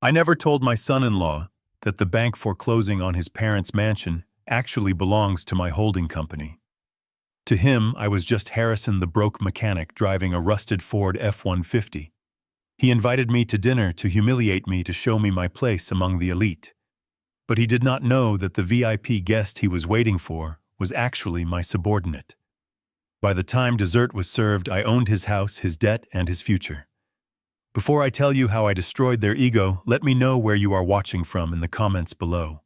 I never told my son-in-law that the bank foreclosing on his parents' mansion actually belongs to my holding company. To him, I was just Harrison the broke mechanic driving a rusted Ford F-150. He invited me to dinner to humiliate me to show me my place among the elite. But he did not know that the VIP guest he was waiting for was actually my subordinate. By the time dessert was served, I owned his house, his debt, and his future. Before I tell you how I destroyed their ego, let me know where you are watching from in the comments below.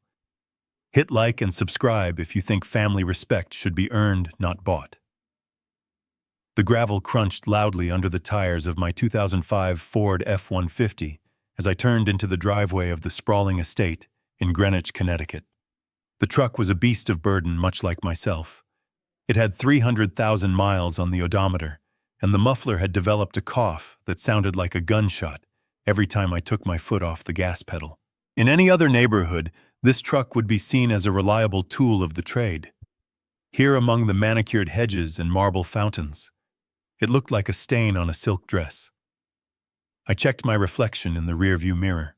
Hit like and subscribe if you think family respect should be earned, not bought. The gravel crunched loudly under the tires of my 2005 Ford F-150 as I turned into the driveway of the sprawling estate in Greenwich, Connecticut. The truck was a beast of burden, much like myself. It had 300,000 miles on the odometer, and the muffler had developed a cough that sounded like a gunshot every time I took my foot off the gas pedal. In any other neighborhood, this truck would be seen as a reliable tool of the trade. Here among the manicured hedges and marble fountains, it looked like a stain on a silk dress. I checked my reflection in the rearview mirror.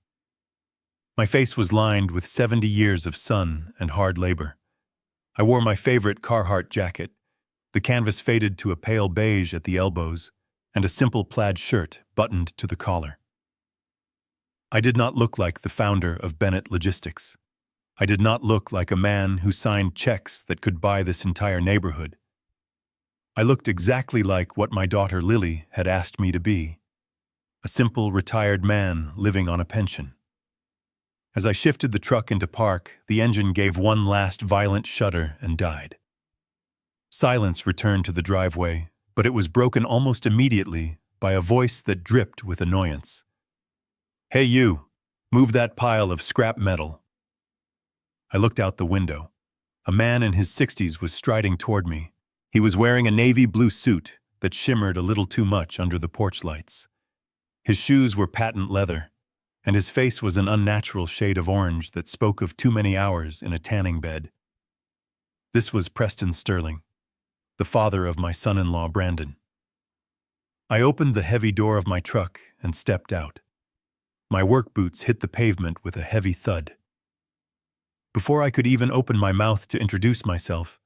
My face was lined with 70 years of sun and hard labor. I wore my favorite Carhartt jacket, the canvas faded to a pale beige at the elbows, and a simple plaid shirt buttoned to the collar. I did not look like the founder of Bennett Logistics. I did not look like a man who signed checks that could buy this entire neighborhood. I looked exactly like what my daughter Lily had asked me to be, a simple retired man living on a pension. As I shifted the truck into park, the engine gave one last violent shudder and died. Silence returned to the driveway, but it was broken almost immediately by a voice that dripped with annoyance. "Hey you, move that pile of scrap metal." I looked out the window. A man in his 60s was striding toward me. He was wearing a navy blue suit that shimmered a little too much under the porch lights. His shoes were patent leather, and his face was an unnatural shade of orange that spoke of too many hours in a tanning bed. This was Preston Sterling, the father of my son-in-law Brandon. I opened the heavy door of my truck and stepped out. My work boots hit the pavement with a heavy thud. Before I could even open my mouth to introduce myself,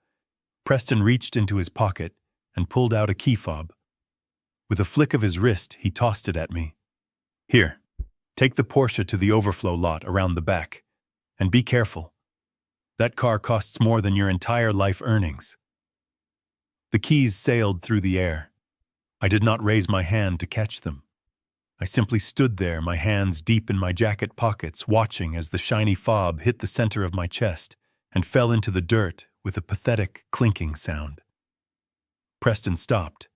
Preston reached into his pocket and pulled out a key fob. With a flick of his wrist, he tossed it at me. "Here, take the Porsche to the overflow lot around the back, and be careful. That car costs more than your entire life earnings." The keys sailed through the air. I did not raise my hand to catch them. I simply stood there, my hands deep in my jacket pockets, watching as the shiny fob hit the center of my chest and fell into the dirt with a pathetic clinking sound. Preston stopped.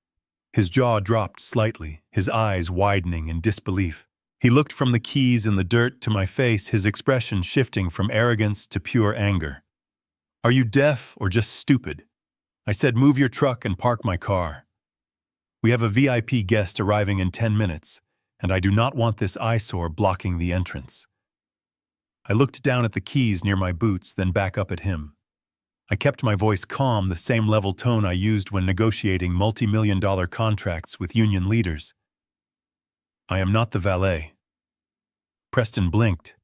His jaw dropped slightly, his eyes widening in disbelief. He looked from the keys in the dirt to my face, his expression shifting from arrogance to pure anger. "Are you deaf or just stupid? I said move your truck and park my car. We have a VIP guest arriving in 10 minutes, and I do not want this eyesore blocking the entrance." I looked down at the keys near my boots, then back up at him. I kept my voice calm, the same level tone I used when negotiating multi-million-dollar contracts with union leaders. "I am not the valet." Preston blinked.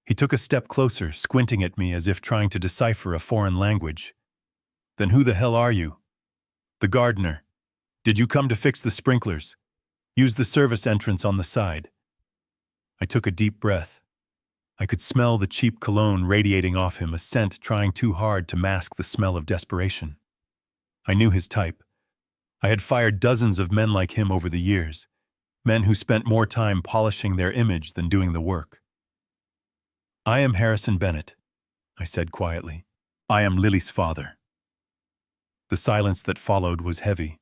He took a step closer, squinting at me as if trying to decipher a foreign language. "Then who the hell are you?" "The gardener. Did you come to fix the sprinklers? Use the service entrance on the side." I took a deep breath. I could smell the cheap cologne radiating off him, a scent trying too hard to mask the smell of desperation. I knew his type. I had fired dozens of men like him over the years, men who spent more time polishing their image than doing the work. "I am Harrison Bennett," I said quietly. "I am Lily's father." The silence that followed was heavy.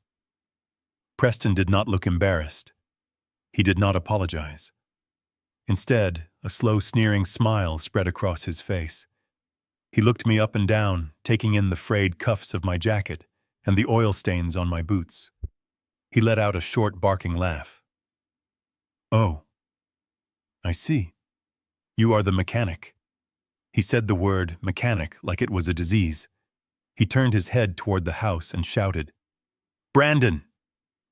Preston did not look embarrassed. He did not apologize. Instead, a slow, sneering smile spread across his face. He looked me up and down, taking in the frayed cuffs of my jacket and the oil stains on my boots. He let out a short, barking laugh. "Oh, I see. You are the mechanic." He said the word mechanic like it was a disease. He turned his head toward the house and shouted, "Brandon,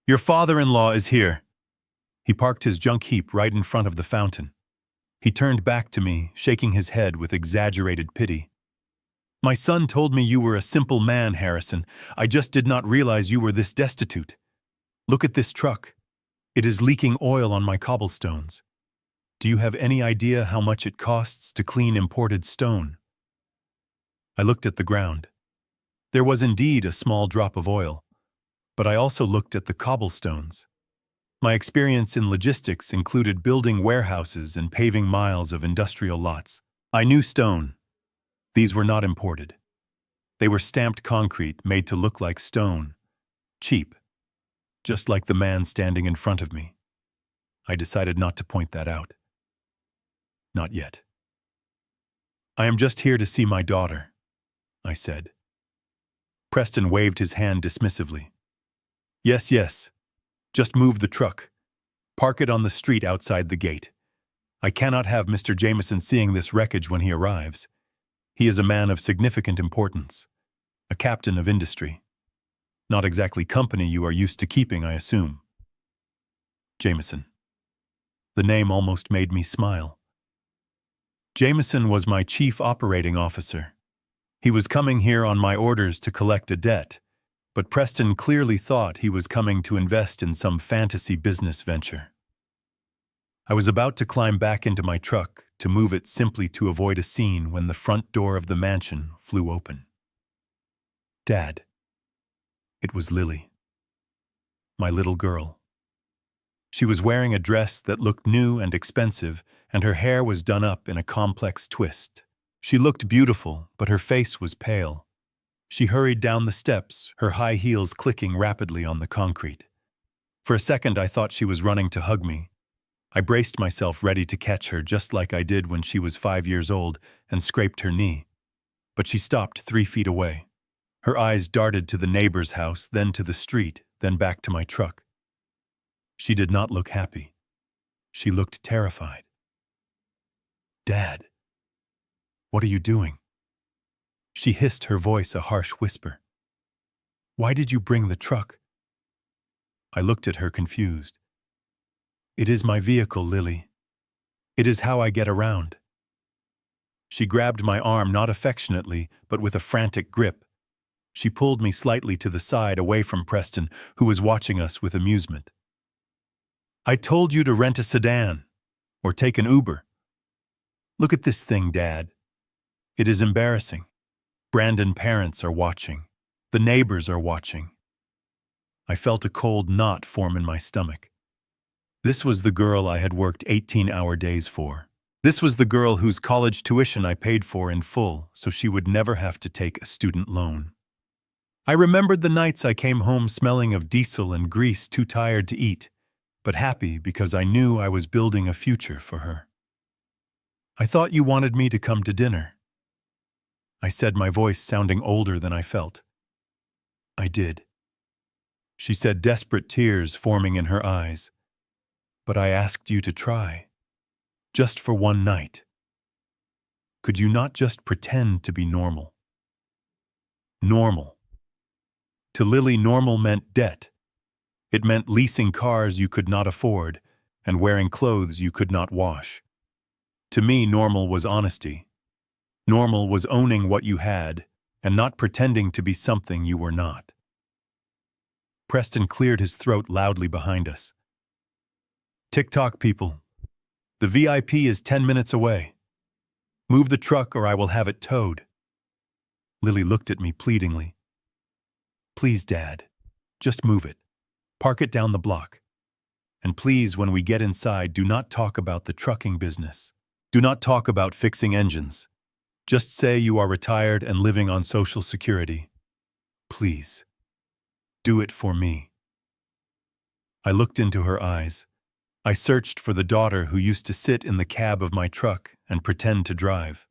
your father-in-law is here." He parked his junk heap right in front of the fountain. He turned back to me, shaking his head with exaggerated pity. My son told me you were a simple man, Harrison. I just did not realize you were this destitute. Look at this truck. It is leaking oil on my cobblestones. Do you have any idea how much it costs to clean imported stone? I looked at the ground. There was indeed a small drop of oil, but I also looked at the cobblestones. My experience in logistics included building warehouses and paving miles of industrial lots. I knew stone. These were not imported. They were stamped concrete made to look like stone. Cheap. Just like the man standing in front of me. I decided not to point that out. Not yet. I am just here to see my daughter, I said. Preston waved his hand dismissively. Yes, yes. Just move the truck. Park it on the street outside the gate. I cannot have Mr. Jameson seeing this wreckage when he arrives. He is a man of significant importance. A captain of industry. Not exactly company you are used to keeping, I assume. Jameson. The name almost made me smile. Jameson was my chief operating officer. He was coming here on my orders to collect a debt, but Preston clearly thought he was coming to invest in some fantasy business venture. I was about to climb back into my truck to move it simply to avoid a scene when the front door of the mansion flew open. Dad. It was Lily. My little girl. She was wearing a dress that looked new and expensive, and her hair was done up in a complex twist. She looked beautiful, but her face was pale. She hurried down the steps, her high heels clicking rapidly on the concrete. For a second, I thought she was running to hug me. I braced myself ready to catch her just like I did when she was 5 years old and scraped her knee. But she stopped 3 feet away. Her eyes darted to the neighbor's house, then to the street, then back to my truck. She did not look happy. She looked terrified. Dad, what are you doing? She hissed, her voice a harsh whisper. Why did you bring the truck? I looked at her confused. It is my vehicle, Lily. It is how I get around. She grabbed my arm not affectionately, but with a frantic grip. She pulled me slightly to the side away from Preston, who was watching us with amusement. I told you to rent a sedan, or take an Uber. Look at this thing, Dad. It is embarrassing. Brandon's parents are watching. The neighbors are watching. I felt a cold knot form in my stomach. This was the girl I had worked 18-hour days for. This was the girl whose college tuition I paid for in full, so she would never have to take a student loan. I remembered the nights I came home smelling of diesel and grease, too tired to eat, but happy because I knew I was building a future for her. I thought you wanted me to come to dinner. I said, my voice sounding older than I felt. I did. She said, desperate tears forming in her eyes. But I asked you to try. Just for one night. Could you not just pretend to be normal? Normal. To Lily, normal meant debt. It meant leasing cars you could not afford and wearing clothes you could not wash. To me, normal was honesty. Normal was owning what you had and not pretending to be something you were not. Preston cleared his throat loudly behind us. Tick-tock, people. The VIP is 10 minutes away. Move the truck or I will have it towed. Lily looked at me pleadingly. Please, Dad, just move it. Park it down the block. And please, when we get inside, do not talk about the trucking business. Do not talk about fixing engines. Just say you are retired and living on Social Security. Please. Do it for me. I looked into her eyes. I searched for the daughter who used to sit in the cab of my truck and pretend to drive.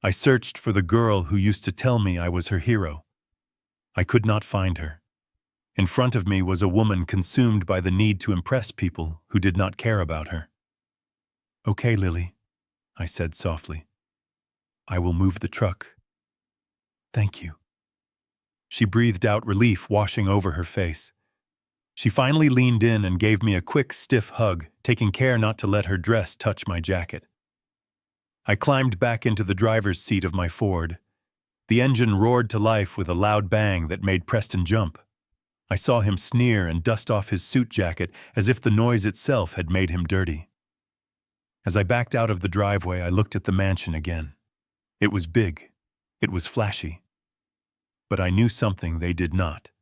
I searched for the girl who used to tell me I was her hero. I could not find her. In front of me was a woman consumed by the need to impress people who did not care about her. Okay, Lily, I said softly. I will move the truck. Thank you. She breathed out relief washing over her face. She finally leaned in and gave me a quick, stiff hug, taking care not to let her dress touch my jacket. I climbed back into the driver's seat of my Ford. The engine roared to life with a loud bang that made Preston jump. I saw him sneer and dust off his suit jacket as if the noise itself had made him dirty. As I backed out of the driveway, I looked at the mansion again. It was big. It was flashy. But I knew something they did not.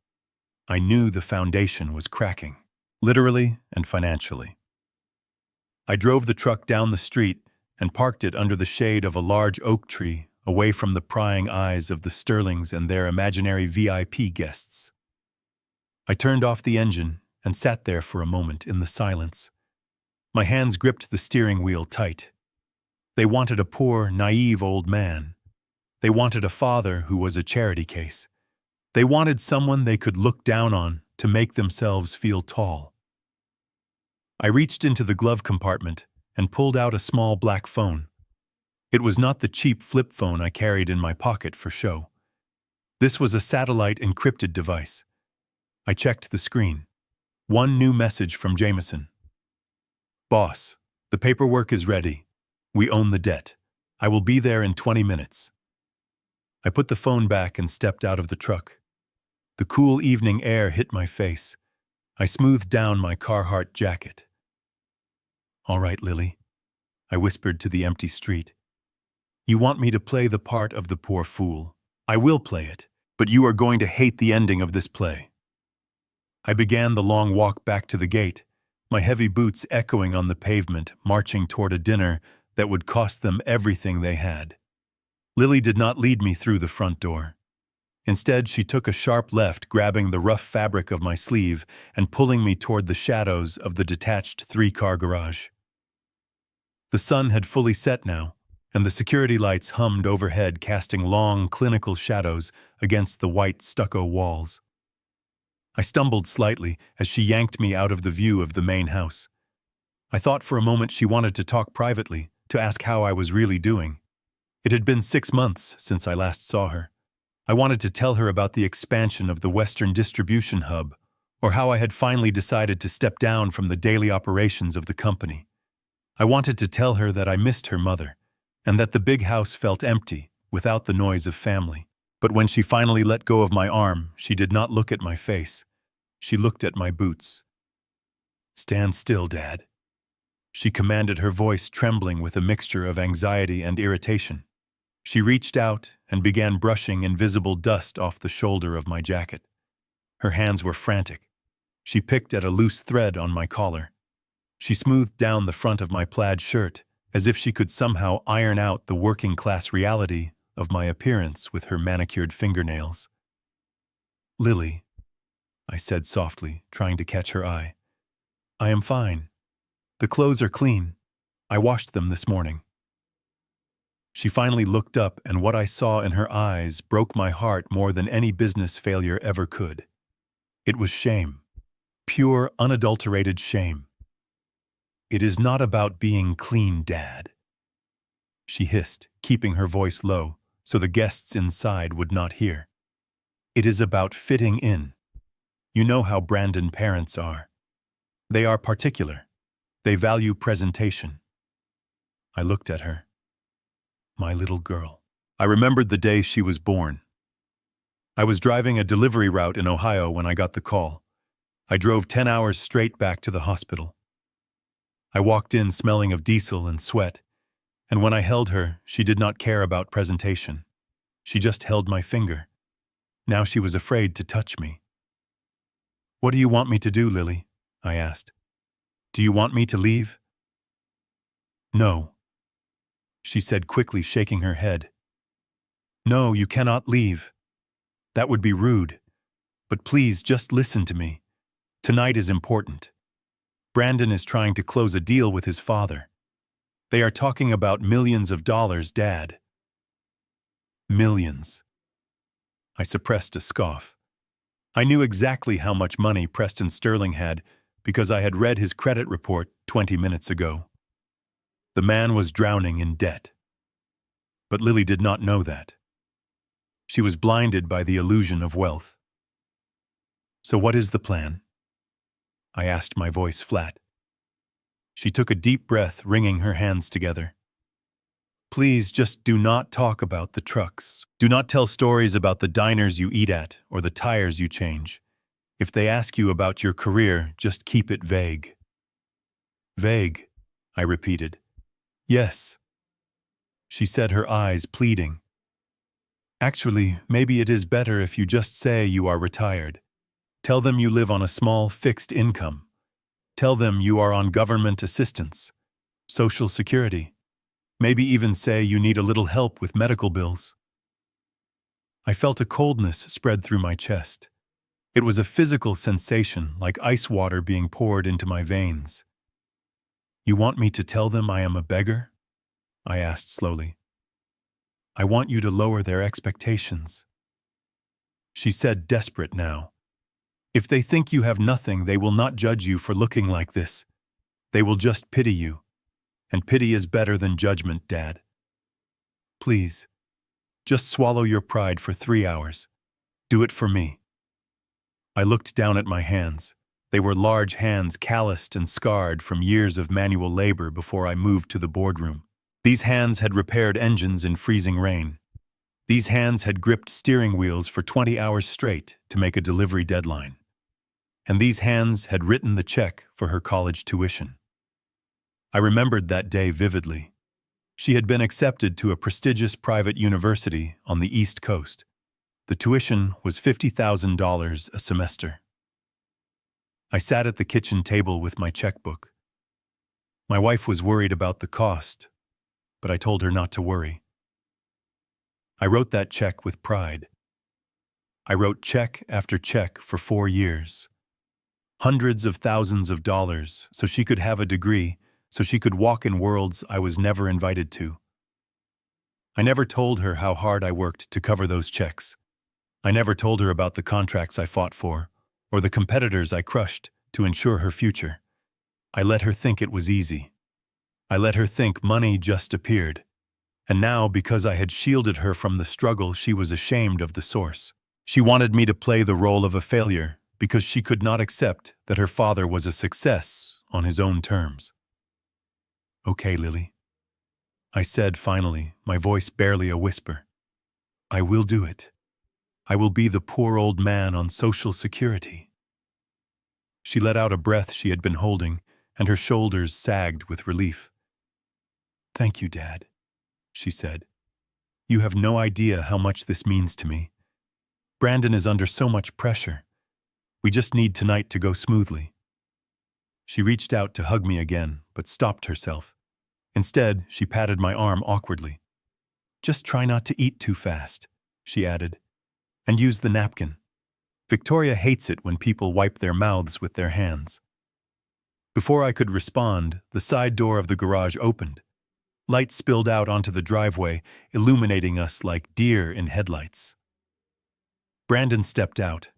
I knew the foundation was cracking, literally and financially. I drove the truck down the street and parked it under the shade of a large oak tree, away from the prying eyes of the Sterlings and their imaginary VIP guests. I turned off the engine and sat there for a moment in the silence. My hands gripped the steering wheel tight. They wanted a poor, naive old man. They wanted a father who was a charity case. They wanted someone they could look down on to make themselves feel tall. I reached into the glove compartment and pulled out a small black phone. It was not the cheap flip phone I carried in my pocket for show. This was a satellite encrypted device. I checked the screen. One new message from Jameson. "Boss, the paperwork is ready. We own the debt. I will be there in 20 minutes. I put the phone back and stepped out of the truck. The cool evening air hit my face. I smoothed down my Carhartt jacket. "All right, Lily," I whispered to the empty street. "You want me to play the part of the poor fool. I will play it, but you are going to hate the ending of this play." I began the long walk back to the gate, my heavy boots echoing on the pavement, marching toward a dinner that would cost them everything they had. Lily did not lead me through the front door. Instead, she took a sharp left, grabbing the rough fabric of my sleeve and pulling me toward the shadows of the detached three-car garage. The sun had fully set now, and the security lights hummed overhead, casting long, clinical shadows against the white stucco walls. I stumbled slightly as she yanked me out of the view of the main house. I thought for a moment she wanted to talk privately, to ask how I was really doing. It had been 6 months since I last saw her. I wanted to tell her about the expansion of the Western distribution hub, or how I had finally decided to step down from the daily operations of the company. I wanted to tell her that I missed her mother, and that the big house felt empty, without the noise of family. But when she finally let go of my arm, she did not look at my face. She looked at my boots. "Stand still, Dad," she commanded, her voice trembling with a mixture of anxiety and irritation. She reached out and began brushing invisible dust off the shoulder of my jacket. Her hands were frantic. She picked at a loose thread on my collar. She smoothed down the front of my plaid shirt, as if she could somehow iron out the working-class reality of my appearance with her manicured fingernails. "Lily," I said softly, trying to catch her eye. "I am fine. The clothes are clean. I washed them this morning." She finally looked up, and what I saw in her eyes broke my heart more than any business failure ever could. It was shame. Pure, unadulterated shame. "It is not about being clean, Dad," she hissed, keeping her voice low so the guests inside would not hear. "It is about fitting in. You know how Brandon parents are. They are particular. They value presentation." I looked at her. My little girl. I remembered the day she was born. I was driving a delivery route in Ohio when I got the call. I drove 10 hours straight back to the hospital. I walked in smelling of diesel and sweat, and when I held her, she did not care about presentation. She just held my finger. Now she was afraid to touch me. "What do you want me to do, Lily?" I asked. "Do you want me to leave?" "No," she said quickly, shaking her head. "No, you cannot leave. That would be rude. But please, just listen to me. Tonight is important. Brandon is trying to close a deal with his father. They are talking about millions of dollars, Dad." Millions. I suppressed a scoff. I knew exactly how much money Preston Sterling had because I had read his credit report 20 minutes ago. The man was drowning in debt. But Lily did not know that. She was blinded by the illusion of wealth. "So what is the plan?" I asked, my voice flat. She took a deep breath, wringing her hands together. Please just do not talk about the trucks. Do not tell stories about the diners you eat at or the tires you change. If they ask you about your career, just keep it vague." "Vague," I repeated. "Yes." She said, her eyes pleading. "Actually, maybe it is better if you just say you are retired. Tell them you live on a small, fixed income. Tell them you are on government assistance, Social Security. Maybe even say you need a little help with medical bills." I felt a coldness spread through my chest. It was a physical sensation, like ice water being poured into my veins. "You want me to tell them I am a beggar?" I asked slowly. "I want you to lower their expectations." She said, desperate now. "If they think you have nothing, they will not judge you for looking like this. They will just pity you. And pity is better than judgment, Dad. Please, just swallow your pride for 3 hours. Do it for me." I looked down at my hands. They were large hands, calloused and scarred from years of manual labor before I moved to the boardroom. These hands had repaired engines in freezing rain. These hands had gripped steering wheels for 20 hours straight to make a delivery deadline. And these hands had written the check for her college tuition. I remembered that day vividly. She had been accepted to a prestigious private university on the East Coast. The tuition was $50,000 a semester. I sat at the kitchen table with my checkbook. My wife was worried about the cost, but I told her not to worry. I wrote that check with pride. I wrote check after check for 4 years. Hundreds of thousands of dollars so she could have a degree, so she could walk in worlds I was never invited to. I never told her how hard I worked to cover those checks. I never told her about the contracts I fought for, or the competitors I crushed to ensure her future. I let her think it was easy. I let her think money just appeared. And now, because I had shielded her from the struggle, she was ashamed of the source. She wanted me to play the role of a failure because she could not accept that her father was a success on his own terms. "Okay, Lily," I said finally, my voice barely a whisper. "I will do it. I will be the poor old man on Social Security." She let out a breath she had been holding, and her shoulders sagged with relief. "Thank you, Dad," she said. "You have no idea how much this means to me. Brandon is under so much pressure. We just need tonight to go smoothly." She reached out to hug me again, but stopped herself. Instead, she patted my arm awkwardly. "Just try not to eat too fast," she added, "and use the napkin. Victoria hates it when people wipe their mouths with their hands." Before I could respond, the side door of the garage opened. Light spilled out onto the driveway, illuminating us like deer in headlights. Brandon stepped out.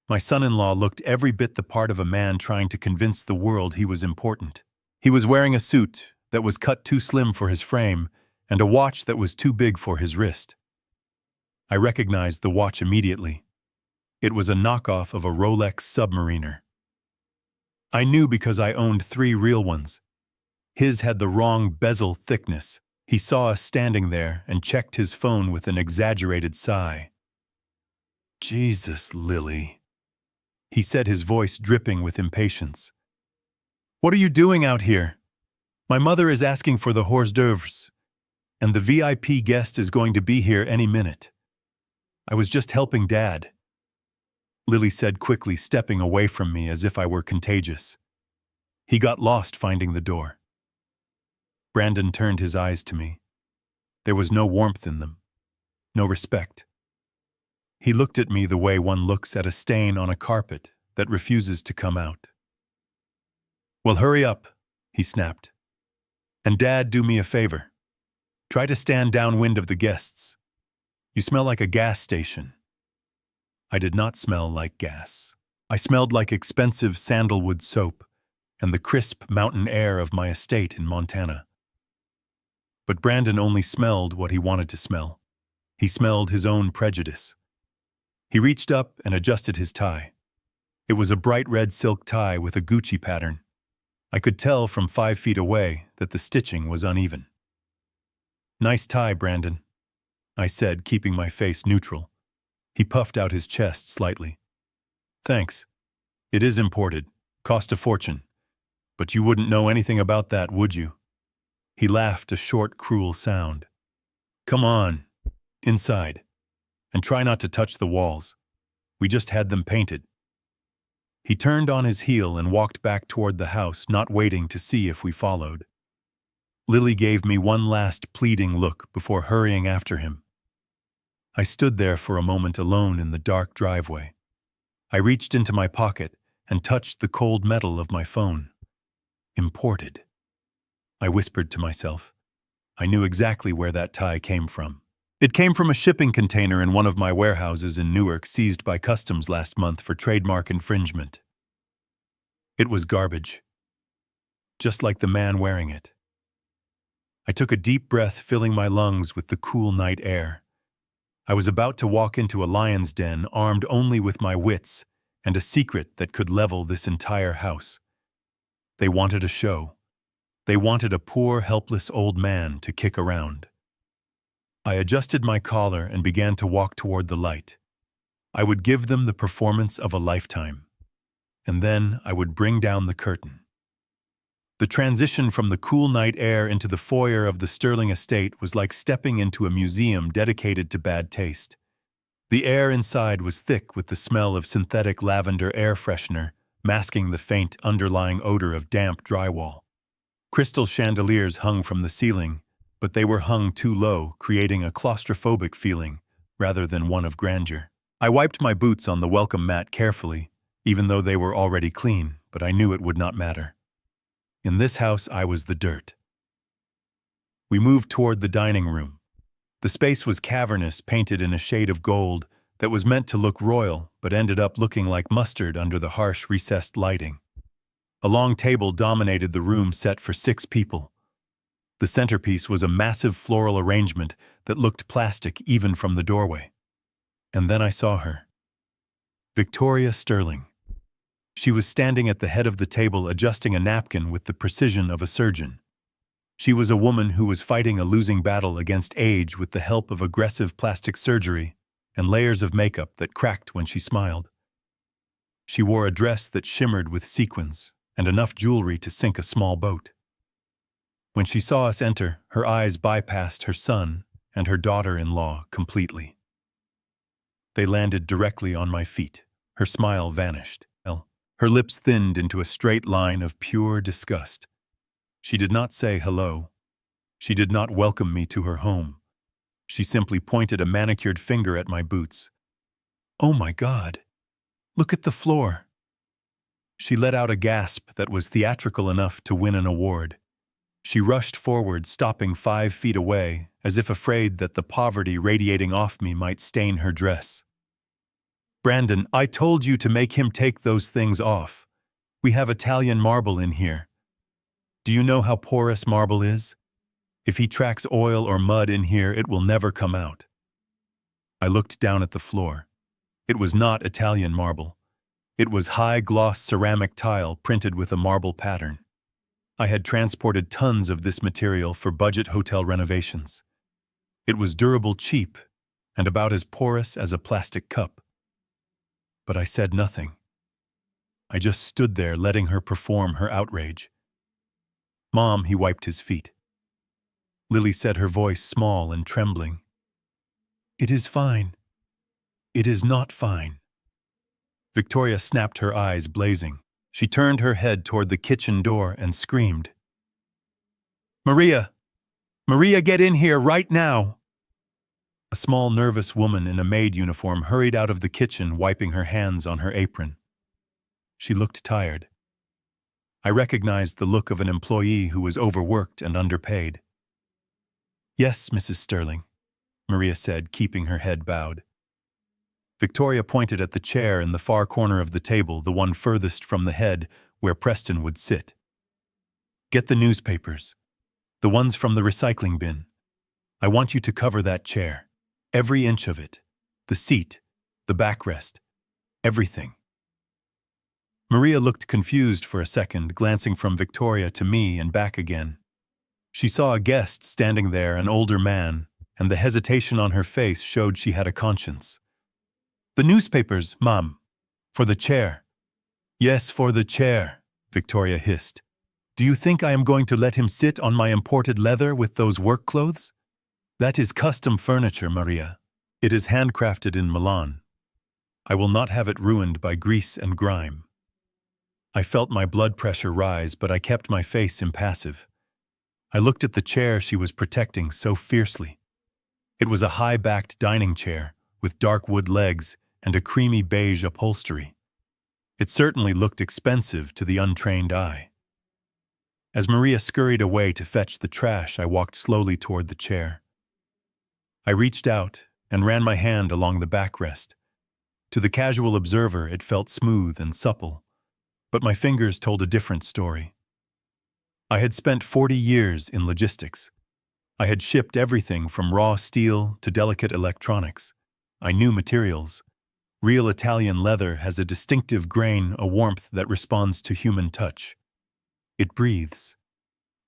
My son-in-law looked every bit the part of a man trying to convince the world he was important. He was wearing a suit that was cut too slim for his frame and a watch that was too big for his wrist. I recognized the watch immediately. It was a knockoff of a Rolex Submariner. I knew because I owned 3 real ones. His had the wrong bezel thickness. He saw us standing there and checked his phone with an exaggerated sigh. "Jesus, Lily," he said, his voice dripping with impatience. "What are you doing out here? My mother is asking for the hors d'oeuvres, and the VIP guest is going to be here any minute. I was just helping Dad," Lily said quickly, stepping away from me as if I were contagious. He got lost finding the door. Brandon turned his eyes to me. There was no warmth in them, no respect. He looked at me the way one looks at a stain on a carpet that refuses to come out. "Well, hurry up," he snapped. "And Dad, do me a favor. Try to stand downwind of the guests. You smell like a gas station." I did not smell like gas. I smelled like expensive sandalwood soap and the crisp mountain air of my estate in Montana. But Brandon only smelled what he wanted to smell. He smelled his own prejudice. He reached up and adjusted his tie. It was a bright red silk tie with a Gucci pattern. I could tell from 5 feet away that the stitching was uneven. Nice tie, Brandon, I said, keeping my face neutral. He puffed out his chest slightly. Thanks. It is imported. Cost a fortune. But you wouldn't know anything about that, would you? He laughed a short, cruel sound. Come on, inside. And try not to touch the walls. We just had them painted. He turned on his heel and walked back toward the house, not waiting to see if we followed. Lily gave me one last pleading look before hurrying after him. I stood there for a moment alone in the dark driveway. I reached into my pocket and touched the cold metal of my phone. Imported. I whispered to myself. I knew exactly where that tie came from. It came from a shipping container in one of my warehouses in Newark seized by customs last month for trademark infringement. It was garbage. Just like the man wearing it. I took a deep breath, filling my lungs with the cool night air. I was about to walk into a lion's den armed only with my wits and a secret that could level this entire house. They wanted a show. They wanted a poor, helpless old man to kick around. I adjusted my collar and began to walk toward the light. I would give them the performance of a lifetime. And then I would bring down the curtain. The transition from the cool night air into the foyer of the Sterling estate was like stepping into a museum dedicated to bad taste. The air inside was thick with the smell of synthetic lavender air freshener, masking the faint underlying odor of damp drywall. Crystal chandeliers hung from the ceiling, but they were hung too low, creating a claustrophobic feeling rather than one of grandeur. I wiped my boots on the welcome mat carefully, even though they were already clean, but I knew it would not matter. In this house, I was the dirt. We moved toward the dining room. The space was cavernous, painted in a shade of gold that was meant to look royal, but ended up looking like mustard under the harsh, recessed lighting. A long table dominated the room set for 6 people. The centerpiece was a massive floral arrangement that looked plastic even from the doorway. And then I saw her. Victoria Sterling. She was standing at the head of the table adjusting a napkin with the precision of a surgeon. She was a woman who was fighting a losing battle against age with the help of aggressive plastic surgery and layers of makeup that cracked when she smiled. She wore a dress that shimmered with sequins and enough jewelry to sink a small boat. When she saw us enter, her eyes bypassed her son and her daughter-in-law completely. They landed directly on my feet. Her smile vanished. Her lips thinned into a straight line of pure disgust. She did not say hello. She did not welcome me to her home. She simply pointed a manicured finger at my boots. Oh my God! Look at the floor! She let out a gasp that was theatrical enough to win an award. She rushed forward, stopping 5 feet away, as if afraid that the poverty radiating off me might stain her dress. Brandon, I told you to make him take those things off. We have Italian marble in here. Do you know how porous marble is? If he tracks oil or mud in here, it will never come out. I looked down at the floor. It was not Italian marble. It was high-gloss ceramic tile printed with a marble pattern. I had transported tons of this material for budget hotel renovations. It was durable, cheap, and about as porous as a plastic cup. But I said nothing. I just stood there letting her perform her outrage. Mom, he wiped his feet. Lily said, her voice small and trembling. It is fine. It is not fine. Victoria snapped, her eyes blazing. She turned her head toward the kitchen door and screamed. Maria! Maria, get in here right now! A small, nervous woman in a maid uniform hurried out of the kitchen, wiping her hands on her apron. She looked tired. I recognized the look of an employee who was overworked and underpaid. Yes, Mrs. Sterling, Maria said, keeping her head bowed. Victoria pointed at the chair in the far corner of the table, the one furthest from the head, where Preston would sit. Get the newspapers, the ones from the recycling bin. I want you to cover that chair. Every inch of it. The seat, the backrest, everything. Maria looked confused for a second, glancing from Victoria to me and back again. She saw a guest standing there, an older man, and the hesitation on her face showed she had a conscience. "The newspapers, Mom. For the chair." "Yes, for the chair," Victoria hissed. "Do you think I am going to let him sit on my imported leather with those work clothes? That is custom furniture, Maria. It is handcrafted in Milan. I will not have it ruined by grease and grime." I felt my blood pressure rise, but I kept my face impassive. I looked at the chair she was protecting so fiercely. It was a high-backed dining chair with dark wood legs and a creamy beige upholstery. It certainly looked expensive to the untrained eye. As Maria scurried away to fetch the trash, I walked slowly toward the chair. I reached out and ran my hand along the backrest. To the casual observer, it felt smooth and supple, but my fingers told a different story. I had spent 40 years in logistics. I had shipped everything from raw steel to delicate electronics. I knew materials. Real Italian leather has a distinctive grain, a warmth that responds to human touch. It breathes.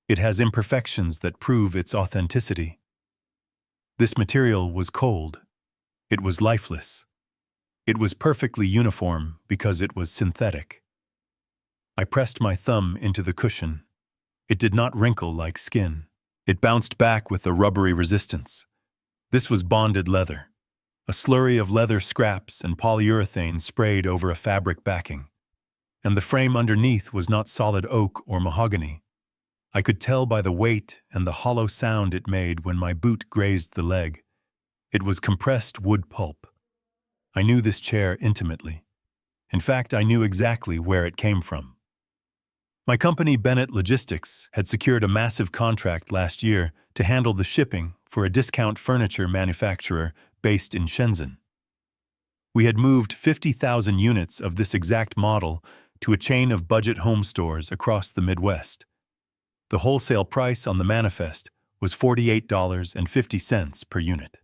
It has imperfections that prove its authenticity. This material was cold. It was lifeless. It was perfectly uniform because it was synthetic. I pressed my thumb into the cushion. It did not wrinkle like skin. It bounced back with a rubbery resistance. This was bonded leather. A slurry of leather scraps and polyurethane sprayed over a fabric backing. And the frame underneath was not solid oak or mahogany. I could tell by the weight and the hollow sound it made when my boot grazed the leg. It was compressed wood pulp. I knew this chair intimately. In fact, I knew exactly where it came from. My company, Bennett Logistics, had secured a massive contract last year to handle the shipping for a discount furniture manufacturer based in Shenzhen. We had moved 50,000 units of this exact model to a chain of budget home stores across the Midwest. The wholesale price on the manifest was $48.50 per unit.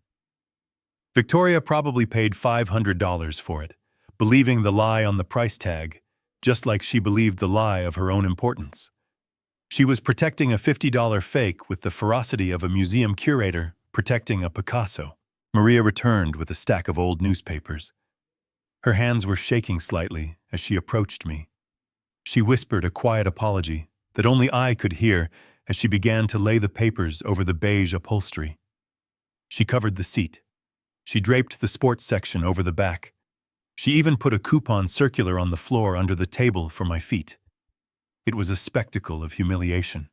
Victoria probably paid $500 for it, believing the lie on the price tag, just like she believed the lie of her own importance. She was protecting a $50 fake with the ferocity of a museum curator protecting a Picasso. Maria returned with a stack of old newspapers. Her hands were shaking slightly as she approached me. She whispered a quiet apology that only I could hear as she began to lay the papers over the beige upholstery. She covered the seat. She draped the sports section over the back. She even put a coupon circular on the floor under the table for my feet. It was a spectacle of humiliation.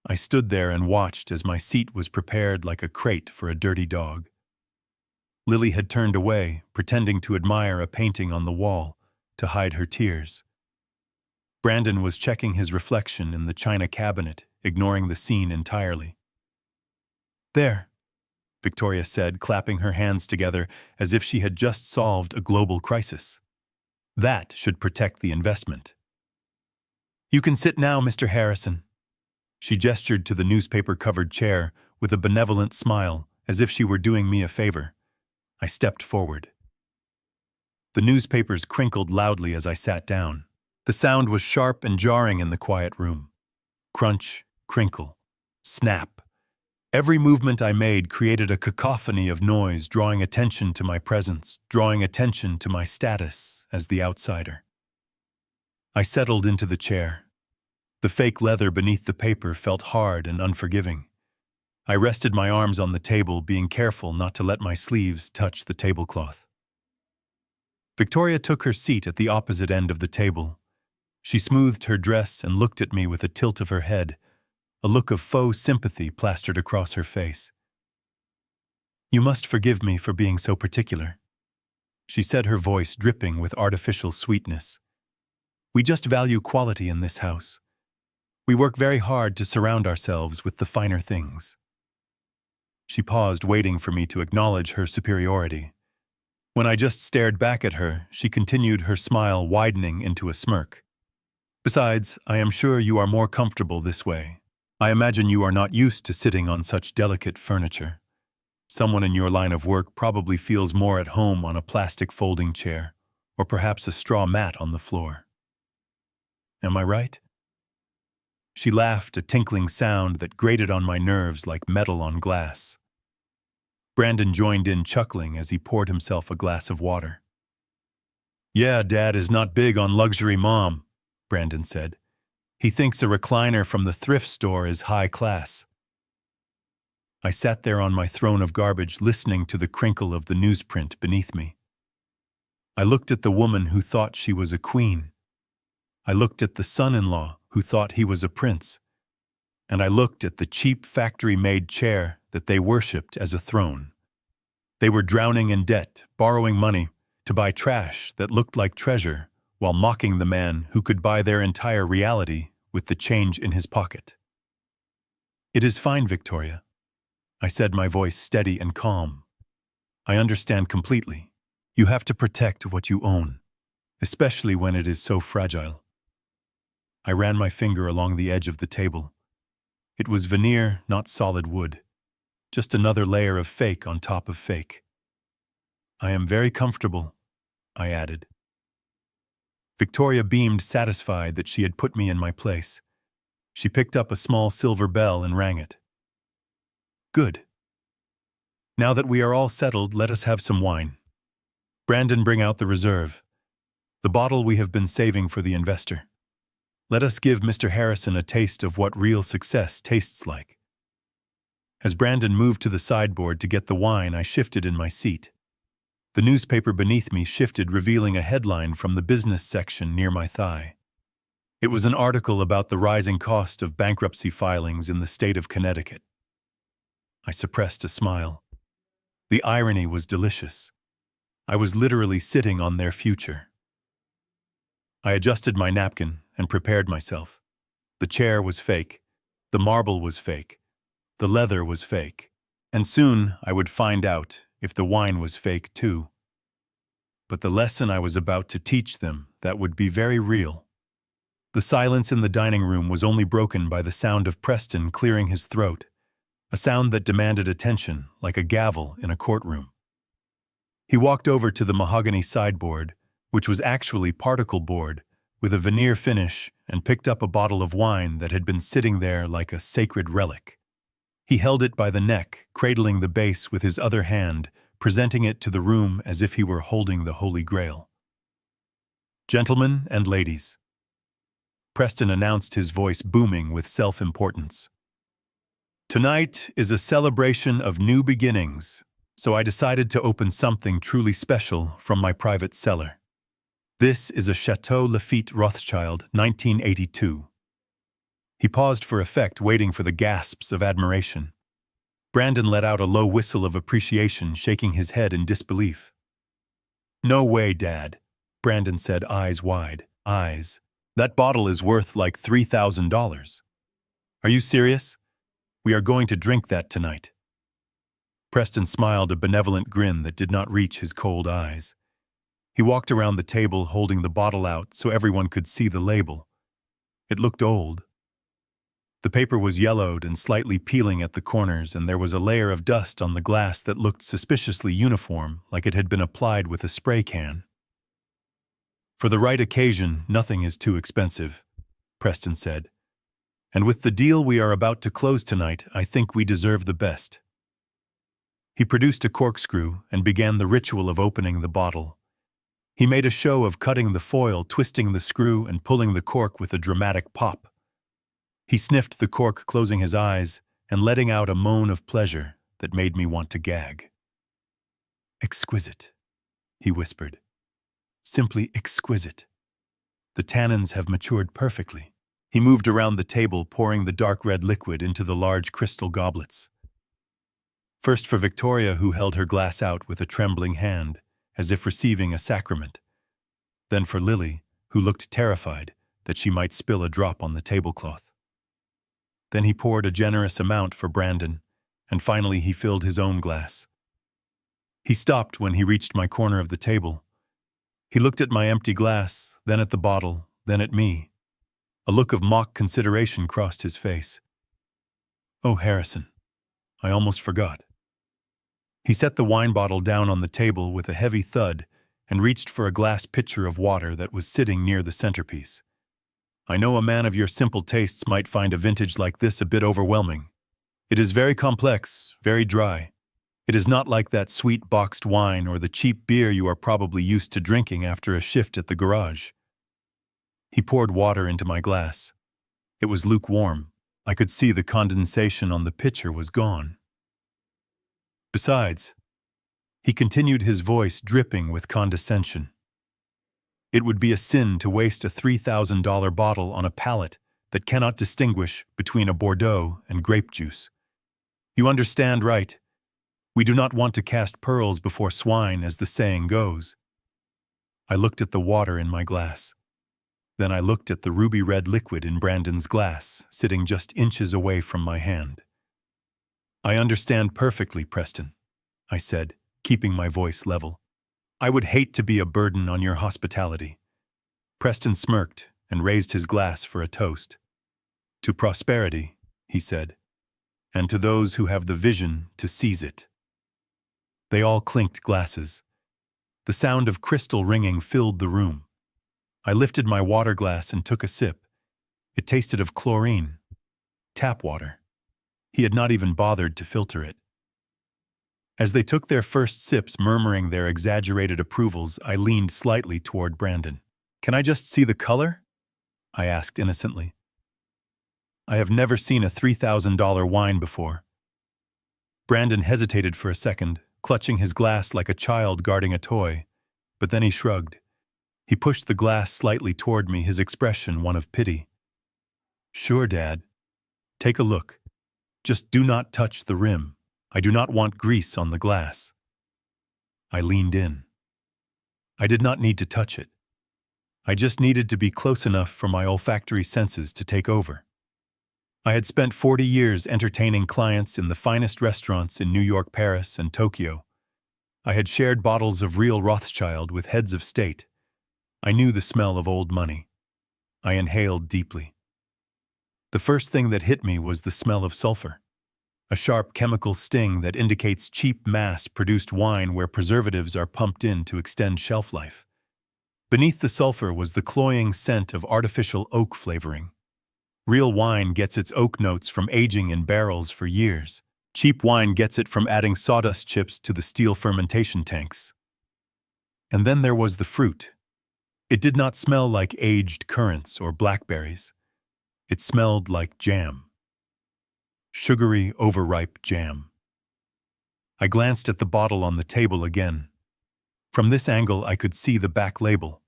I stood there and watched as my seat was prepared like a crate for a dirty dog. Lily had turned away, pretending to admire a painting on the wall to hide her tears. Brandon was checking his reflection in the china cabinet, ignoring the scene entirely. "There," Victoria said, clapping her hands together as if she had just solved a global crisis. "That should protect the investment." "You can sit now, Mr. Harrison." She gestured to the newspaper-covered chair with a benevolent smile, as if she were doing me a favor. I stepped forward. The newspapers crinkled loudly as I sat down. The sound was sharp and jarring in the quiet room. Crunch, crinkle, snap. Every movement I made created a cacophony of noise, drawing attention to my presence, drawing attention to my status as the outsider. I settled into the chair. The fake leather beneath the paper felt hard and unforgiving. I rested my arms on the table, being careful not to let my sleeves touch the tablecloth. Victoria took her seat at the opposite end of the table. She smoothed her dress and looked at me with a tilt of her head, a look of faux sympathy plastered across her face. "You must forgive me for being so particular," she said, her voice dripping with artificial sweetness. "We just value quality in this house. We work very hard to surround ourselves with the finer things." She paused, waiting for me to acknowledge her superiority. When I just stared back at her, she continued, her smile widening into a smirk. "Besides, I am sure you are more comfortable this way. I imagine you are not used to sitting on such delicate furniture. Someone in your line of work probably feels more at home on a plastic folding chair, or perhaps a straw mat on the floor. Am I right?" She laughed, a tinkling sound that grated on my nerves like metal on glass. Brandon joined in, chuckling as he poured himself a glass of water. "Yeah, Dad is not big on luxury, Mom," Brandon said. "He thinks a recliner from the thrift store is high class." I sat there on my throne of garbage, listening to the crinkle of the newsprint beneath me. I looked at the woman who thought she was a queen. I looked at the son-in-law who thought he was a prince. And I looked at the cheap factory-made chair that they worshipped as a throne. They were drowning in debt, borrowing money to buy trash that looked like treasure, while mocking the man who could buy their entire reality with the change in his pocket. "It is fine, Victoria," I said, my voice steady and calm. "I understand completely. You have to protect what you own, especially when it is so fragile." I ran my finger along the edge of the table. It was veneer, not solid wood. Just another layer of fake on top of fake. "I am very comfortable," I added. Victoria beamed, satisfied that she had put me in my place. She picked up a small silver bell and rang it. "Good. Now that we are all settled, let us have some wine. Brandon, bring out the reserve, the bottle we have been saving for the investor. Let us give Mr. Harrison a taste of what real success tastes like." As Brandon moved to the sideboard to get the wine, I shifted in my seat. The newspaper beneath me shifted, revealing a headline from the business section near my thigh. It was an article about the rising cost of bankruptcy filings in the state of Connecticut. I suppressed a smile. The irony was delicious. I was literally sitting on their future. I adjusted my napkin and prepared myself. The chair was fake. The marble was fake. The leather was fake. And soon I would find out if the wine was fake too. But the lesson I was about to teach them, that would be very real. The silence in the dining room was only broken by the sound of Preston clearing his throat, a sound that demanded attention like a gavel in a courtroom. He walked over to the mahogany sideboard, which was actually particle board, with a veneer finish, and picked up a bottle of wine that had been sitting there like a sacred relic. He held it by the neck, cradling the base with his other hand, presenting it to the room as if he were holding the Holy Grail. "Gentlemen and ladies," Preston announced, his voice booming with self-importance. "Tonight is a celebration of new beginnings, so I decided to open something truly special from my private cellar. This is a Chateau Lafite Rothschild, 1982. He paused for effect, waiting for the gasps of admiration. Brandon let out a low whistle of appreciation, shaking his head in disbelief. "No way, Dad," Brandon said, eyes wide. "Eyes. That bottle is worth like $3,000. Are you serious? We are going to drink that tonight." Preston smiled, a benevolent grin that did not reach his cold eyes. He walked around the table, holding the bottle out so everyone could see the label. It looked old. The paper was yellowed and slightly peeling at the corners, and there was a layer of dust on the glass that looked suspiciously uniform, like it had been applied with a spray can. "For the right occasion, nothing is too expensive," Preston said. "And with the deal we are about to close tonight, I think we deserve the best." He produced a corkscrew and began the ritual of opening the bottle. He made a show of cutting the foil, twisting the screw, and pulling the cork with a dramatic pop. He sniffed the cork, closing his eyes and letting out a moan of pleasure that made me want to gag. "Exquisite," he whispered. "Simply exquisite. The tannins have matured perfectly." He moved around the table, pouring the dark red liquid into the large crystal goblets. First for Victoria, who held her glass out with a trembling hand, as if receiving a sacrament. Then for Lily, who looked terrified that she might spill a drop on the tablecloth. Then he poured a generous amount for Brandon, and finally he filled his own glass. He stopped when he reached my corner of the table. He looked at my empty glass, then at the bottle, then at me. A look of mock consideration crossed his face. "Oh, Harrison, I almost forgot." He set the wine bottle down on the table with a heavy thud and reached for a glass pitcher of water that was sitting near the centerpiece. I know a man of your simple tastes might find a vintage like this a bit overwhelming. It is very complex, very dry. It is not like that sweet boxed wine or the cheap beer you are probably used to drinking after a shift at the garage. He poured water into my glass. It was lukewarm. I could see the condensation on the pitcher was gone. Besides, he continued, his voice dripping with condescension, it would be a sin to waste a $3,000 bottle on a palate that cannot distinguish between a Bordeaux and grape juice. You understand, right? We do not want to cast pearls before swine, as the saying goes. I looked at the water in my glass. Then I looked at the ruby-red liquid in Brandon's glass, sitting just inches away from my hand. I understand perfectly, Preston, I said, keeping my voice level. I would hate to be a burden on your hospitality. Preston smirked and raised his glass for a toast. To prosperity, he said, and to those who have the vision to seize it. They all clinked glasses. The sound of crystal ringing filled the room. I lifted my water glass and took a sip. It tasted of chlorine. Tap water. He had not even bothered to filter it. As they took their first sips, murmuring their exaggerated approvals, I leaned slightly toward Brandon. Can I just see the color? I asked innocently. I have never seen a $3,000 wine before. Brandon hesitated for a second, clutching his glass like a child guarding a toy, but then he shrugged. He pushed the glass slightly toward me, his expression one of pity. Sure, Dad. Take a look. Just do not touch the rim. I do not want grease on the glass. I leaned in. I did not need to touch it. I just needed to be close enough for my olfactory senses to take over. I had spent 40 years entertaining clients in the finest restaurants in New York, Paris, and Tokyo. I had shared bottles of real Rothschild with heads of state. I knew the smell of old money. I inhaled deeply. The first thing that hit me was the smell of sulfur. A sharp chemical sting that indicates cheap mass-produced wine where preservatives are pumped in to extend shelf life. Beneath the sulfur was the cloying scent of artificial oak flavoring. Real wine gets its oak notes from aging in barrels for years. Cheap wine gets it from adding sawdust chips to the steel fermentation tanks. And then there was the fruit. It did not smell like aged currants or blackberries. It smelled like jam. Sugary, overripe jam. I glanced at the bottle on the table again. From this angle, I could see the back label.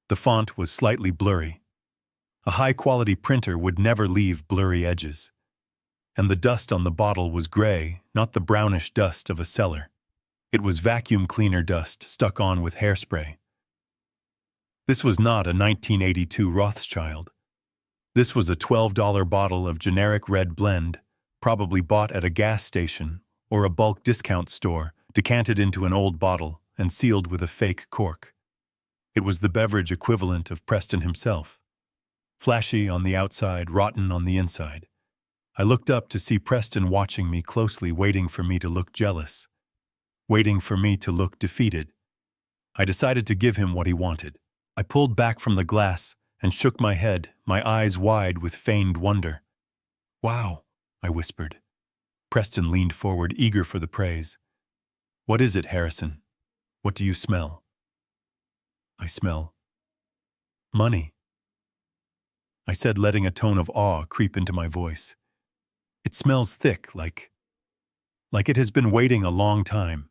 The font was slightly blurry. A high-quality printer would never leave blurry edges. And the dust on the bottle was gray, not the brownish dust of a cellar. It was vacuum cleaner dust stuck on with hairspray. This was not a 1982 Rothschild. This was a $12 bottle of generic red blend, probably bought at a gas station or a bulk discount store, decanted into an old bottle and sealed with a fake cork. It was the beverage equivalent of Preston himself. Flashy on the outside, rotten on the inside. I looked up to see Preston watching me closely, waiting for me to look jealous, waiting for me to look defeated. I decided to give him what he wanted. I pulled back from the glass and shook my head, my eyes wide with feigned wonder. Wow, I whispered. Preston leaned forward, eager for the praise. What is it, Harrison? What do you smell? I smell money, I said, letting a tone of awe creep into my voice. It smells thick, like it has been waiting a long time.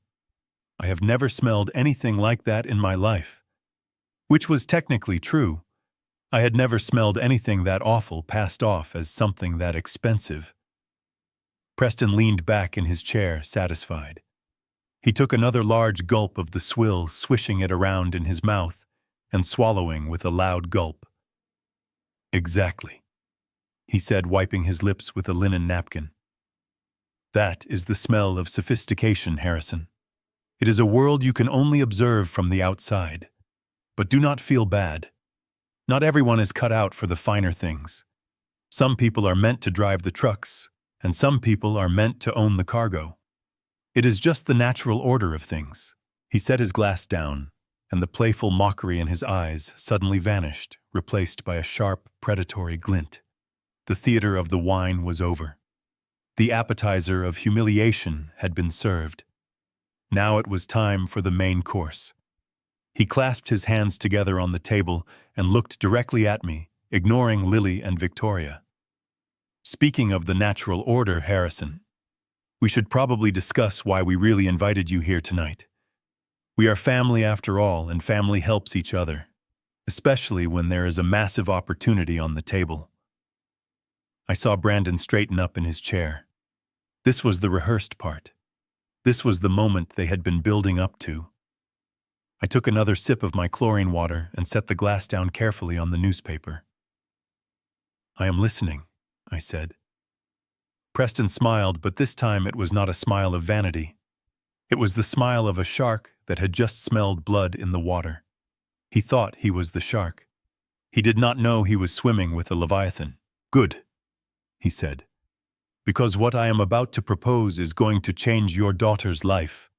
I have never smelled anything like that in my life. Which was technically true. I had never smelled anything that awful passed off as something that expensive. Preston leaned back in his chair, satisfied. He took another large gulp of the swill, swishing it around in his mouth and swallowing with a loud gulp. Exactly, he said, wiping his lips with a linen napkin. That is the smell of sophistication, Harrison. It is a world you can only observe from the outside. But do not feel bad. Not everyone is cut out for the finer things. Some people are meant to drive the trucks, and some people are meant to own the cargo. It is just the natural order of things. He set his glass down, and the playful mockery in his eyes suddenly vanished, replaced by a sharp, predatory glint. The theater of the wine was over. The appetizer of humiliation had been served. Now it was time for the main course. He clasped his hands together on the table and looked directly at me, ignoring Lily and Victoria. "Speaking of the natural order, Harrison, we should probably discuss why we really invited you here tonight. We are family after all, and family helps each other, especially when there is a massive opportunity on the table." I saw Brandon straighten up in his chair. This was the rehearsed part. This was the moment they had been building up to. I took another sip of my chlorine water and set the glass down carefully on the newspaper. "I am listening," I said. Preston smiled, but this time it was not a smile of vanity. It was the smile of a shark that had just smelled blood in the water. He thought he was the shark. He did not know he was swimming with a leviathan. "Good," he said, "because what I am about to propose is going to change your daughter's life.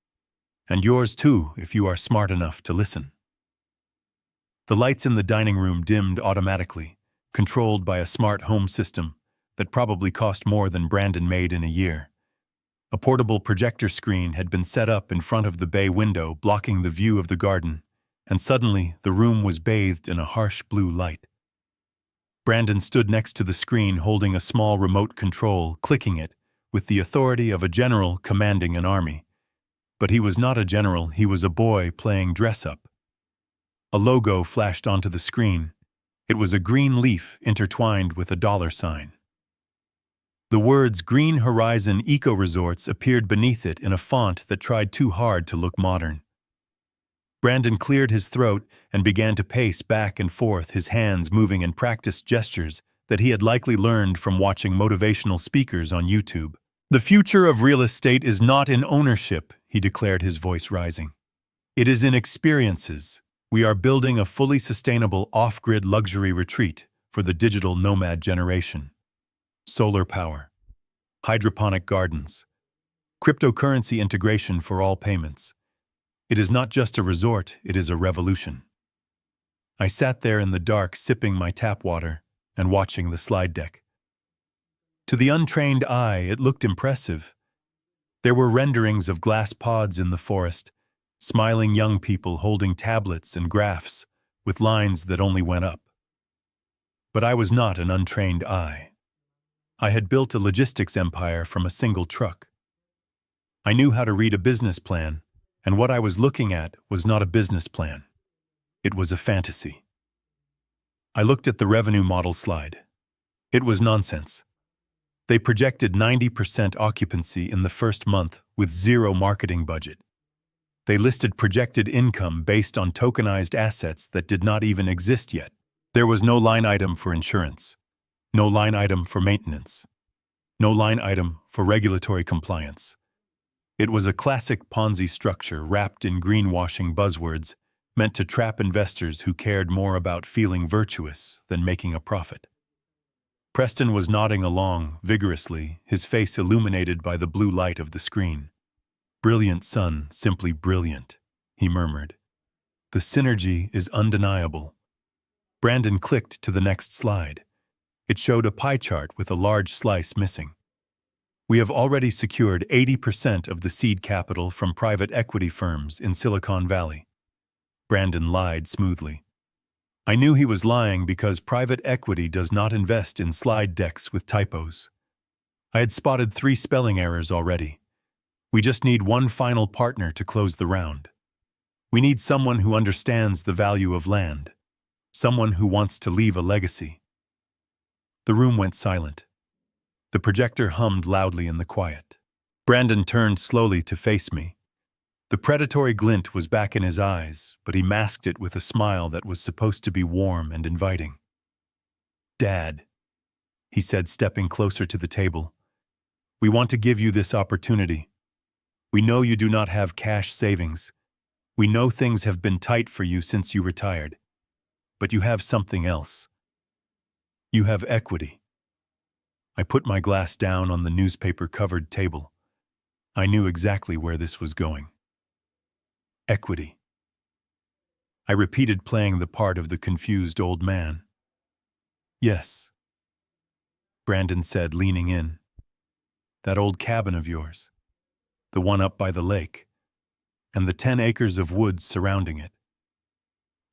And yours too, if you are smart enough to listen." The lights in the dining room dimmed automatically, controlled by a smart home system that probably cost more than Brandon made in a year. A portable projector screen had been set up in front of the bay window, blocking the view of the garden, and suddenly the room was bathed in a harsh blue light. Brandon stood next to the screen holding a small remote control, clicking it, with the authority of a general commanding an army. But he was not a general, he was a boy playing dress-up. A logo flashed onto the screen. It was a green leaf intertwined with a $sign. The words Green Horizon Eco Resorts appeared beneath it in a font that tried too hard to look modern. Brandon cleared his throat and began to pace back and forth, his hands moving in practiced gestures that he had likely learned from watching motivational speakers on YouTube. "The future of real estate is not in ownership," he declared, his voice rising. "It is in experiences. We are building a fully sustainable off-grid luxury retreat for the digital nomad generation. Solar power, hydroponic gardens, cryptocurrency integration for all payments. It is not just a resort, it is a revolution." I sat there in the dark, sipping my tap water and watching the slide deck. To the untrained eye, it looked impressive. There were renderings of glass pods in the forest, smiling young people holding tablets and graphs with lines that only went up. But I was not an untrained eye. I had built a logistics empire from a single truck. I knew how to read a business plan, and what I was looking at was not a business plan. It was a fantasy. I looked at the revenue model slide. It was nonsense. They projected 90% occupancy in the first month with zero marketing budget. They listed projected income based on tokenized assets that did not even exist yet. There was no line item for insurance, no line item for maintenance, no line item for regulatory compliance. It was a classic Ponzi structure wrapped in greenwashing buzzwords meant to trap investors who cared more about feeling virtuous than making a profit. Preston was nodding along vigorously, his face illuminated by the blue light of the screen. "Brilliant, son, simply brilliant," he murmured. "The synergy is undeniable." Brandon clicked to the next slide. It showed a pie chart with a large slice missing. "We have already secured 80% of the seed capital from private equity firms in Silicon Valley." Brandon lied smoothly. I knew he was lying because private equity does not invest in slide decks with typos. I had spotted 3 spelling errors already. We just need one final partner to close the round. We need someone who understands the value of land, someone who wants to leave a legacy. The room went silent. The projector hummed loudly in the quiet. Brandon turned slowly to face me. The predatory glint was back in his eyes, but he masked it with a smile that was supposed to be warm and inviting. "Dad," he said, stepping closer to the table, "we want to give you this opportunity. We know you do not have cash savings. We know things have been tight for you since you retired. But you have something else. You have equity." I put my glass down on the newspaper-covered table. I knew exactly where this was going. Equity. I repeated, playing the part of the confused old man. Yes, Brandon said, leaning in. That old cabin of yours, the one up by the lake, and the 10 acres of woods surrounding it.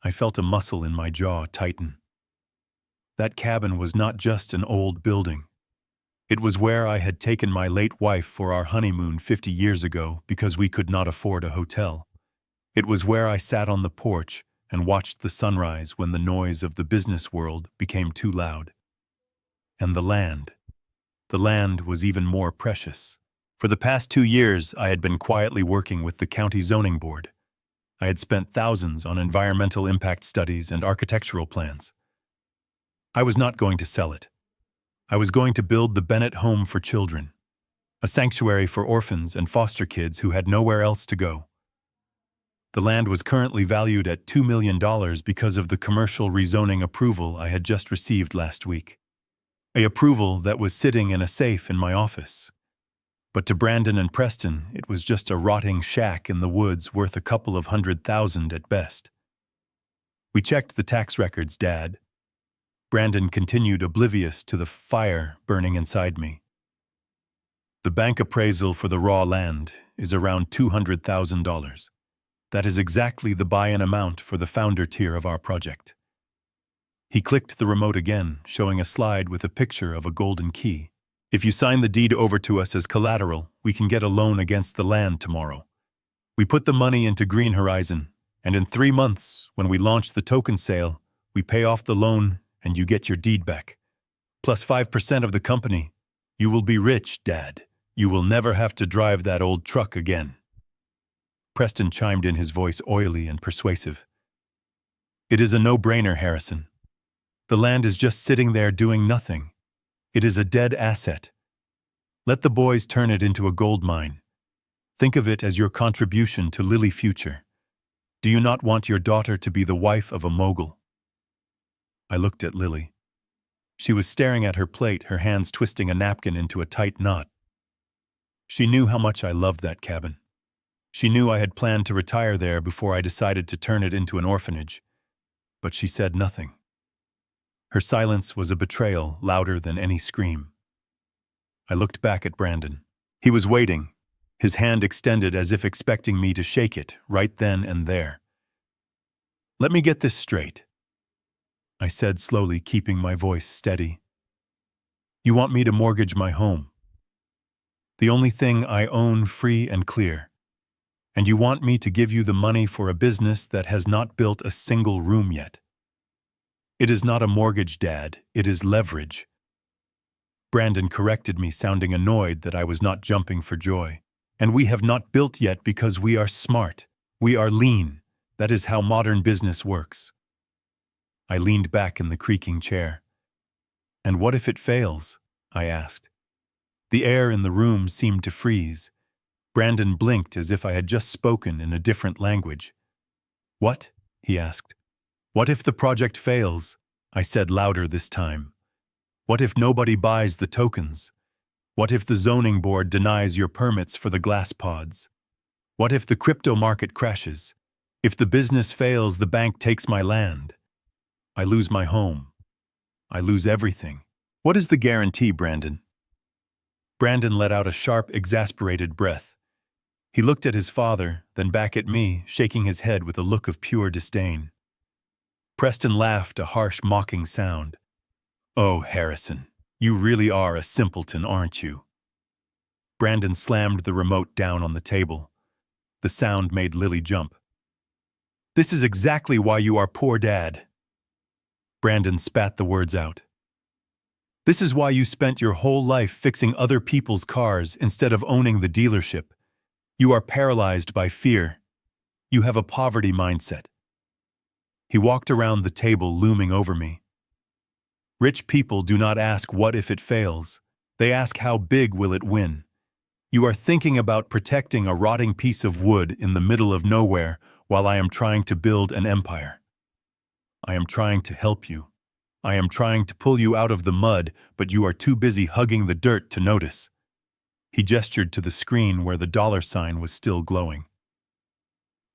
I felt a muscle in my jaw tighten. That cabin was not just an old building. It was where I had taken my late wife for our honeymoon 50 years ago because we could not afford a hotel. It was where I sat on the porch and watched the sunrise when the noise of the business world became too loud. And the land. The land was even more precious. For the past 2 years, I had been quietly working with the county zoning board. I had spent thousands on environmental impact studies and architectural plans. I was not going to sell it. I was going to build the Bennett Home for Children, a sanctuary for orphans and foster kids who had nowhere else to go. The land was currently valued at $2 million because of the commercial rezoning approval I had just received last week. An approval that was sitting in a safe in my office. But to Brandon and Preston, it was just a rotting shack in the woods worth a couple of $100,000 at best. We checked the tax records, Dad. Brandon continued, oblivious to the fire burning inside me. The bank appraisal for the raw land is around $200,000. That is exactly the buy-in amount for the founder tier of our project. He clicked the remote again, showing a slide with a picture of a golden key. If you sign the deed over to us as collateral, we can get a loan against the land tomorrow. We put the money into Green Horizon, and in 3 months, when we launch the token sale, we pay off the loan and you get your deed back. Plus 5% of the company. You will be rich, Dad. You will never have to drive that old truck again. Preston chimed in, his voice oily and persuasive. It is a no-brainer, Harrison. The land is just sitting there doing nothing. It is a dead asset. Let the boys turn it into a gold mine. Think of it as your contribution to Lily Future. Do you not want your daughter to be the wife of a mogul? I looked at Lily. She was staring at her plate, her hands twisting a napkin into a tight knot. She knew how much I loved that cabin. She knew I had planned to retire there before I decided to turn it into an orphanage. But she said nothing. Her silence was a betrayal louder than any scream. I looked back at Brandon. He was waiting, his hand extended as if expecting me to shake it right then and there. Let me get this straight, I said slowly, keeping my voice steady. You want me to mortgage my home, the only thing I own free and clear, and you want me to give you the money for a business that has not built a single room yet. It is not a mortgage, Dad, it is leverage. Brandon corrected me, sounding annoyed that I was not jumping for joy. And we have not built yet because we are smart. We are lean. That is how modern business works. I leaned back in the creaking chair. And what if it fails? I asked. The air in the room seemed to freeze. Brandon blinked as if I had just spoken in a different language. What? He asked. What if the project fails? I said louder this time. What if nobody buys the tokens? What if the zoning board denies your permits for the glass pods? What if the crypto market crashes? If the business fails, the bank takes my land. I lose my home. I lose everything. What is the guarantee, Brandon? Brandon let out a sharp, exasperated breath. He looked at his father, then back at me, shaking his head with a look of pure disdain. Preston laughed, a harsh, mocking sound. Oh, Harrison, you really are a simpleton, aren't you? Brandon slammed the remote down on the table. The sound made Lily jump. This is exactly why you are poor, Dad. Brandon spat the words out. This is why you spent your whole life fixing other people's cars instead of owning the dealership. You are paralyzed by fear. You have a poverty mindset. He walked around the table, looming over me. Rich people do not ask what if it fails. They ask how big will it win. You are thinking about protecting a rotting piece of wood in the middle of nowhere while I am trying to build an empire. I am trying to help you. I am trying to pull you out of the mud, but you are too busy hugging the dirt to notice. He gestured to the screen where the dollar sign was still glowing.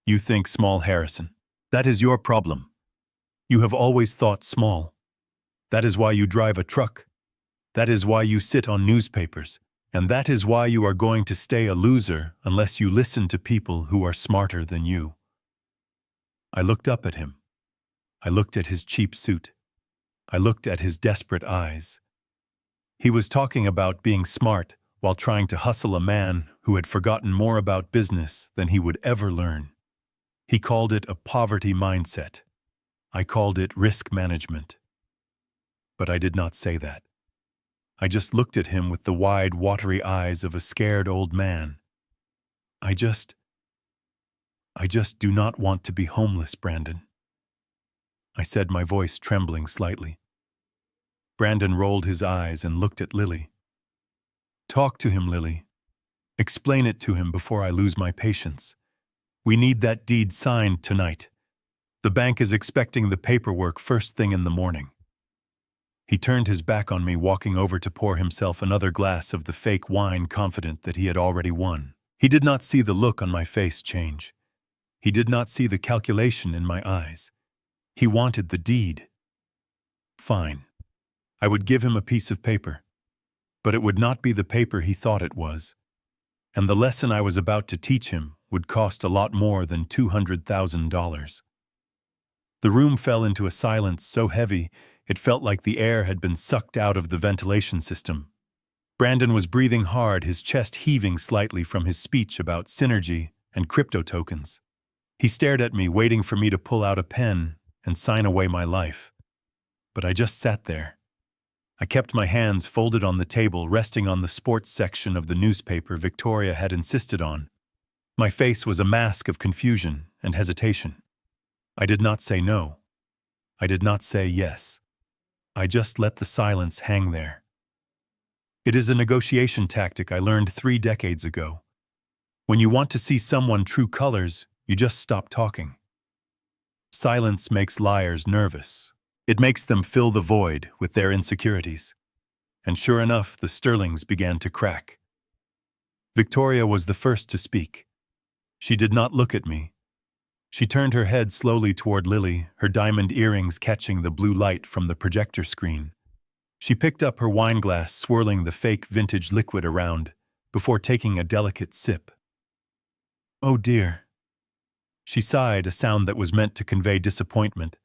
You think small, Harrison. That is your problem. You have always thought small. That is why you drive a truck. That is why you sit on newspapers. And that is why you are going to stay a loser unless you listen to people who are smarter than you. I looked up at him. I looked at his cheap suit. I looked at his desperate eyes. He was talking about being smart while trying to hustle a man who had forgotten more about business than he would ever learn. He called it a poverty mindset. I called it risk management. But I did not say that. I just looked at him with the wide, watery eyes of a scared old man. I just do not want to be homeless, Brandon. I said, my voice trembling slightly. Brandon rolled his eyes and looked at Lily. Talk to him, Lily. Explain it to him before I lose my patience. We need that deed signed tonight. The bank is expecting the paperwork first thing in the morning. He turned his back on me, walking over to pour himself another glass of the fake wine, confident that he had already won. He did not see the look on my face change. He did not see the calculation in my eyes. He wanted the deed. Fine. I would give him a piece of paper. But it would not be the paper he thought it was. And the lesson I was about to teach him would cost a lot more than $200,000. The room fell into a silence so heavy it felt like the air had been sucked out of the ventilation system. Brandon was breathing hard, his chest heaving slightly from his speech about synergy and crypto tokens. He stared at me, waiting for me to pull out a pen and sign away my life. But I just sat there. I kept my hands folded on the table, resting on the sports section of the newspaper Victoria had insisted on. My face was a mask of confusion and hesitation. I did not say no. I did not say yes. I just let the silence hang there. It is a negotiation tactic I learned 3 decades ago. When you want to see someone true colors, you just stop talking. Silence makes liars nervous. It makes them fill the void with their insecurities. And sure enough, the sterlings began to crack. Victoria was the first to speak. She did not look at me. She turned her head slowly toward Lily, her diamond earrings catching the blue light from the projector screen. She picked up her wine glass, swirling the fake vintage liquid around, before taking a delicate sip. Oh dear. She sighed, a sound that was meant to convey disappointment,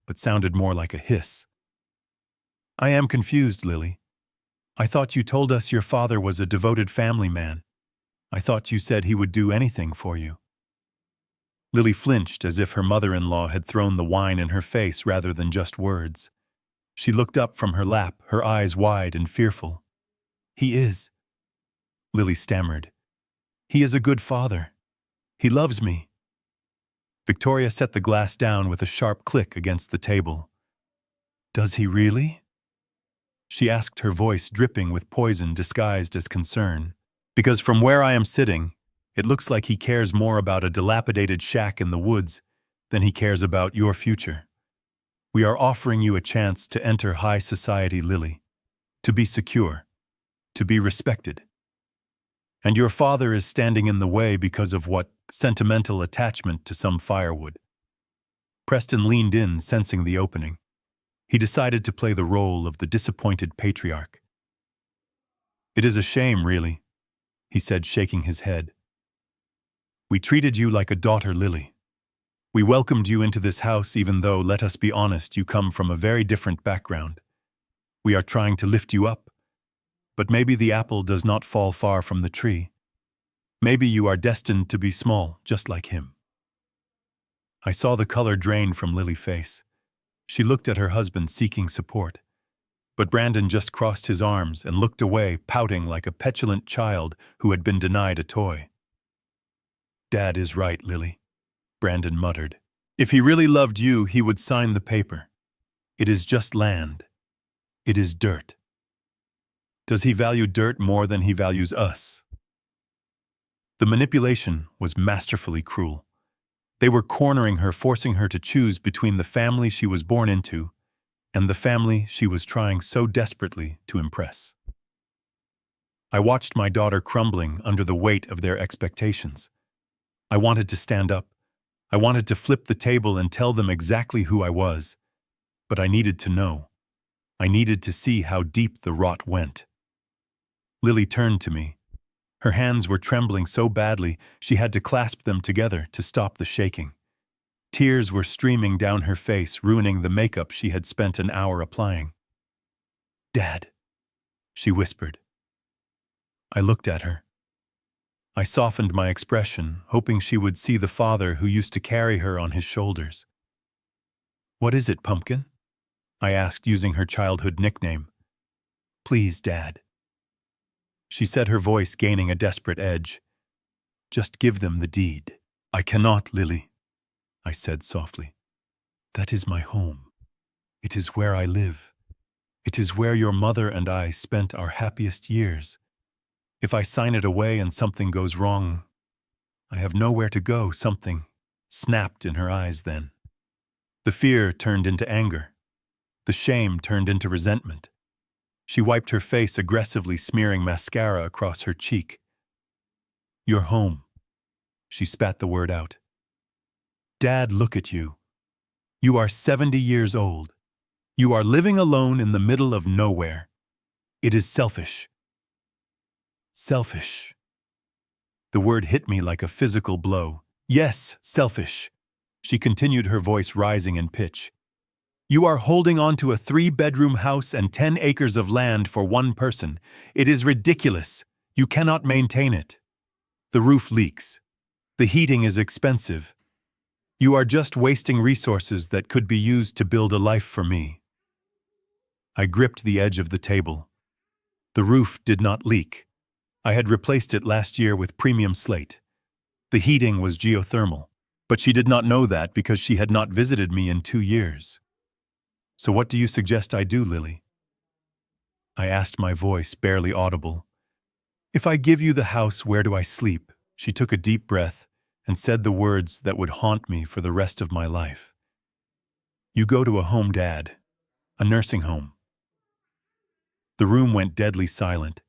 but sounded more like a hiss. I am confused, Lily. I thought you told us your father was a devoted family man. I thought you said he would do anything for you. Lily flinched as if her mother-in-law had thrown the wine in her face rather than just words. She looked up from her lap, her eyes wide and fearful. He is, Lily stammered. He is a good father. He loves me. Victoria set the glass down with a sharp click against the table. Does he really? She asked, her voice dripping with poison disguised as concern. Because from where I am sitting, it looks like he cares more about a dilapidated shack in the woods than he cares about your future. We are offering you a chance to enter high society, Lily, to be secure, to be respected. And your father is standing in the way because of what? Sentimental attachment to some firewood. Preston leaned in, sensing the opening. He decided to play the role of the disappointed patriarch. It is a shame, really, he said, shaking his head. We treated you like a daughter, Lily. We welcomed you into this house even though, let us be honest, you come from a very different background. We are trying to lift you up. But maybe the apple does not fall far from the tree. Maybe you are destined to be small, just like him. I saw the color drain from Lily's face. She looked at her husband, seeking support. But Brandon just crossed his arms and looked away, pouting like a petulant child who had been denied a toy. Dad is right, Lily, Brandon muttered. If he really loved you, he would sign the paper. It is just land. It is dirt. Does he value dirt more than he values us? The manipulation was masterfully cruel. They were cornering her, forcing her to choose between the family she was born into and the family she was trying so desperately to impress. I watched my daughter crumbling under the weight of their expectations. I wanted to stand up. I wanted to flip the table and tell them exactly who I was, but I needed to know. I needed to see how deep the rot went. Lily turned to me. Her hands were trembling so badly she had to clasp them together to stop the shaking. Tears were streaming down her face, ruining the makeup she had spent an hour applying. "Dad," she whispered. I looked at her. I softened my expression, hoping she would see the father who used to carry her on his shoulders. "What is it, Pumpkin?" I asked, using her childhood nickname. "Please, Dad." She said, her voice gaining a desperate edge. "Just give them the deed." "I cannot, Lily," I said softly. "That is my home. It is where I live. It is where your mother and I spent our happiest years. If I sign it away and something goes wrong, I have nowhere to go." Something snapped in her eyes then. The fear turned into anger. The shame turned into resentment. She wiped her face aggressively, smearing mascara across her cheek. "Your home." She spat the word out. "Dad, look at you. You are 70 years old. You are living alone in the middle of nowhere. It is selfish." Selfish. The word hit me like a physical blow. "Yes, selfish." She continued, her voice rising in pitch. "You are holding on to a 3-bedroom house and 10 acres of land for one person. It is ridiculous. You cannot maintain it. The roof leaks. The heating is expensive. You are just wasting resources that could be used to build a life for me." I gripped the edge of the table. The roof did not leak. I had replaced it last year with premium slate. The heating was geothermal, but she did not know that because she had not visited me in 2 years. "So what do you suggest I do, Lily?" I asked, my voice barely audible. "If I give you the house, where do I sleep?" She took a deep breath and said the words that would haunt me for the rest of my life. "You go to a home, Dad. A nursing home." The room went deadly silent.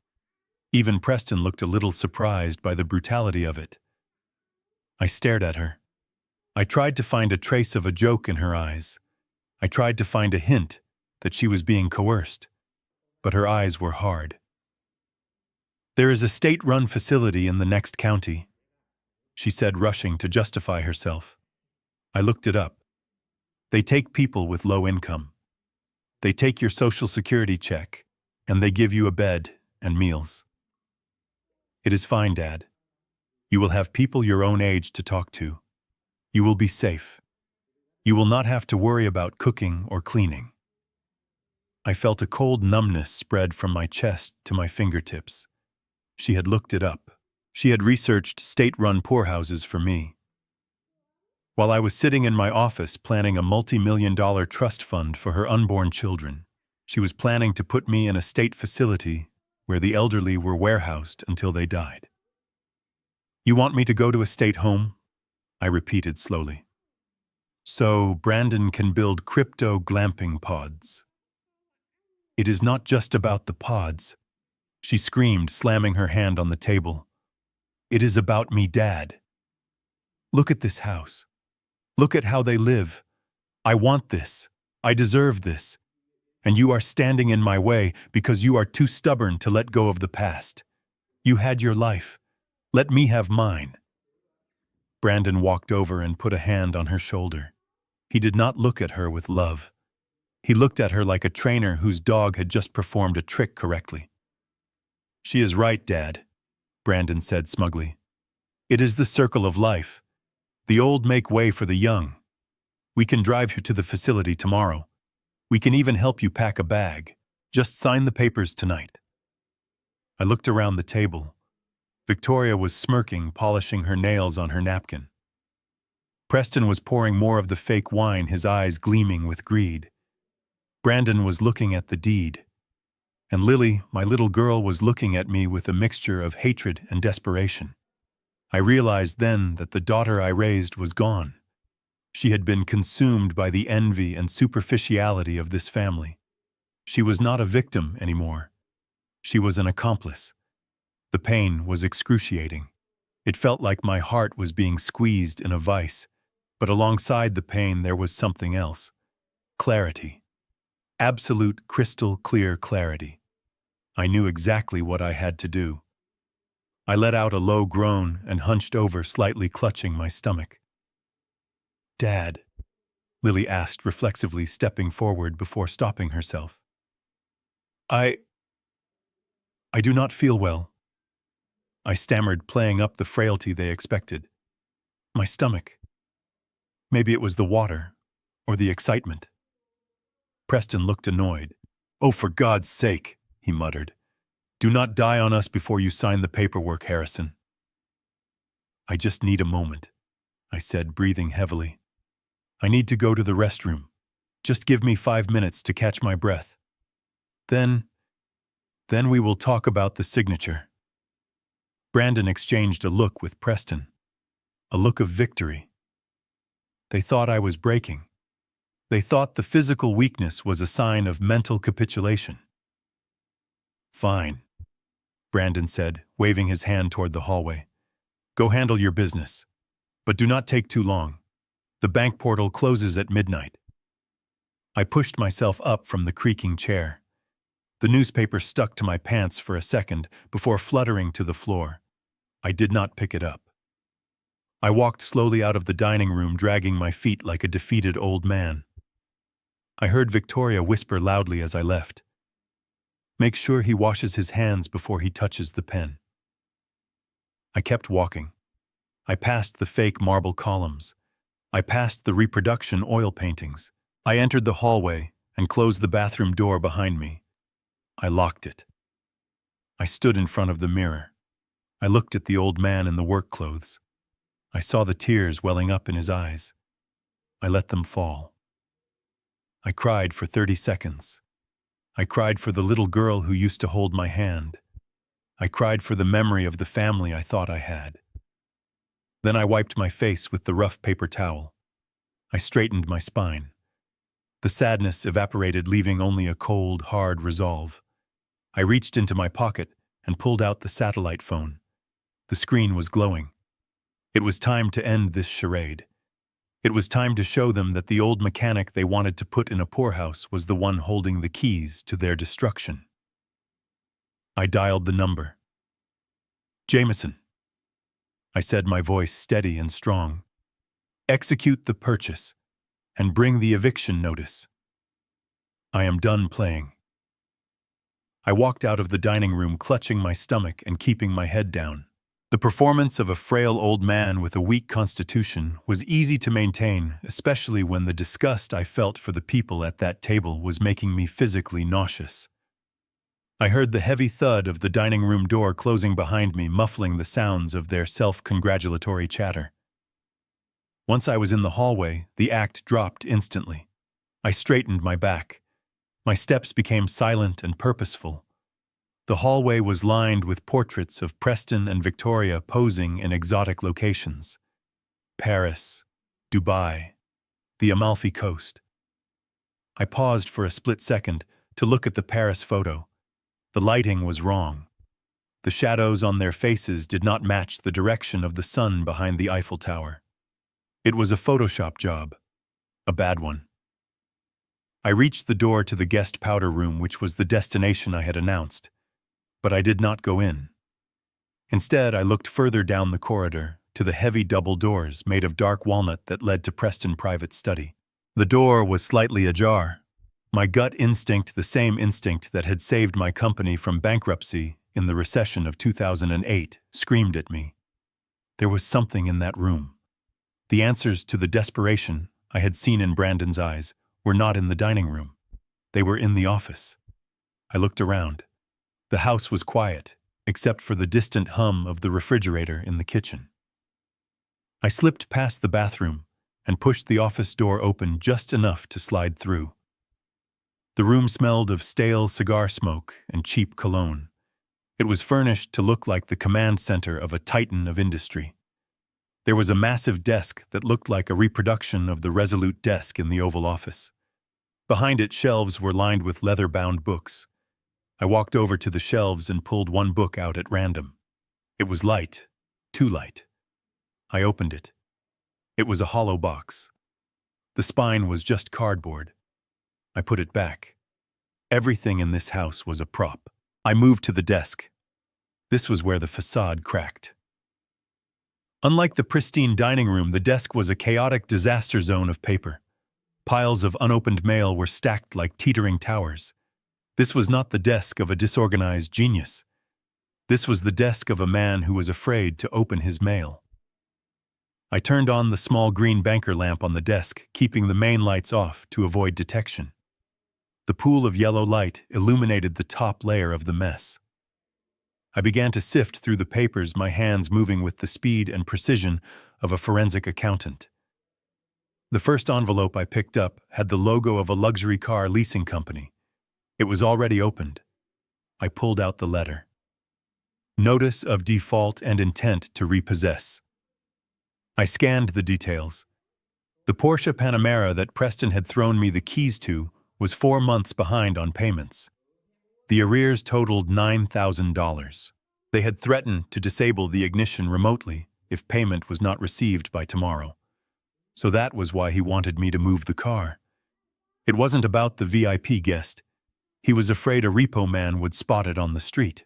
Even Preston looked a little surprised by the brutality of it. I stared at her. I tried to find a trace of a joke in her eyes. I tried to find a hint that she was being coerced, but her eyes were hard. "There is a state-run facility in the next county," she said, rushing to justify herself. I looked it up. "They take people with low income. They take your Social Security check, and they give you a bed and meals. It is fine, Dad. You will have people your own age to talk to. You will be safe. You will not have to worry about cooking or cleaning." I felt a cold numbness spread from my chest to my fingertips. She had looked it up. She had researched state-run poorhouses for me. While I was sitting in my office planning a multi-million-dollar trust fund for her unborn children, she was planning to put me in a state facility where the elderly were warehoused until they died. "You want me to go to a state home?" I repeated slowly. "So Brandon can build crypto glamping pods." "It is not just about the pods," she screamed, slamming her hand on the table. "It is about me, Dad. Look at this house. Look at how they live. I want this. I deserve this. And you are standing in my way because you are too stubborn to let go of the past. You had your life. Let me have mine." Brandon walked over and put a hand on her shoulder. He did not look at her with love. He looked at her like a trainer whose dog had just performed a trick correctly. "She is right, Dad," Brandon said smugly. "It is the circle of life. The old make way for the young. We can drive you to the facility tomorrow. We can even help you pack a bag. Just sign the papers tonight." I looked around the table. Victoria was smirking, polishing her nails on her napkin. Preston was pouring more of the fake wine, his eyes gleaming with greed. Brandon was looking at the deed. And Lily, my little girl, was looking at me with a mixture of hatred and desperation. I realized then that the daughter I raised was gone. She had been consumed by the envy and superficiality of this family. She was not a victim anymore. She was an accomplice. The pain was excruciating. It felt like my heart was being squeezed in a vice, But alongside the pain, there was something else. Clarity. Absolute crystal clear clarity. I knew exactly what I had to do. I let out a low groan and hunched over, slightly clutching my stomach. "Dad," Lily asked reflexively, stepping forward before stopping herself. I do not feel well," I stammered, playing up the frailty they expected. "My stomach. Maybe it was the water, or the excitement." Preston looked annoyed. "Oh, for God's sake," he muttered. "Do not die on us before you sign the paperwork, Harrison." "I just need a moment," I said, breathing heavily. "I need to go to the restroom. Just give me 5 minutes to catch my breath. Then we will talk about the signature." Brandon exchanged a look with Preston. A look of victory. They thought I was breaking. They thought the physical weakness was a sign of mental capitulation. "Fine," Brandon said, waving his hand toward the hallway. "Go handle your business. But do not take too long. The bank portal closes at midnight." I pushed myself up from the creaking chair. The newspaper stuck to my pants for a second before fluttering to the floor. I did not pick it up. I walked slowly out of the dining room, dragging my feet like a defeated old man. I heard Victoria whisper loudly as I left, "Make sure he washes his hands before he touches the pen." I kept walking. I passed the fake marble columns. I passed the reproduction oil paintings. I entered the hallway and closed the bathroom door behind me. I locked it. I stood in front of the mirror. I looked at the old man in the work clothes. I saw the tears welling up in his eyes. I let them fall. I cried for 30 seconds. I cried for the little girl who used to hold my hand. I cried for the memory of the family I thought I had. Then I wiped my face with the rough paper towel. I straightened my spine. The sadness evaporated, leaving only a cold, hard resolve. I reached into my pocket and pulled out the satellite phone. The screen was glowing. It was time to end this charade. It was time to show them that the old mechanic they wanted to put in a poorhouse was the one holding the keys to their destruction. I dialed the number. "Jameson," I said, my voice steady and strong. "Execute the purchase and bring the eviction notice. I am done playing." I walked out of the dining room, clutching my stomach and keeping my head down. The performance of a frail old man with a weak constitution was easy to maintain, especially when the disgust I felt for the people at that table was making me physically nauseous. I heard the heavy thud of the dining room door closing behind me, muffling the sounds of their self-congratulatory chatter. Once I was in the hallway, the act dropped instantly. I straightened my back. My steps became silent and purposeful. The hallway was lined with portraits of Preston and Victoria posing in exotic locations. Paris, Dubai, the Amalfi Coast. I paused for a split second to look at the Paris photo. The lighting was wrong. The shadows on their faces did not match the direction of the sun behind the Eiffel Tower. It was a Photoshop job. A bad one. I reached the door to the guest powder room, which was the destination I had announced. But I did not go in. Instead, I looked further down the corridor to the heavy double doors made of dark walnut that led to Preston's private study. The door was slightly ajar. My gut instinct, the same instinct that had saved my company from bankruptcy in the recession of 2008, screamed at me. There was something in that room. The answers to the desperation I had seen in Brandon's eyes were not in the dining room. They were in the office. I looked around. The house was quiet, except for the distant hum of the refrigerator in the kitchen. I slipped past the bathroom and pushed the office door open just enough to slide through. The room smelled of stale cigar smoke and cheap cologne. It was furnished to look like the command center of a titan of industry. There was a massive desk that looked like a reproduction of the Resolute desk in the Oval Office. Behind it, shelves were lined with leather-bound books. I walked over to the shelves and pulled one book out at random. It was light, too light. I opened it. It was a hollow box. The spine was just cardboard. I put it back. Everything in this house was a prop. I moved to the desk. This was where the facade cracked. Unlike the pristine dining room, the desk was a chaotic disaster zone of paper. Piles of unopened mail were stacked like teetering towers. This was not the desk of a disorganized genius. This was the desk of a man who was afraid to open his mail. I turned on the small green banker lamp on the desk, keeping the main lights off to avoid detection. The pool of yellow light illuminated the top layer of the mess. I began to sift through the papers, my hands moving with the speed and precision of a forensic accountant. The first envelope I picked up had the logo of a luxury car leasing company. It was already opened. I pulled out the letter. Notice of default and intent to repossess. I scanned the details. The Porsche Panamera that Preston had thrown me the keys to was 4 months behind on payments. The arrears totaled $9,000. They had threatened to disable the ignition remotely if payment was not received by tomorrow. So that was why he wanted me to move the car. It wasn't about the VIP guest. He was afraid a repo man would spot it on the street.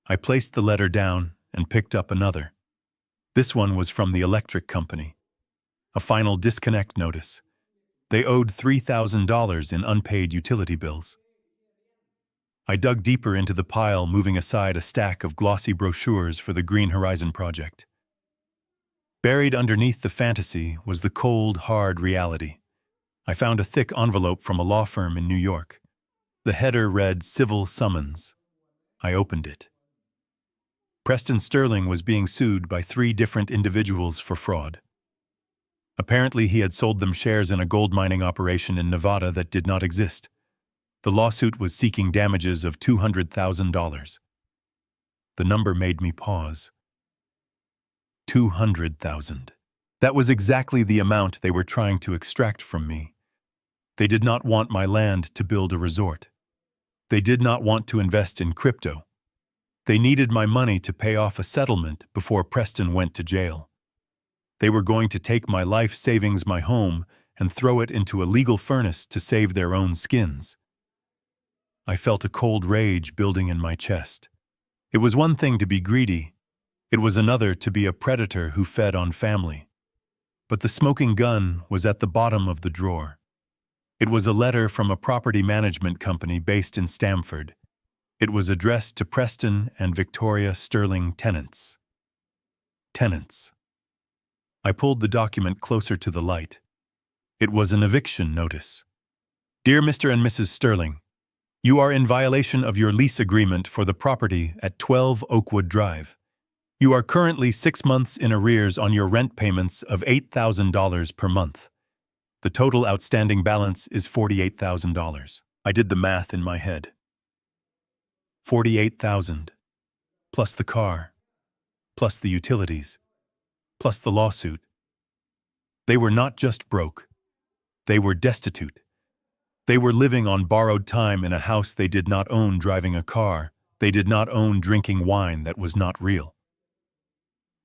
I placed the letter down and picked up another. This one was from the electric company. A final disconnect notice. They owed $3,000 in unpaid utility bills. I dug deeper into the pile, moving aside a stack of glossy brochures for the Green Horizon project. Buried underneath the fantasy was the cold, hard reality. I found a thick envelope from a law firm in New York. The header read Civil Summons. I opened it. Preston Sterling was being sued by 3 different individuals for fraud. Apparently, he had sold them shares in a gold mining operation in Nevada that did not exist. The lawsuit was seeking damages of $200,000. The number made me pause. $200,000. That was exactly the amount they were trying to extract from me. They did not want my land to build a resort. They did not want to invest in crypto. They needed my money to pay off a settlement before Preston went to jail. They were going to take my life savings, my home, and throw it into a legal furnace to save their own skins. I felt a cold rage building in my chest. It was one thing to be greedy. It was another to be a predator who fed on family. But the smoking gun was at the bottom of the drawer. It was a letter from a property management company based in Stamford. It was addressed to Preston and Victoria Sterling tenants. Tenants. I pulled the document closer to the light. It was an eviction notice. Dear Mr. and Mrs. Sterling, you are in violation of your lease agreement for the property at 12 Oakwood Drive. You are currently 6 months in arrears on your rent payments of $8,000 per month. The total outstanding balance is $48,000. I did the math in my head. $48,000, plus the car, plus the utilities, plus the lawsuit. They were not just broke. They were destitute. They were living on borrowed time in a house they did not own, driving a car they did not own, drinking wine that was not real.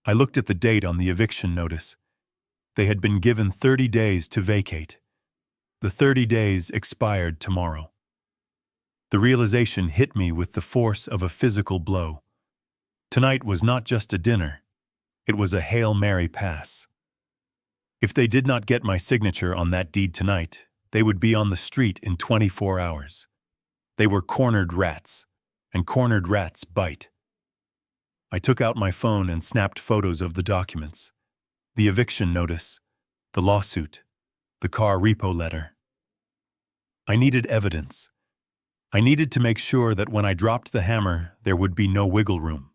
I looked at the date on the eviction notice. They had been given 30 days to vacate. The 30 days expired tomorrow. The realization hit me with the force of a physical blow. Tonight was not just a dinner. It was a Hail Mary pass. If they did not get my signature on that deed tonight, they would be on the street in 24 hours. They were cornered rats, and cornered rats bite. I took out my phone and snapped photos of the documents. The eviction notice, the lawsuit, the car repo letter. I needed evidence. I needed to make sure that when I dropped the hammer, there would be no wiggle room.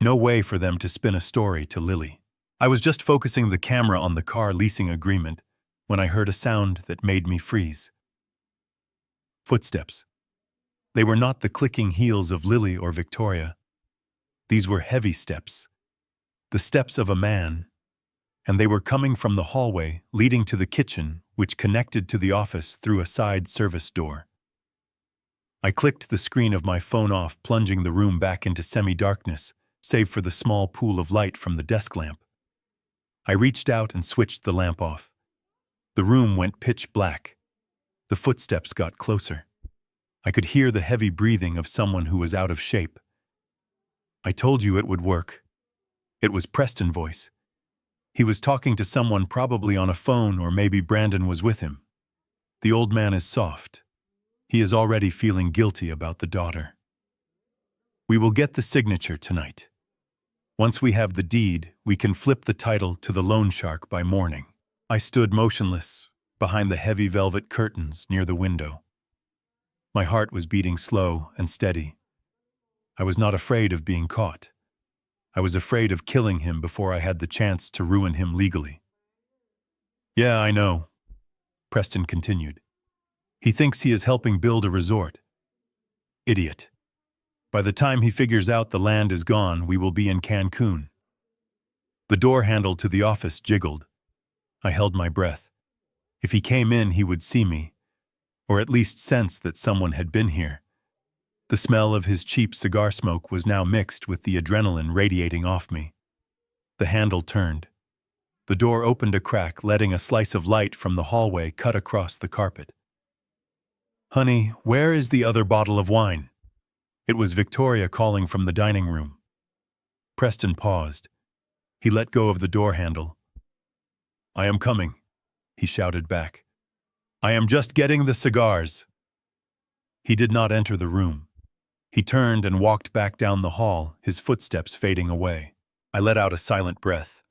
No way for them to spin a story to Lily. I was just focusing the camera on the car leasing agreement when I heard a sound that made me freeze. Footsteps. They were not the clicking heels of Lily or Victoria. These were heavy steps. The steps of a man. And they were coming from the hallway leading to the kitchen, which connected to the office through a side service door. I clicked the screen of my phone off, plunging the room back into semi-darkness, save for the small pool of light from the desk lamp. I reached out and switched the lamp off. The room went pitch black. The footsteps got closer. I could hear the heavy breathing of someone who was out of shape. "I told you it would work." It was Preston's voice. He was talking to someone, probably on a phone, or maybe Brandon was with him. The old man is soft. He is already feeling guilty about the daughter. "We will get the signature tonight. Once we have the deed, we can flip the title to the loan shark by morning." I stood motionless, behind the heavy velvet curtains near the window. My heart was beating slow and steady. I was not afraid of being caught. I was afraid of killing him before I had the chance to ruin him legally. "Yeah, I know," Preston continued. "He thinks he is helping build a resort. Idiot. By the time he figures out the land is gone, we will be in Cancun." The door handle to the office jiggled. I held my breath. If he came in, he would see me, or at least sense that someone had been here. The smell of his cheap cigar smoke was now mixed with the adrenaline radiating off me. The handle turned. The door opened a crack, letting a slice of light from the hallway cut across the carpet. "Honey, where is the other bottle of wine?" It was Victoria calling from the dining room. Preston paused. He let go of the door handle. "I am coming," he shouted back. "I am just getting the cigars." He did not enter the room. He turned and walked back down the hall, his footsteps fading away. I let out a silent breath.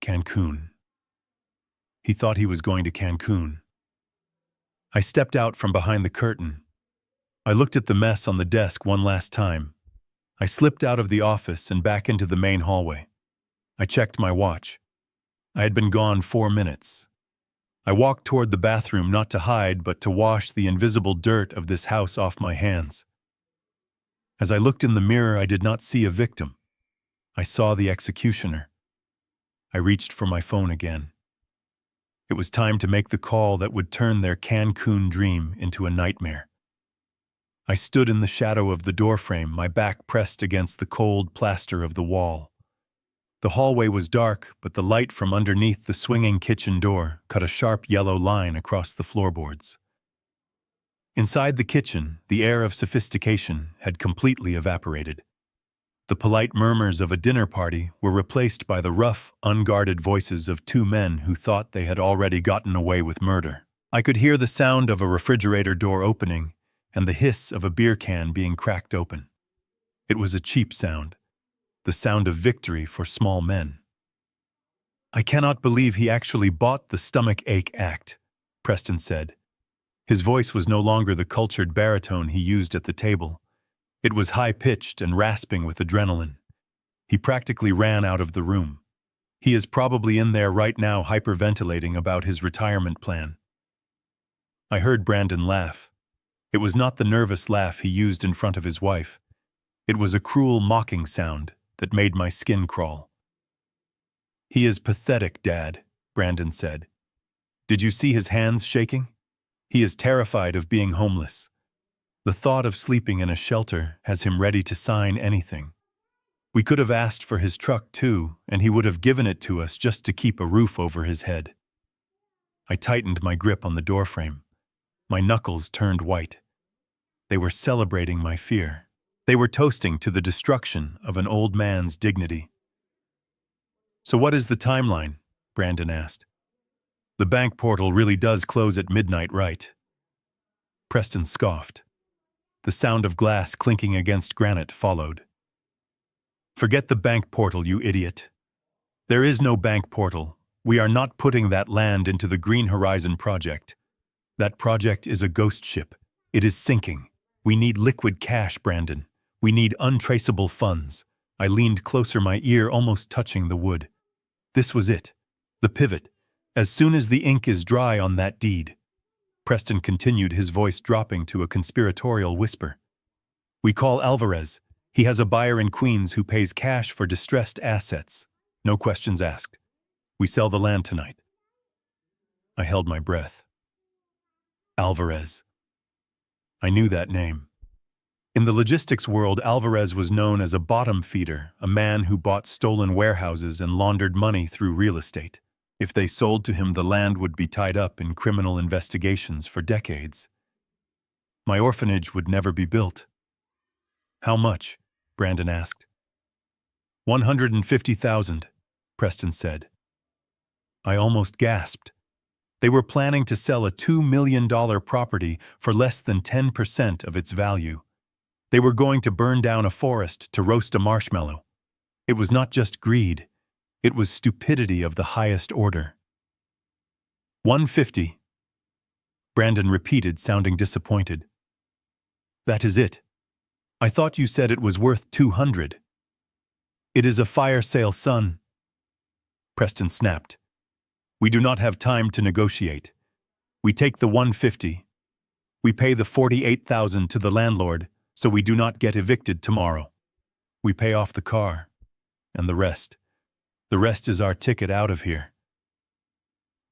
Cancun. He thought he was going to Cancun. I stepped out from behind the curtain. I looked at the mess on the desk one last time. I slipped out of the office and back into the main hallway. I checked my watch. I had been gone 4 minutes. I walked toward the bathroom, not to hide, but to wash the invisible dirt of this house off my hands. As I looked in the mirror, I did not see a victim. I saw the executioner. I reached for my phone again. It was time to make the call that would turn their Cancun dream into a nightmare. I stood in the shadow of the doorframe, my back pressed against the cold plaster of the wall. The hallway was dark, but the light from underneath the swinging kitchen door cut a sharp yellow line across the floorboards. Inside the kitchen, the air of sophistication had completely evaporated. The polite murmurs of a dinner party were replaced by the rough, unguarded voices of 2 men who thought they had already gotten away with murder. I could hear the sound of a refrigerator door opening and the hiss of a beer can being cracked open. It was a cheap sound, the sound of victory for small men. "I cannot believe he actually bought the stomach ache act," Preston said. His voice was no longer the cultured baritone he used at the table. It was high-pitched and rasping with adrenaline. He practically ran out of the room. He is probably in there right now hyperventilating about his retirement plan. I heard Brandon laugh. It was not the nervous laugh he used in front of his wife. It was a cruel, mocking sound that made my skin crawl. "He is pathetic, Dad," Brandon said. "Did you see his hands shaking? He is terrified of being homeless. The thought of sleeping in a shelter has him ready to sign anything. We could have asked for his truck too, and he would have given it to us just to keep a roof over his head." I tightened my grip on the doorframe. My knuckles turned white. They were celebrating my fear. They were toasting to the destruction of an old man's dignity. "So what is the timeline?" Brandon asked. "The bank portal really does close at midnight, right?" Preston scoffed. The sound of glass clinking against granite followed. "Forget the bank portal, you idiot. There is no bank portal. We are not putting that land into the Green Horizon project. That project is a ghost ship. It is sinking. We need liquid cash, Brandon. We need untraceable funds." I leaned closer, my ear almost touching the wood. This was it. The pivot. "As soon as the ink is dry on that deed," Preston continued, his voice dropping to a conspiratorial whisper, "we call Alvarez. He has a buyer in Queens who pays cash for distressed assets. No questions asked. We sell the land tonight." I held my breath. Alvarez. I knew that name. In the logistics world, Alvarez was known as a bottom feeder, a man who bought stolen warehouses and laundered money through real estate. If they sold to him, the land would be tied up in criminal investigations for decades. My orphanage would never be built. How much? Brandon asked. $150,000, Preston said. I almost gasped. They were planning to sell a $2 million property for less than 10% of its value. They were going to burn down a forest to roast a marshmallow. It was not just greed. It was stupidity of the highest order. 150. Brandon repeated, sounding disappointed. That is it. I thought you said it was worth 200. It is a fire sale, son. Preston snapped. We do not have time to negotiate. We take the 150. We pay the 48,000 to the landlord, so we do not get evicted tomorrow. We pay off the car, and the rest. The rest is our ticket out of here.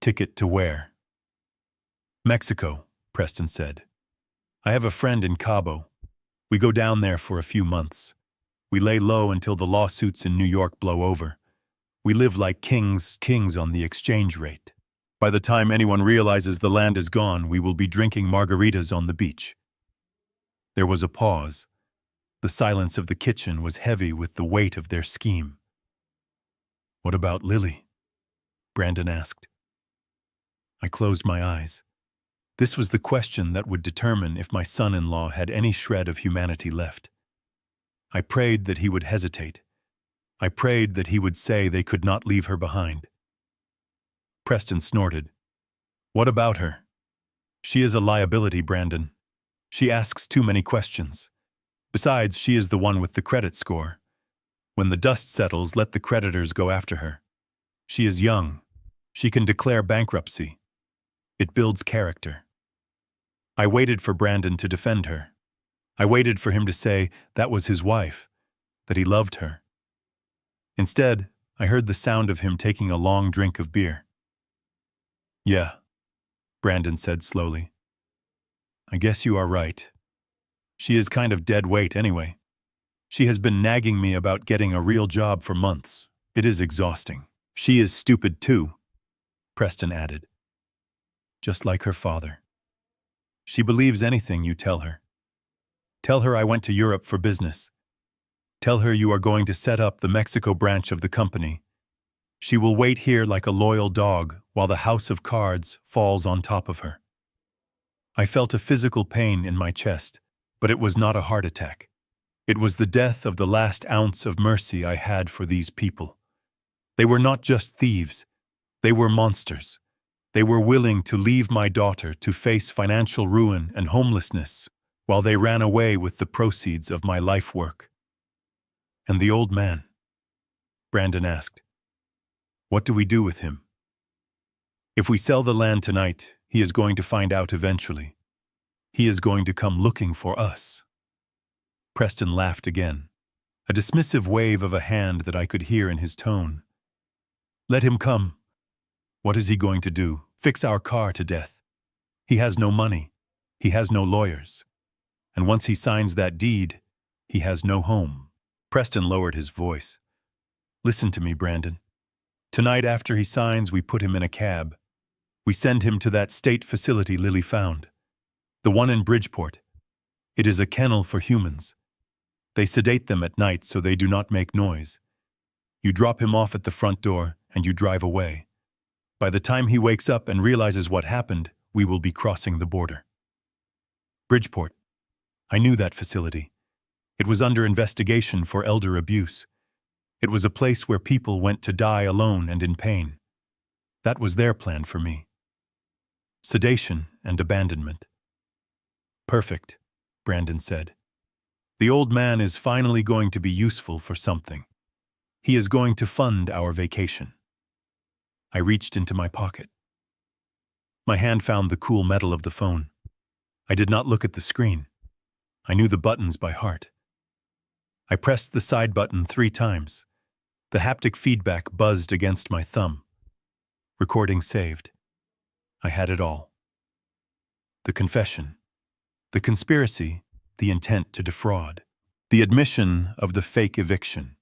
Ticket to where? Mexico, Preston said. I have a friend in Cabo. We go down there for a few months. We lay low until the lawsuits in New York blow over. We live like kings on the exchange rate. By the time anyone realizes the land is gone, we will be drinking margaritas on the beach. There was a pause. The silence of the kitchen was heavy with the weight of their scheme. What about Lily? Brandon asked. I closed my eyes. This was the question that would determine if my son-in-law had any shred of humanity left. I prayed that he would hesitate. I prayed that he would say they could not leave her behind. Preston snorted. What about her? She is a liability, Brandon. She asks too many questions. Besides, she is the one with the credit score. When the dust settles, let the creditors go after her. She is young. She can declare bankruptcy. It builds character. I waited for Brandon to defend her. I waited for him to say that was his wife, that he loved her. Instead, I heard the sound of him taking a long drink of beer. Yeah, Brandon said slowly. I guess you are right. She is kind of dead weight anyway. She has been nagging me about getting a real job for months. It is exhausting. She is stupid too, Preston added. Just like her father. She believes anything you tell her. Tell her I went to Europe for business. Tell her you are going to set up the Mexico branch of the company. She will wait here like a loyal dog while the house of cards falls on top of her. I felt a physical pain in my chest, but it was not a heart attack. It was the death of the last ounce of mercy I had for these people. They were not just thieves. They were monsters. They were willing to leave my daughter to face financial ruin and homelessness while they ran away with the proceeds of my life work. And the old man? Brandon asked. What do we do with him? If we sell the land tonight, he is going to find out eventually. He is going to come looking for us. Preston laughed again, a dismissive wave of a hand that I could hear in his tone. Let him come. What is he going to do? Fix our car to death? He has no money. He has no lawyers. And once he signs that deed, he has no home. Preston lowered his voice. Listen to me, Brandon. Tonight after he signs, we put him in a cab. We send him to that state facility Lily found. The one in Bridgeport. It is a kennel for humans. They sedate them at night so they do not make noise. You drop him off at the front door and you drive away. By the time he wakes up and realizes what happened, we will be crossing the border. Bridgeport. I knew that facility. It was under investigation for elder abuse. It was a place where people went to die alone and in pain. That was their plan for me. Sedation and abandonment. Perfect, Brandon said. The old man is finally going to be useful for something. He is going to fund our vacation. I reached into my pocket. My hand found the cool metal of the phone. I did not look at the screen. I knew the buttons by heart. I pressed the side button 3 times. The haptic feedback buzzed against my thumb. Recording saved. I had it all. The confession. The conspiracy, the intent to defraud, the admission of the fake eviction,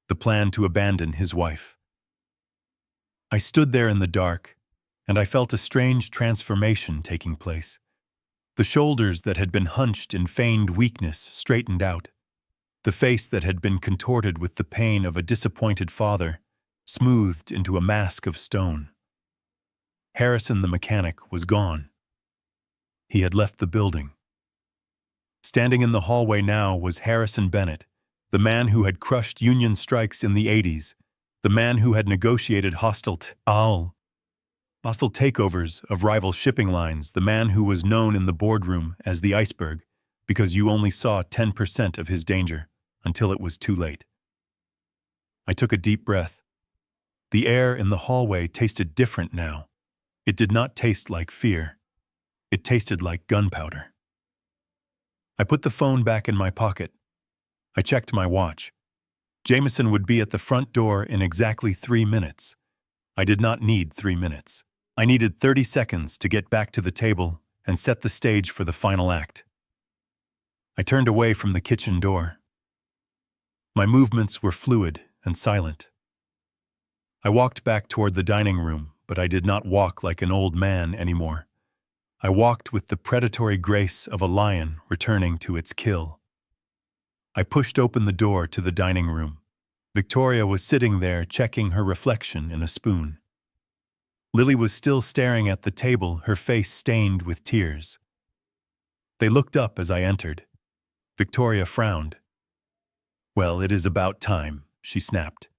the plan to abandon his wife. I stood there in the dark, and I felt a strange transformation taking place. The shoulders that had been hunched in feigned weakness straightened out. The face that had been contorted with the pain of a disappointed father smoothed into a mask of stone. Harrison the mechanic was gone. He had left the building. Standing in the hallway now was Harrison Bennett, the man who had crushed union strikes in the 80s, the man who had negotiated hostile takeovers of rival shipping lines, the man who was known in the boardroom as the iceberg because you only saw 10% of his danger until it was too late. I took a deep breath. The air in the hallway tasted different now. It did not taste like fear. It tasted like gunpowder. I put the phone back in my pocket. I checked my watch. Jameson would be at the front door in exactly 3 minutes. I did not need 3 minutes. I needed 30 seconds to get back to the table and set the stage for the final act. I turned away from the kitchen door. My movements were fluid and silent. I walked back toward the dining room, but I did not walk like an old man anymore. I walked with the predatory grace of a lion returning to its kill. I pushed open the door to the dining room. Victoria was sitting there checking her reflection in a spoon. Lily was still staring at the table, her face stained with tears. They looked up as I entered. Victoria frowned. "Well, it is about time," she snapped.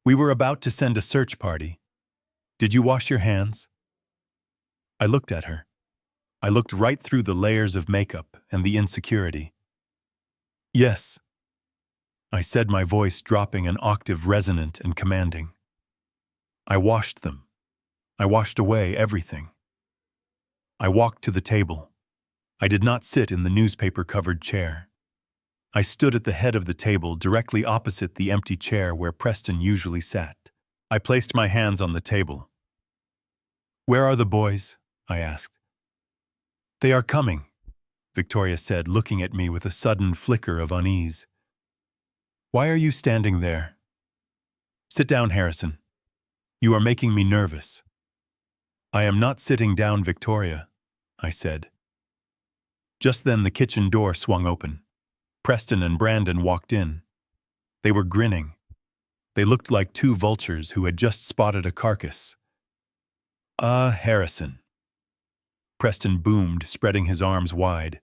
"We were about to send a search party. Did you wash your hands?" I looked at her. I looked right through the layers of makeup and the insecurity. "Yes," I said, my voice dropping an octave, resonant and commanding. "I washed them. I washed away everything." I walked to the table. I did not sit in the newspaper-covered chair. I stood at the head of the table, directly opposite the empty chair where Preston usually sat. I placed my hands on the table. "Where are the boys?" I asked. "They are coming," Victoria said, looking at me with a sudden flicker of unease. "Why are you standing there?" "Sit down, Harrison. You are making me nervous." "I am not sitting down, Victoria," I said. Just then the kitchen door swung open. Preston and Brandon walked in. They were grinning. They looked like two vultures who had just spotted a carcass. Harrison," Preston boomed, spreading his arms wide.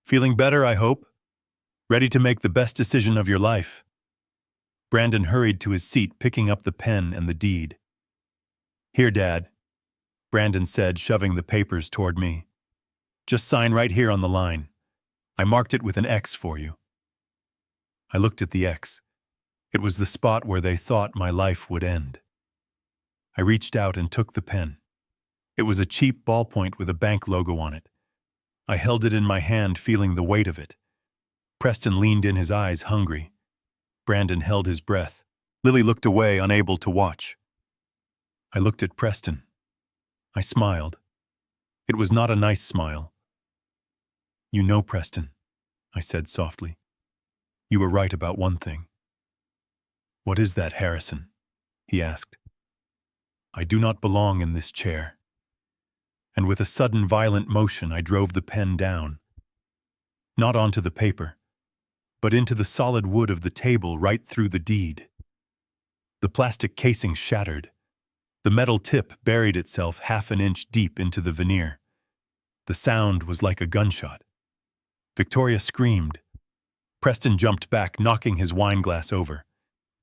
"Feeling better, I hope? Ready to make the best decision of your life?" Brandon hurried to his seat, picking up the pen and the deed. "Here, Dad," Brandon said, shoving the papers toward me. "Just sign right here on the line. I marked it with an X for you." I looked at the X. It was the spot where they thought my life would end. I reached out and took the pen. It was a cheap ballpoint with a bank logo on it. I held it in my hand, feeling the weight of it. Preston leaned in, his eyes hungry. Brandon held his breath. Lily looked away, unable to watch. I looked at Preston. I smiled. It was not a nice smile. "You know, Preston," I said softly, "you were right about one thing." "What is that, Harrison?" he asked. "I do not belong in this chair." And with a sudden violent motion, I drove the pen down. Not onto the paper, but into the solid wood of the table, right through the deed. The plastic casing shattered. The metal tip buried itself half an inch deep into the veneer. The sound was like a gunshot. Victoria screamed. Preston jumped back, knocking his wine glass over.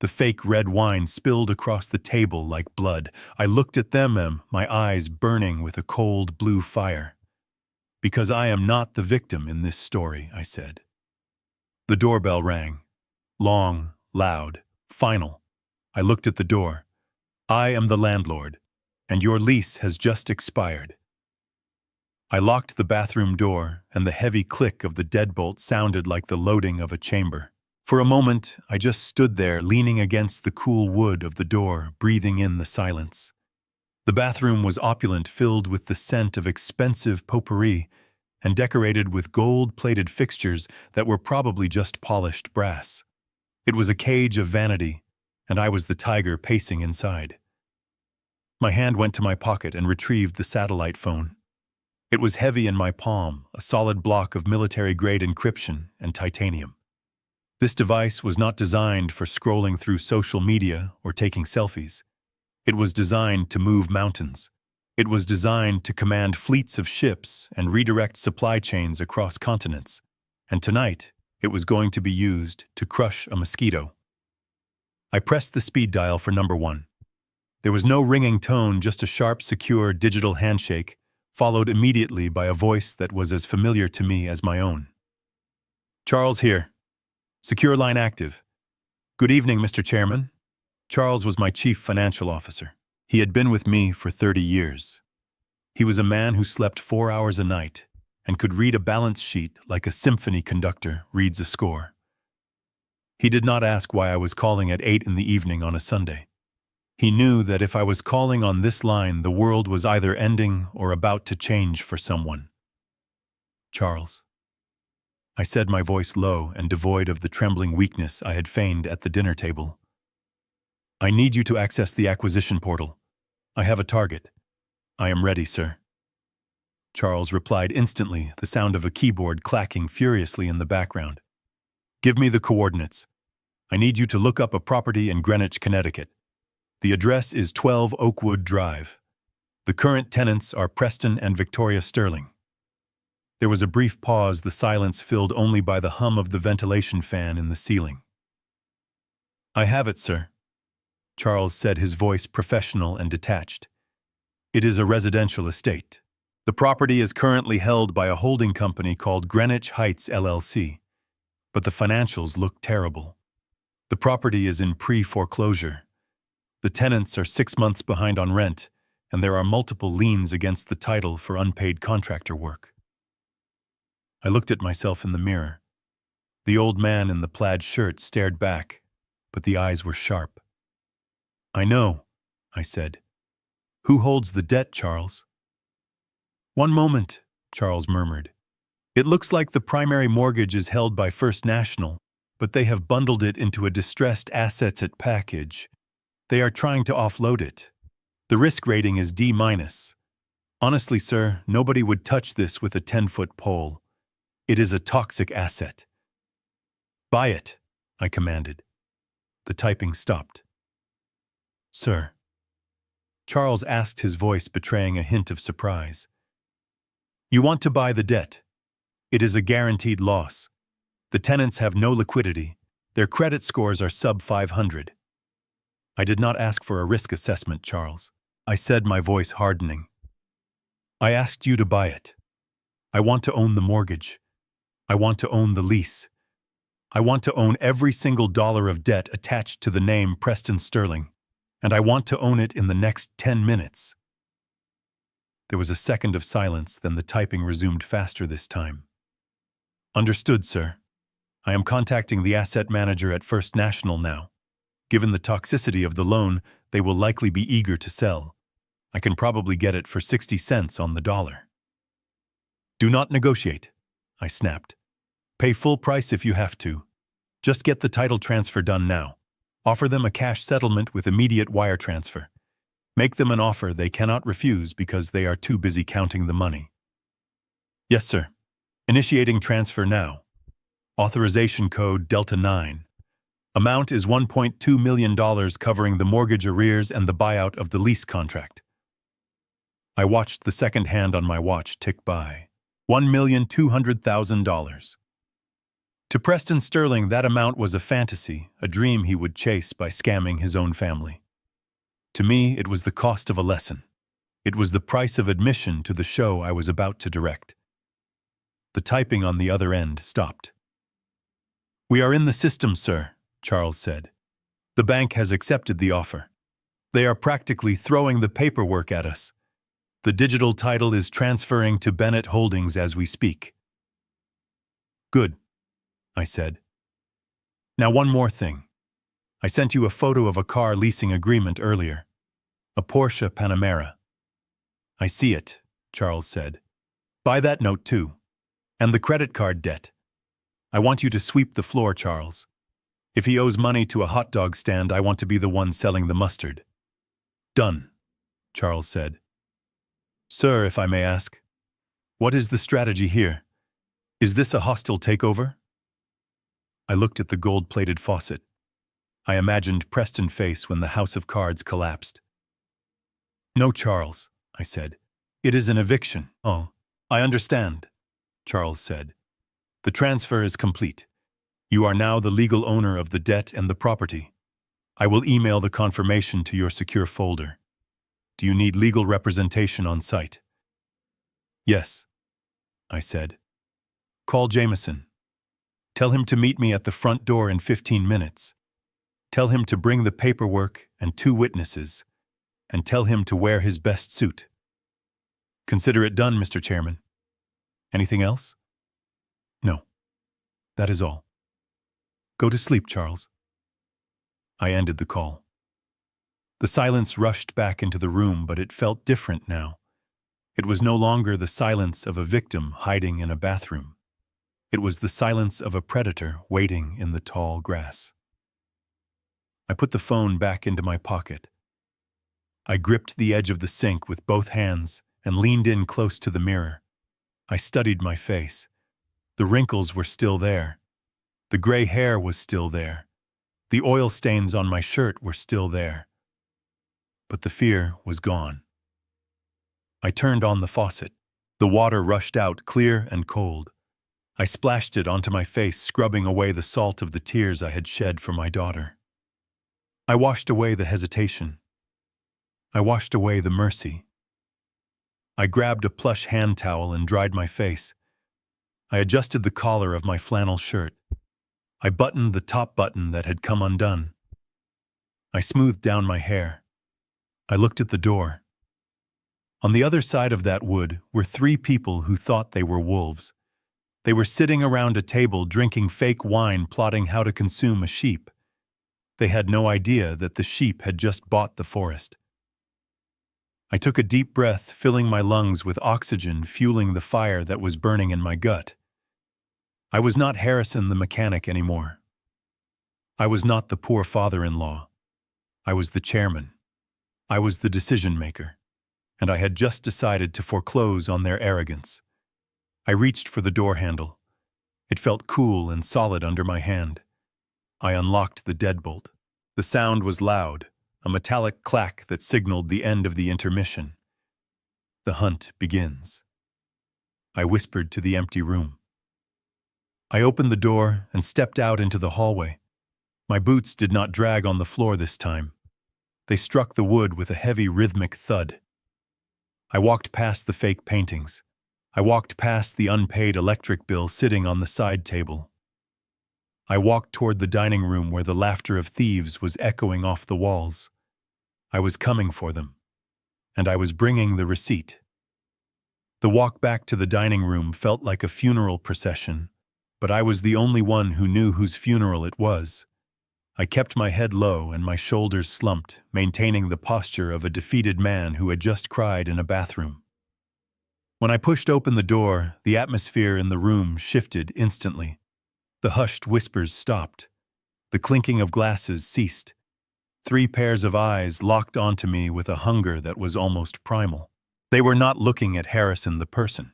The fake red wine spilled across the table like blood. I looked at them, my eyes burning with a cold blue fire. "Because I am not the victim in this story," I said. The doorbell rang. Long, loud, final. I looked at the door. "I am the landlord, and your lease has just expired." I locked the bathroom door, and the heavy click of the deadbolt sounded like the loading of a chamber. For a moment, I just stood there, leaning against the cool wood of the door, breathing in the silence. The bathroom was opulent, filled with the scent of expensive potpourri, and decorated with gold-plated fixtures that were probably just polished brass. It was a cage of vanity, and I was the tiger pacing inside. My hand went to my pocket and retrieved the satellite phone. It was heavy in my palm, a solid block of military-grade encryption and titanium. This device was not designed for scrolling through social media or taking selfies. It was designed to move mountains. It was designed to command fleets of ships and redirect supply chains across continents. And tonight, it was going to be used to crush a mosquito. I pressed the speed dial for number 1. There was no ringing tone, just a sharp, secure digital handshake, followed immediately by a voice that was as familiar to me as my own. Charles here. Secure line active. Good evening, Mr. Chairman. Charles was my chief financial officer. He had been with me for 30 years. He was a man who slept 4 hours a night and could read a balance sheet like a symphony conductor reads a score. He did not ask why I was calling at 8 in the evening on a Sunday. He knew that if I was calling on this line, the world was either ending or about to change for someone. Charles. I said, my voice low and devoid of the trembling weakness I had feigned at the dinner table. I need you to access the acquisition portal. I have a target. I am ready, sir. Charles replied instantly, the sound of a keyboard clacking furiously in the background. Give me the coordinates. I need you to look up a property in Greenwich, Connecticut. The address is 12 Oakwood Drive. The current tenants are Preston and Victoria Sterling. There was a brief pause, the silence filled only by the hum of the ventilation fan in the ceiling. I have it, sir. Charles said, his voice professional and detached. It is a residential estate. The property is currently held by a holding company called Greenwich Heights LLC, but the financials look terrible. The property is in pre-foreclosure. The tenants are 6 months behind on rent, and there are multiple liens against the title for unpaid contractor work. I looked at myself in the mirror. The old man in the plaid shirt stared back, but the eyes were sharp. I know, I said. Who holds the debt, Charles? 1 moment, Charles murmured. It looks like the primary mortgage is held by First National, but they have bundled it into a distressed assets at package. They are trying to offload it. The risk rating is D-. Honestly, sir, nobody would touch this with a 10-foot pole. It is a toxic asset. Buy it, I commanded. The typing stopped. Sir. Charles asked, his voice betraying a hint of surprise. You want to buy the debt. It is a guaranteed loss. The tenants have no liquidity. Their credit scores are sub 500. I did not ask for a risk assessment, Charles. I said, my voice hardening. I asked you to buy it. I want to own the mortgage. I want to own the lease. I want to own every single dollar of debt attached to the name Preston Sterling, and I want to own it in the next 10 minutes. There was a second of silence, then the typing resumed faster this time. Understood, sir. I am contacting the asset manager at First National now. Given the toxicity of the loan, they will likely be eager to sell. I can probably get it for 60 cents on the dollar. Do not negotiate, I snapped. Pay full price if you have to. Just get the title transfer done now. Offer them a cash settlement with immediate wire transfer. Make them an offer they cannot refuse because they are too busy counting the money. Yes, sir. Initiating transfer now. Authorization code Delta 9. Amount is $1.2 million, covering the mortgage arrears and the buyout of the lease contract. I watched the second hand on my watch tick by. $1,200,000. To Preston Sterling, that amount was a fantasy, a dream he would chase by scamming his own family. To me, it was the cost of a lesson. It was the price of admission to the show I was about to direct. The typing on the other end stopped. We are in the system, sir, Charles said. The bank has accepted the offer. They are practically throwing the paperwork at us. The digital title is transferring to Bennett Holdings as we speak. Good, I said. Now one more thing. I sent you a photo of a car leasing agreement earlier. A Porsche Panamera. I see it, Charles said. Buy that note too. And the credit card debt. I want you to sweep the floor, Charles. If he owes money to a hot dog stand, I want to be the one selling the mustard. Done, Charles said. Sir, if I may ask, what is the strategy here? Is this a hostile takeover? I looked at the gold-plated faucet. I imagined Preston's face when the house of cards collapsed. No, Charles, I said. It is an eviction. Oh, I understand, Charles said. The transfer is complete. You are now the legal owner of the debt and the property. I will email the confirmation to your secure folder. Do you need legal representation on site? Yes, I said. Call Jameson. Tell him to meet me at the front door in 15 minutes. Tell him to bring the paperwork and 2 witnesses, and tell him to wear his best suit. Consider it done, Mr. Chairman. Anything else? No. That is all. Go to sleep, Charles. I ended the call. The silence rushed back into the room, but it felt different now. It was no longer the silence of a victim hiding in a bathroom. It was the silence of a predator waiting in the tall grass. I put the phone back into my pocket. I gripped the edge of the sink with both hands and leaned in close to the mirror. I studied my face. The wrinkles were still there. The gray hair was still there. The oil stains on my shirt were still there. But the fear was gone. I turned on the faucet. The water rushed out clear and cold. I splashed it onto my face, scrubbing away the salt of the tears I had shed for my daughter. I washed away the hesitation. I washed away the mercy. I grabbed a plush hand towel and dried my face. I adjusted the collar of my flannel shirt. I buttoned the top button that had come undone. I smoothed down my hair. I looked at the door. On the other side of that wood were 3 people who thought they were wolves. They were sitting around a table drinking fake wine, plotting how to consume a sheep. They had no idea that the sheep had just bought the forest. I took a deep breath, filling my lungs with oxygen, fueling the fire that was burning in my gut. I was not Harrison the mechanic anymore. I was not the poor father-in-law. I was the chairman. I was the decision-maker. And I had just decided to foreclose on their arrogance. I reached for the door handle. It felt cool and solid under my hand. I unlocked the deadbolt. The sound was loud, a metallic clack that signaled the end of the intermission. The hunt begins. I whispered to the empty room. I opened the door and stepped out into the hallway. My boots did not drag on the floor this time. They struck the wood with a heavy rhythmic thud. I walked past the fake paintings. I walked past the unpaid electric bill sitting on the side table. I walked toward the dining room where the laughter of thieves was echoing off the walls. I was coming for them, and I was bringing the receipt. The walk back to the dining room felt like a funeral procession, but I was the only one who knew whose funeral it was. I kept my head low and my shoulders slumped, maintaining the posture of a defeated man who had just cried in a bathroom. When I pushed open the door, the atmosphere in the room shifted instantly. The hushed whispers stopped. The clinking of glasses ceased. 3 pairs of eyes locked onto me with a hunger that was almost primal. They were not looking at Harrison the person.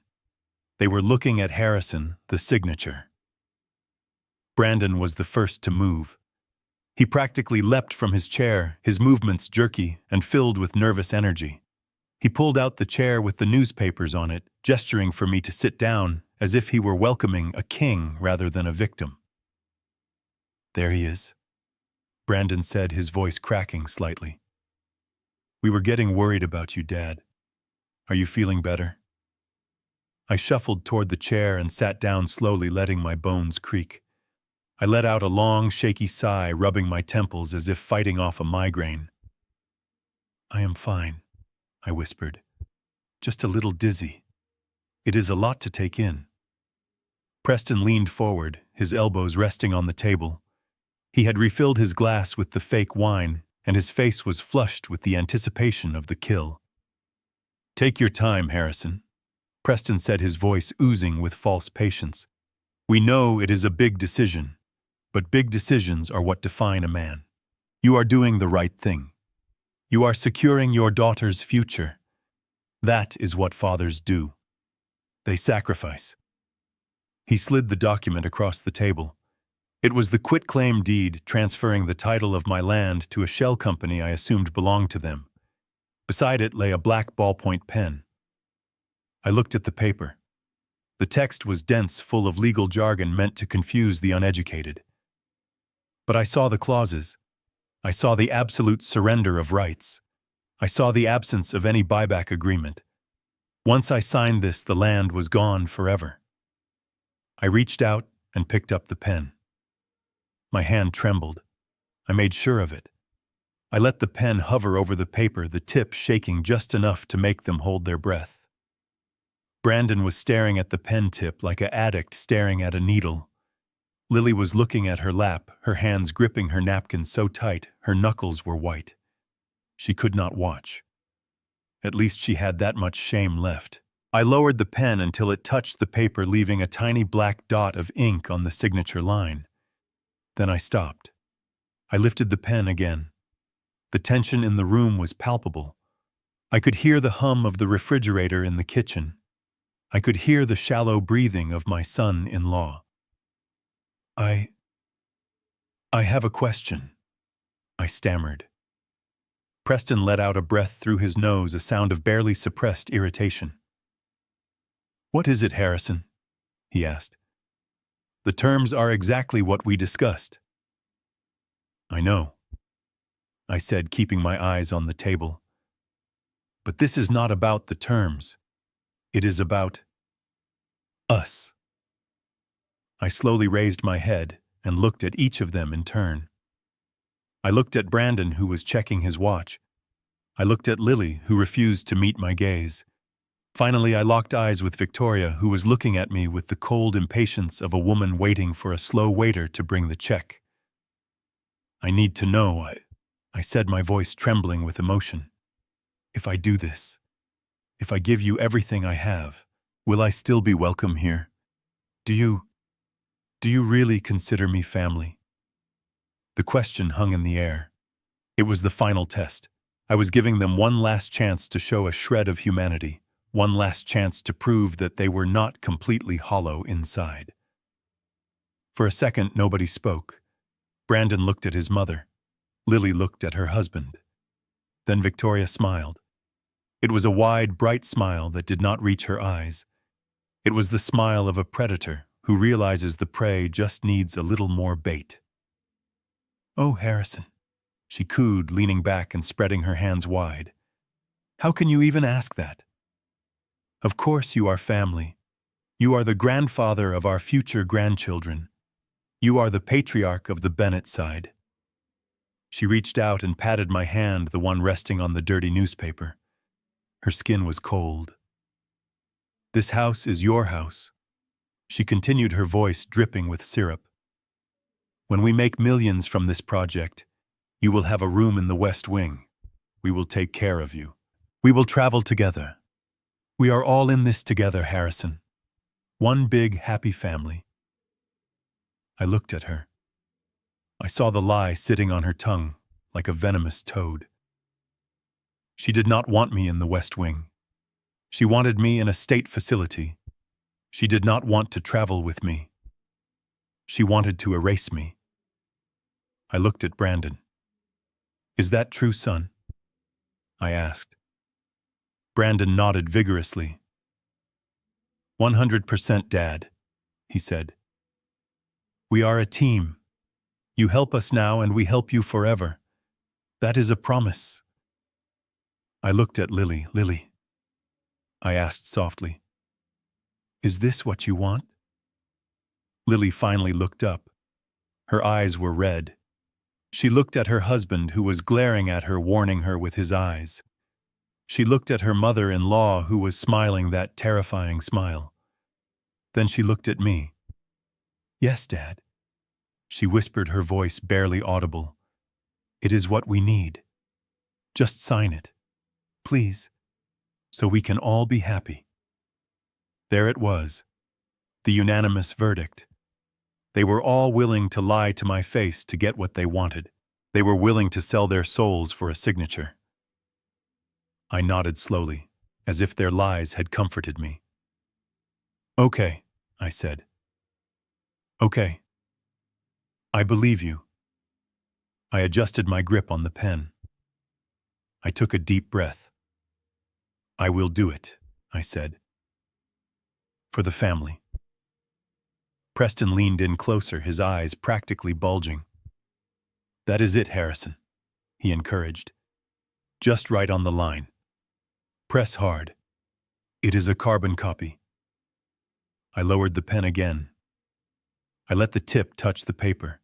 They were looking at Harrison the signature. Brandon was the first to move. He practically leapt from his chair, his movements jerky and filled with nervous energy. He pulled out the chair with the newspapers on it, gesturing for me to sit down, as if he were welcoming a king rather than a victim. There he is, Brandon said, his voice cracking slightly. We were getting worried about you, Dad. Are you feeling better? I shuffled toward the chair and sat down slowly, letting my bones creak. I let out a long, shaky sigh, rubbing my temples as if fighting off a migraine. I am fine, I whispered. Just a little dizzy. It is a lot to take in. Preston leaned forward, his elbows resting on the table. He had refilled his glass with the fake wine, and his face was flushed with the anticipation of the kill. Take your time, Harrison. Preston said, his voice oozing with false patience. We know it is a big decision, but big decisions are what define a man. You are doing the right thing. You are securing your daughter's future. That is what fathers do. They sacrifice. He slid the document across the table. It was the quitclaim deed transferring the title of my land to a shell company I assumed belonged to them. Beside it lay a black ballpoint pen. I looked at the paper. The text was dense, full of legal jargon meant to confuse the uneducated. But I saw the clauses. I saw the absolute surrender of rights. I saw the absence of any buyback agreement. Once I signed this, the land was gone forever. I reached out and picked up the pen. My hand trembled. I made sure of it. I let the pen hover over the paper, the tip shaking just enough to make them hold their breath. Brandon was staring at the pen tip like an addict staring at a needle. Lily was looking at her lap, her hands gripping her napkin so tight her knuckles were white. She could not watch. At least she had that much shame left. I lowered the pen until it touched the paper, leaving a tiny black dot of ink on the signature line. Then I stopped. I lifted the pen again. The tension in the room was palpable. I could hear the hum of the refrigerator in the kitchen. I could hear the shallow breathing of my son-in-law. I have a question, I stammered. Preston let out a breath through his nose, a sound of barely suppressed irritation. What is it, Harrison? He asked. The terms are exactly what we discussed. I know, I said, keeping my eyes on the table. But this is not about the terms. It is about us. I slowly raised my head and looked at each of them in turn. I looked at Brandon, who was checking his watch. I looked at Lily, who refused to meet my gaze. Finally, I locked eyes with Victoria, who was looking at me with the cold impatience of a woman waiting for a slow waiter to bring the check. I need to know, I said, my voice trembling with emotion. If I do this, if I give you everything I have, will I still be welcome here? Do you really consider me family? The question hung in the air. It was the final test. I was giving them one last chance to show a shred of humanity, one last chance to prove that they were not completely hollow inside. For a second, nobody spoke. Brandon looked at his mother. Lily looked at her husband. Then Victoria smiled. It was a wide, bright smile that did not reach her eyes. It was the smile of a predator who realizes the prey just needs a little more bait. Oh, Harrison, she cooed, leaning back and spreading her hands wide. How can you even ask that? Of course you are family. You are the grandfather of our future grandchildren. You are the patriarch of the Bennett side. She reached out and patted my hand, the one resting on the dirty newspaper. Her skin was cold. This house is your house. She continued, her voice dripping with syrup. When we make millions from this project, you will have a room in the West Wing. We will take care of you. We will travel together. We are all in this together, Harrison. One big, happy family. I looked at her. I saw the lie sitting on her tongue like a venomous toad. She did not want me in the West Wing. She wanted me in a state facility. She did not want to travel with me. She wanted to erase me. I looked at Brandon. Is that true, son? I asked. Brandon nodded vigorously. 100%, Dad, he said. We are a team. You help us now and we help you forever. That is a promise. I looked at Lily. Lily, I asked softly, is this what you want? Lily finally looked up. Her eyes were red. She looked at her husband, who was glaring at her, warning her with his eyes. She looked at her mother-in-law, who was smiling that terrifying smile. Then she looked at me. Yes, Dad, she whispered, her voice barely audible. It is what we need. Just sign it, please, so we can all be happy. There it was, the unanimous verdict. They were all willing to lie to my face to get what they wanted. They were willing to sell their souls for a signature. I nodded slowly, as if their lies had comforted me. Okay, I said. Okay. I believe you. I adjusted my grip on the pen. I took a deep breath. I will do it, I said. For the family. Preston leaned in closer, his eyes practically bulging. That is it, Harrison, he encouraged. Just right on the line. Press hard. It is a carbon copy. I lowered the pen again. I let the tip touch the paper.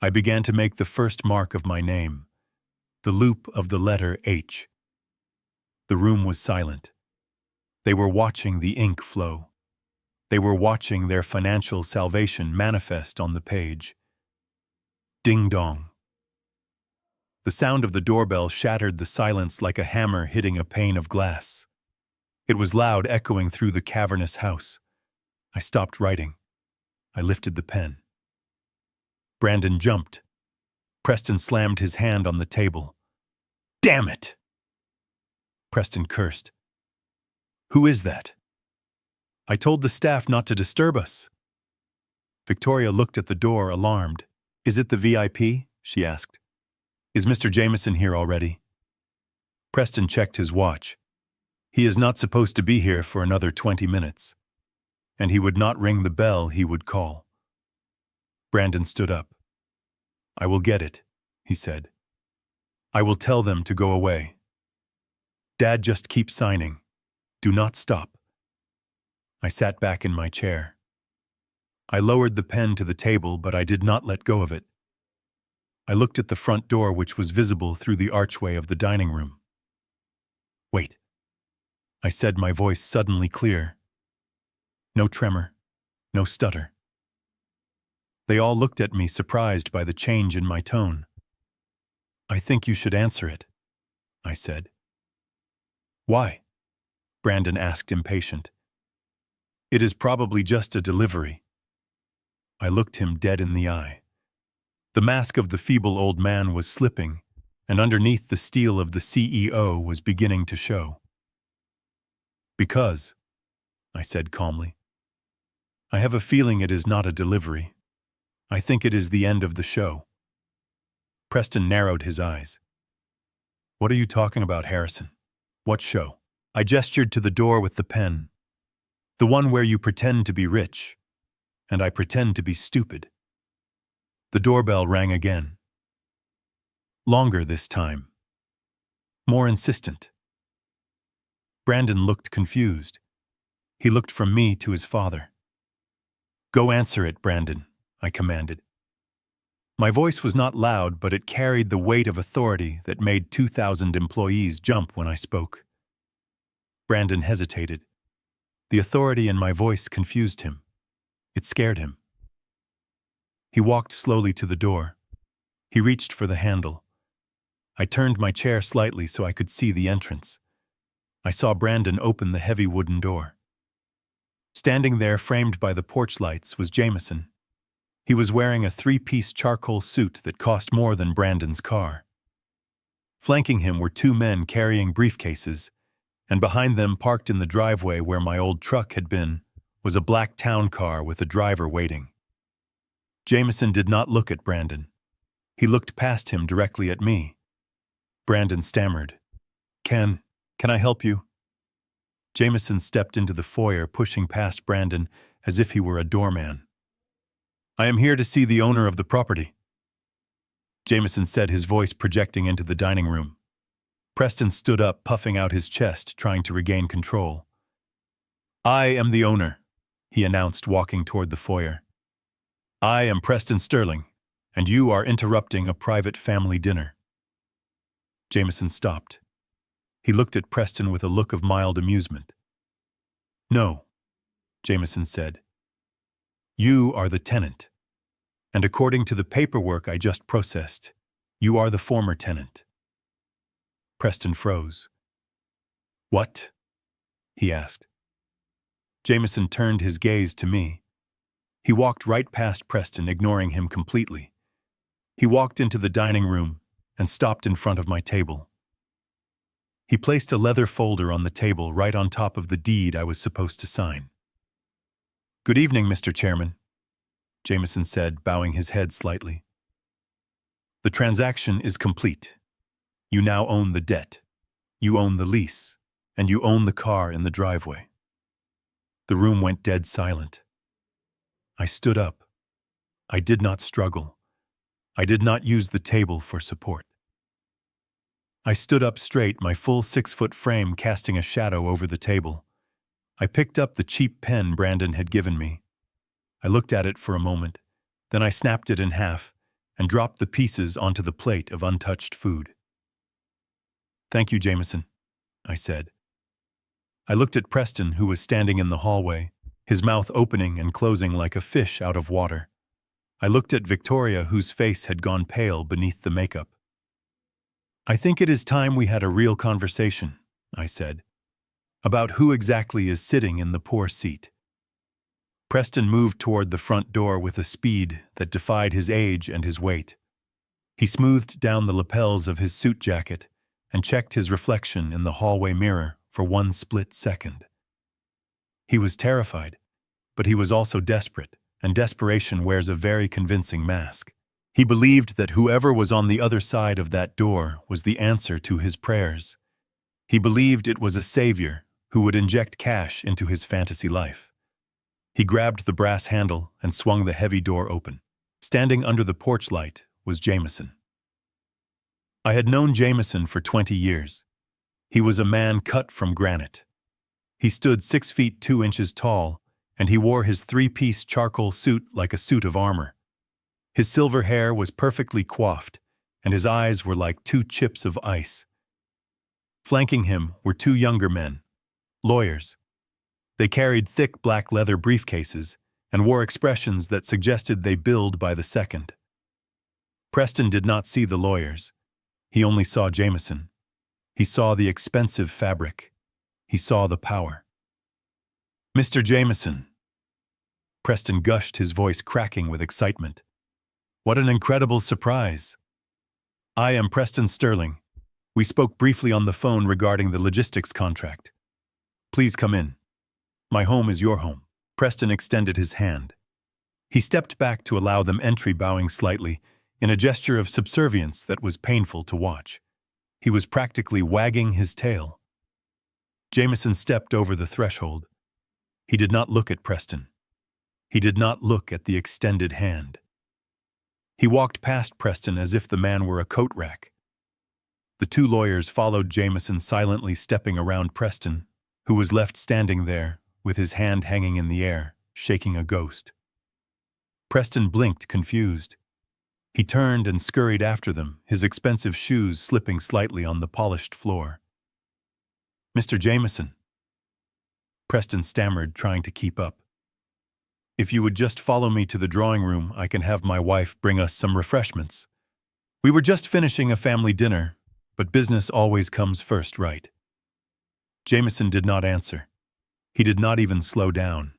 I began to make the first mark of my name, the loop of the letter H. The room was silent. They were watching the ink flow. They were watching their financial salvation manifest on the page. Ding dong. The sound of the doorbell shattered the silence like a hammer hitting a pane of glass. It was loud, echoing through the cavernous house. I stopped writing. I lifted the pen. Brandon jumped. Preston slammed his hand on the table. Damn it! Preston cursed. Who is that? I told the staff not to disturb us. Victoria looked at the door, alarmed. Is it the VIP? She asked. Is Mr. Jameson here already? Preston checked his watch. He is not supposed to be here for another 20 minutes. And he would not ring the bell, he would call. Brandon stood up. I will get it, he said. I will tell them to go away. Dad, just keep signing. Do not stop. I sat back in my chair. I lowered the pen to the table, but I did not let go of it. I looked at the front door, which was visible through the archway of the dining room. Wait, I said, my voice suddenly clear. No tremor, no stutter. They all looked at me, surprised by the change in my tone. I think you should answer it, I said. Why? Brandon asked, impatient. It is probably just a delivery. I looked him dead in the eye. The mask of the feeble old man was slipping, and underneath the steel of the CEO was beginning to show. Because, I said calmly, I have a feeling it is not a delivery. I think it is the end of the show. Preston narrowed his eyes. What are you talking about, Harrison? What show? I gestured to the door with the pen. The one where you pretend to be rich, and I pretend to be stupid. The doorbell rang again. Longer this time. More insistent. Brandon looked confused. He looked from me to his father. Go answer it, Brandon, I commanded. My voice was not loud, but it carried the weight of authority that made 2,000 employees jump when I spoke. Brandon hesitated. The authority in my voice confused him. It scared him. He walked slowly to the door. He reached for the handle. I turned my chair slightly so I could see the entrance. I saw Brandon open the heavy wooden door. Standing there, framed by the porch lights, was Jameson. He was wearing a 3-piece charcoal suit that cost more than Brandon's car. Flanking him were 2 men carrying briefcases, and behind them, parked in the driveway where my old truck had been, was a black town car with a driver waiting. Jameson did not look at Brandon. He looked past him directly at me. Brandon stammered. Can I help you? Jameson stepped into the foyer, pushing past Brandon as if he were a doorman. I am here to see the owner of the property, Jameson said, his voice projecting into the dining room. Preston stood up, puffing out his chest, trying to regain control. I am the owner, he announced, walking toward the foyer. I am Preston Sterling, and you are interrupting a private family dinner. Jameson stopped. He looked at Preston with a look of mild amusement. No, Jameson said. You are the tenant, and according to the paperwork I just processed, you are the former tenant. Preston froze. What? He asked. Jameson turned his gaze to me. He walked right past Preston, ignoring him completely. He walked into the dining room and stopped in front of my table. He placed a leather folder on the table right on top of the deed I was supposed to sign. "Good evening, Mr. Chairman," Jameson said, bowing his head slightly. "The transaction is complete. You now own the debt, you own the lease, and you own the car in the driveway." The room went dead silent. I stood up. I did not struggle. I did not use the table for support. I stood up straight, my full 6-foot frame casting a shadow over the table. I picked up the cheap pen Brandon had given me. I looked at it for a moment, then I snapped it in half and dropped the pieces onto the plate of untouched food. "Thank you, Jameson," I said. I looked at Preston, who was standing in the hallway, his mouth opening and closing like a fish out of water. I looked at Victoria, whose face had gone pale beneath the makeup. "I think it is time we had a real conversation," I said, "about who exactly is sitting in the poor seat." Preston moved toward the front door with a speed that defied his age and his weight. He smoothed down the lapels of his suit jacket and checked his reflection in the hallway mirror for one split second. He was terrified, but he was also desperate, and desperation wears a very convincing mask. He believed that whoever was on the other side of that door was the answer to his prayers. He believed it was a savior who would inject cash into his fantasy life. He grabbed the brass handle and swung the heavy door open. Standing under the porch light was Jameson. I had known Jameson for 20 years. He was a man cut from granite. He stood 6 feet 2 inches tall, and he wore his 3-piece charcoal suit like a suit of armor. His silver hair was perfectly coiffed, and his eyes were like 2 chips of ice. Flanking him were 2 younger men, lawyers. They carried thick black leather briefcases and wore expressions that suggested they billed by the second. Preston did not see the lawyers. He only saw Jameson. He saw the expensive fabric. He saw the power. "Mr. Jameson," Preston gushed, his voice cracking with excitement. "What an incredible surprise. I am Preston Sterling. We spoke briefly on the phone regarding the logistics contract. Please come in. My home is your home." Preston extended his hand. He stepped back to allow them entry, bowing slightly, in a gesture of subservience that was painful to watch. He was practically wagging his tail. Jameson stepped over the threshold. He did not look at Preston. He did not look at the extended hand. He walked past Preston as if the man were a coat rack. The 2 lawyers followed Jameson, silently stepping around Preston, who was left standing there with his hand hanging in the air, shaking a ghost. Preston blinked, confused. He turned and scurried after them, his expensive shoes slipping slightly on the polished floor. "Mr. Jameson," Preston stammered, trying to keep up. "If you would just follow me to the drawing room, I can have my wife bring us some refreshments. We were just finishing a family dinner, but business always comes first, right?" Jameson did not answer. He did not even slow down.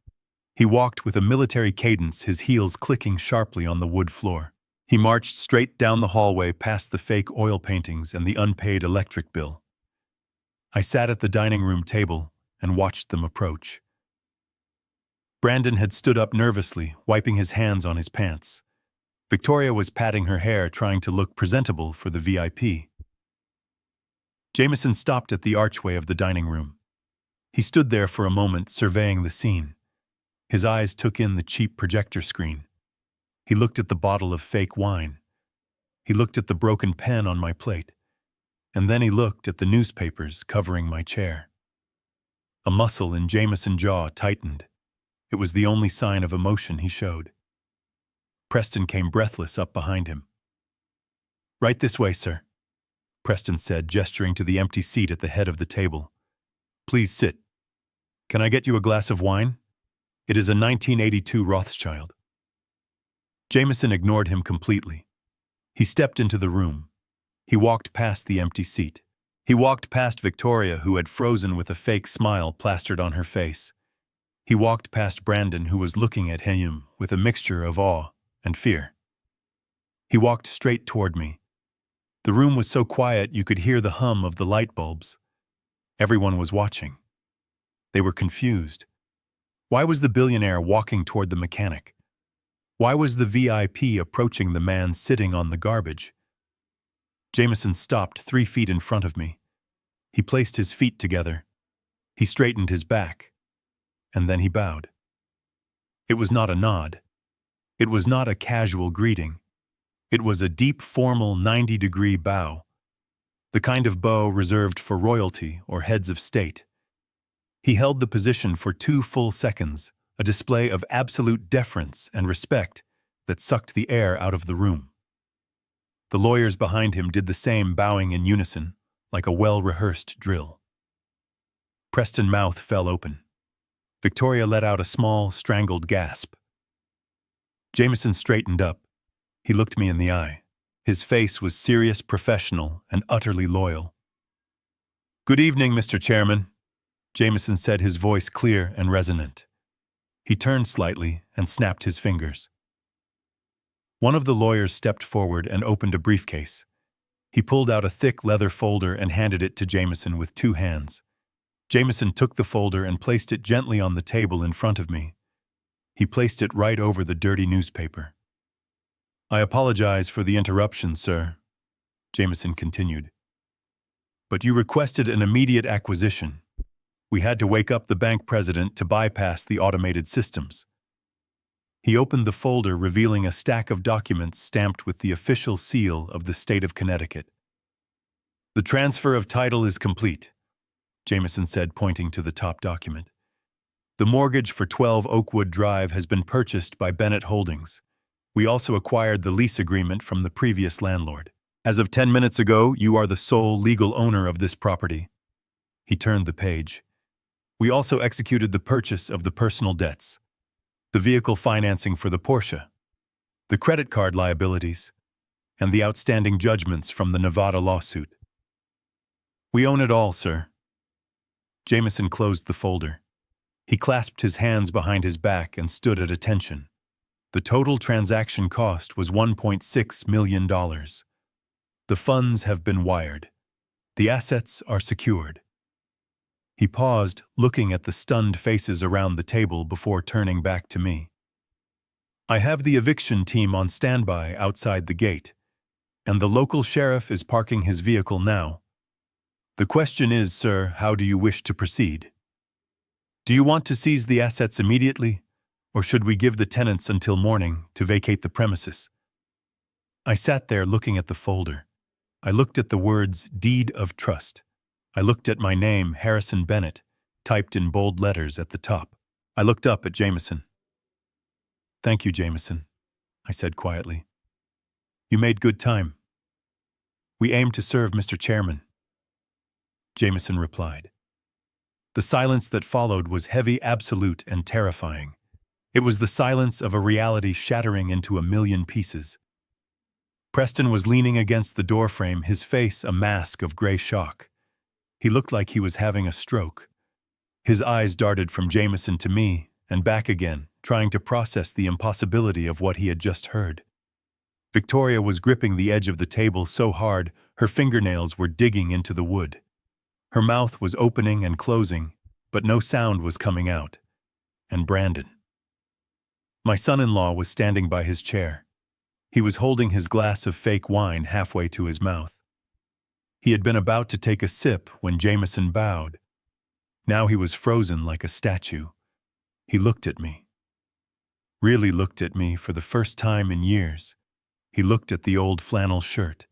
He walked with a military cadence, his heels clicking sharply on the wood floor. He marched straight down the hallway past the fake oil paintings and the unpaid electric bill. I sat at the dining room table and watched them approach. Brandon had stood up nervously, wiping his hands on his pants. Victoria was patting her hair, trying to look presentable for the VIP. Jameson stopped at the archway of the dining room. He stood there for a moment, surveying the scene. His eyes took in the cheap projector screen. He looked at the bottle of fake wine. He looked at the broken pen on my plate. And then he looked at the newspapers covering my chair. A muscle in Jameson's jaw tightened. It was the only sign of emotion he showed. Preston came breathless up behind him. "Right this way, sir," Preston said, gesturing to the empty seat at the head of the table. "Please sit. Can I get you a glass of wine? It is a 1982 Rothschild." Jameson ignored him completely. He stepped into the room. He walked past the empty seat. He walked past Victoria, who had frozen with a fake smile plastered on her face. He walked past Brandon, who was looking at him with a mixture of awe and fear. He walked straight toward me. The room was so quiet you could hear the hum of the light bulbs. Everyone was watching. They were confused. Why was the billionaire walking toward the mechanic? Why was the VIP approaching the man sitting on the garbage? Jameson stopped 3 feet in front of me. He placed his feet together. He straightened his back. And then he bowed. It was not a nod. It was not a casual greeting. It was a deep, formal 90-degree bow, the kind of bow reserved for royalty or heads of state. He held the position for 2 full seconds, a display of absolute deference and respect that sucked the air out of the room. The lawyers behind him did the same, bowing in unison, like a well-rehearsed drill. Preston's mouth fell open. Victoria let out a small, strangled gasp. Jameson straightened up. He looked me in the eye. His face was serious, professional, and utterly loyal. "Good evening, Mr. Chairman," Jameson said, his voice clear and resonant. He turned slightly and snapped his fingers. One of the lawyers stepped forward and opened a briefcase. He pulled out a thick leather folder and handed it to Jameson with 2 hands. Jameson took the folder and placed it gently on the table in front of me. He placed it right over the dirty newspaper. "I apologize for the interruption, sir," Jameson continued. "But you requested an immediate acquisition. We had to wake up the bank president to bypass the automated systems." He opened the folder, revealing a stack of documents stamped with the official seal of the state of Connecticut. "The transfer of title is complete," Jameson said, pointing to the top document. "The mortgage for 12 Oakwood Drive has been purchased by Bennett Holdings. We also acquired the lease agreement from the previous landlord. As of 10 minutes ago, you are the sole legal owner of this property." He turned the page. "We also executed the purchase of the personal debts, the vehicle financing for the Porsche, the credit card liabilities, and the outstanding judgments from the Nevada lawsuit. We own it all, sir." Jameson closed the folder. He clasped his hands behind his back and stood at attention. The total transaction cost was $1.6 million. The funds have been wired. The assets are secured. He paused, looking at the stunned faces around the table before turning back to me. "I have the eviction team on standby outside the gate, and the local sheriff is parking his vehicle now. The question is, sir, how do you wish to proceed? Do you want to seize the assets immediately, or should we give the tenants until morning to vacate the premises?" I sat there looking at the folder. I looked at the words, "Deed of Trust." I looked at my name, Harrison Bennett, typed in bold letters at the top. I looked up at Jameson. "Thank you, Jameson," I said quietly. "You made good time." "We aim to serve Mr. Chairman," Jameson replied. The silence that followed was heavy, absolute, and terrifying. It was the silence of a reality shattering into a million pieces. Preston was leaning against the doorframe, his face a mask of gray shock. He looked like he was having a stroke. His eyes darted from Jameson to me and back again, trying to process the impossibility of what he had just heard. Victoria was gripping the edge of the table so hard her fingernails were digging into the wood. Her mouth was opening and closing, but no sound was coming out. And Brandon. My son-in-law was standing by his chair. He was holding his glass of fake wine halfway to his mouth. He had been about to take a sip when Jameson bowed. Now he was frozen like a statue. He looked at me. Really looked at me for the first time in years. He looked at the old flannel shirt.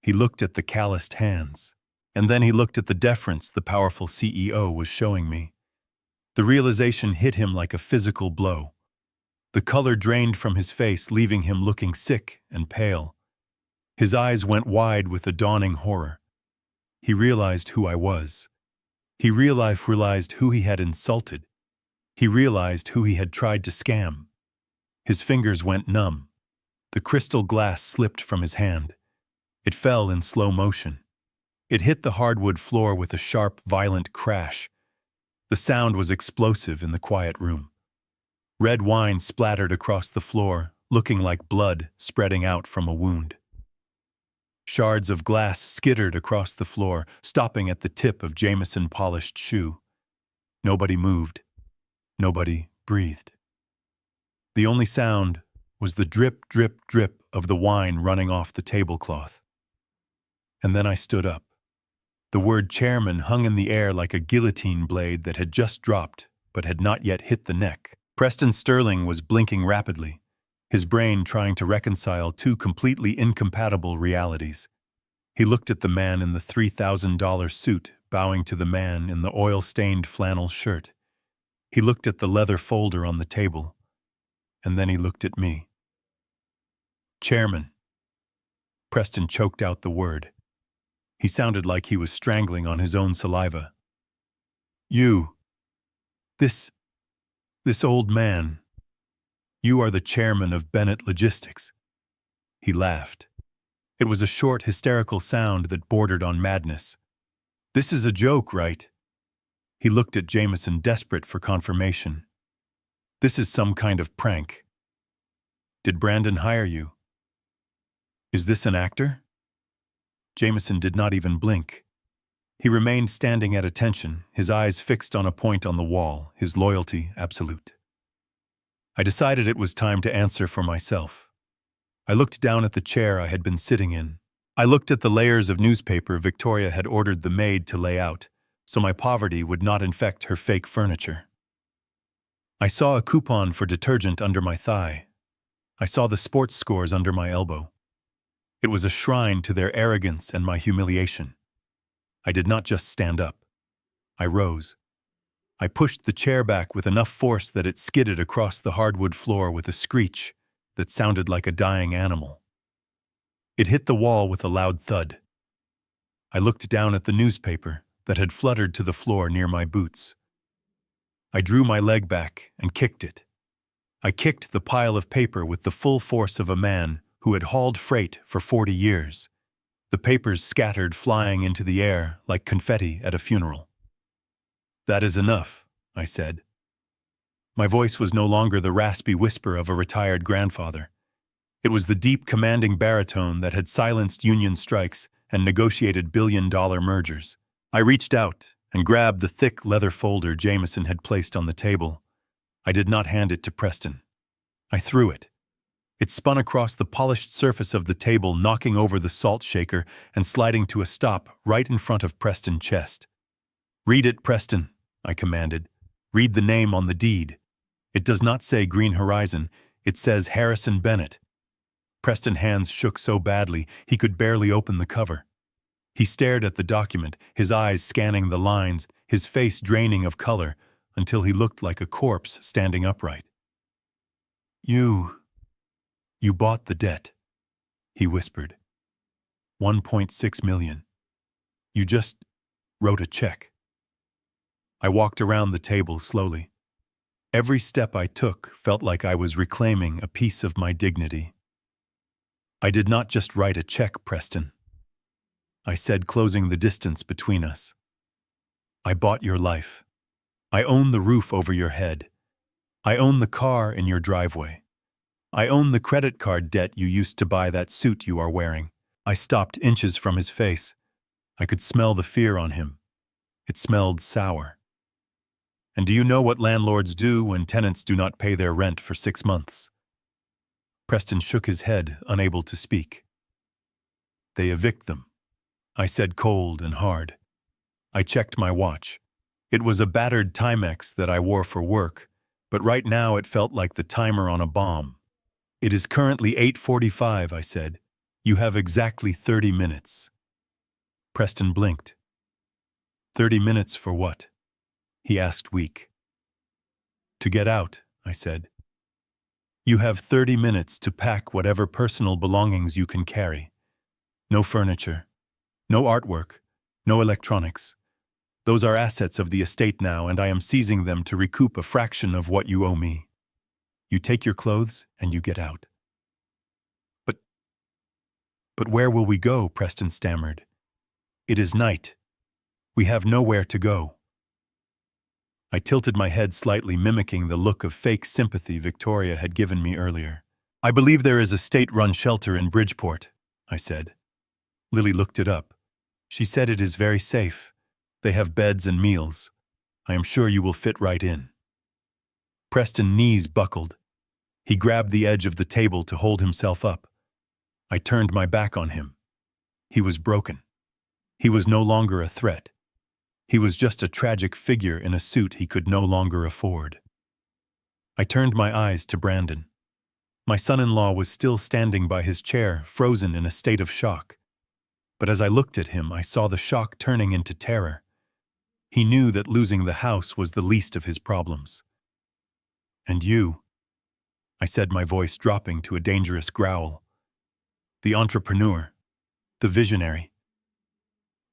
He looked at the calloused hands. And then he looked at the deference the powerful CEO was showing me. The realization hit him like a physical blow. The color drained from his face, leaving him looking sick and pale. His eyes went wide with a dawning horror. He realized who I was. He realized who he had insulted. He realized who he had tried to scam. His fingers went numb. The crystal glass slipped from his hand. It fell in slow motion. It hit the hardwood floor with a sharp, violent crash. The sound was explosive in the quiet room. Red wine splattered across the floor, looking like blood spreading out from a wound. Shards of glass skittered across the floor, stopping at the tip of Jameson's polished shoe. Nobody moved. Nobody breathed. The only sound was the drip, drip, drip of the wine running off the tablecloth. And then I stood up. The word chairman hung in the air like a guillotine blade that had just dropped, but had not yet hit the neck. Preston Sterling was blinking rapidly, his brain trying to reconcile two completely incompatible realities. He looked at the man in the $3,000 suit, bowing to the man in the oil-stained flannel shirt. He looked at the leather folder on the table, and then he looked at me. Chairman. Preston choked out the word. He sounded like he was strangling on his own saliva. You. This old man. You are the chairman of Bennett Logistics. He laughed. It was a short, hysterical sound that bordered on madness. This is a joke, right? He looked at Jameson, desperate for confirmation. This is some kind of prank. Did Brandon hire you? Is this an actor? Jameson did not even blink. He remained standing at attention, his eyes fixed on a point on the wall, his loyalty absolute. I decided it was time to answer for myself. I looked down at the chair I had been sitting in. I looked at the layers of newspaper Victoria had ordered the maid to lay out, so my poverty would not infect her fake furniture. I saw a coupon for detergent under my thigh. I saw the sports scores under my elbow. It was a shrine to their arrogance and my humiliation. I did not just stand up. I rose. I pushed the chair back with enough force that it skidded across the hardwood floor with a screech that sounded like a dying animal. It hit the wall with a loud thud. I looked down at the newspaper that had fluttered to the floor near my boots. I drew my leg back and kicked it. I kicked the pile of paper with the full force of a man who had hauled freight for 40 years. The papers scattered, flying into the air like confetti at a funeral. That is enough, I said. My voice was no longer the raspy whisper of a retired grandfather. It was the deep, commanding baritone that had silenced union strikes and negotiated billion-dollar mergers. I reached out and grabbed the thick leather folder Jameson had placed on the table. I did not hand it to Preston. I threw it. It spun across the polished surface of the table, knocking over the salt shaker and sliding to a stop right in front of Preston's chest. "Read it, Preston," I commanded. "Read the name on the deed. It does not say Green Horizon, it says Harrison Bennett." Preston's hands shook so badly he could barely open the cover. He stared at the document, his eyes scanning the lines, his face draining of color, until he looked like a corpse standing upright. You bought the debt," he whispered. $1.6 million. You just wrote a check." I walked around the table slowly. Every step I took felt like I was reclaiming a piece of my dignity. "I did not just write a check, Preston," I said, closing the distance between us. "I bought your life. I own the roof over your head. I own the car in your driveway. I own the credit card debt you used to buy that suit you are wearing." I stopped inches from his face. I could smell the fear on him. It smelled sour. "And do you know what landlords do when tenants do not pay their rent for 6 months?" Preston shook his head, unable to speak. "They evict them," I said, cold and hard. I checked my watch. It was a battered Timex that I wore for work, but right now it felt like the timer on a bomb. "It is currently 8:45, I said. "You have exactly 30 minutes. Preston blinked. 30 minutes for what? He asked, weak. "To get out," I said. "You have 30 minutes to pack whatever personal belongings you can carry. No furniture, no artwork, no electronics. Those are assets of the estate now, and I am seizing them to recoup a fraction of what you owe me. You take your clothes and you get out." But where will we go?" Preston stammered. "It is night. We have nowhere to go." I tilted my head slightly, mimicking the look of fake sympathy Victoria had given me earlier. I believe there is a state-run shelter in Bridgeport, I said. Lily looked it up. She said it is very safe. They have beds and meals. I am sure you will fit right in. Preston's knees buckled. He grabbed the edge of the table to hold himself up. I turned my back on him. He was broken. He was no longer a threat. He was just a tragic figure in a suit he could no longer afford. I turned my eyes to Brandon. My son-in-law was still standing by his chair, frozen in a state of shock. But as I looked at him, I saw the shock turning into terror. He knew that losing the house was the least of his problems. "And you," I said, my voice dropping to a dangerous growl. "The entrepreneur. The visionary."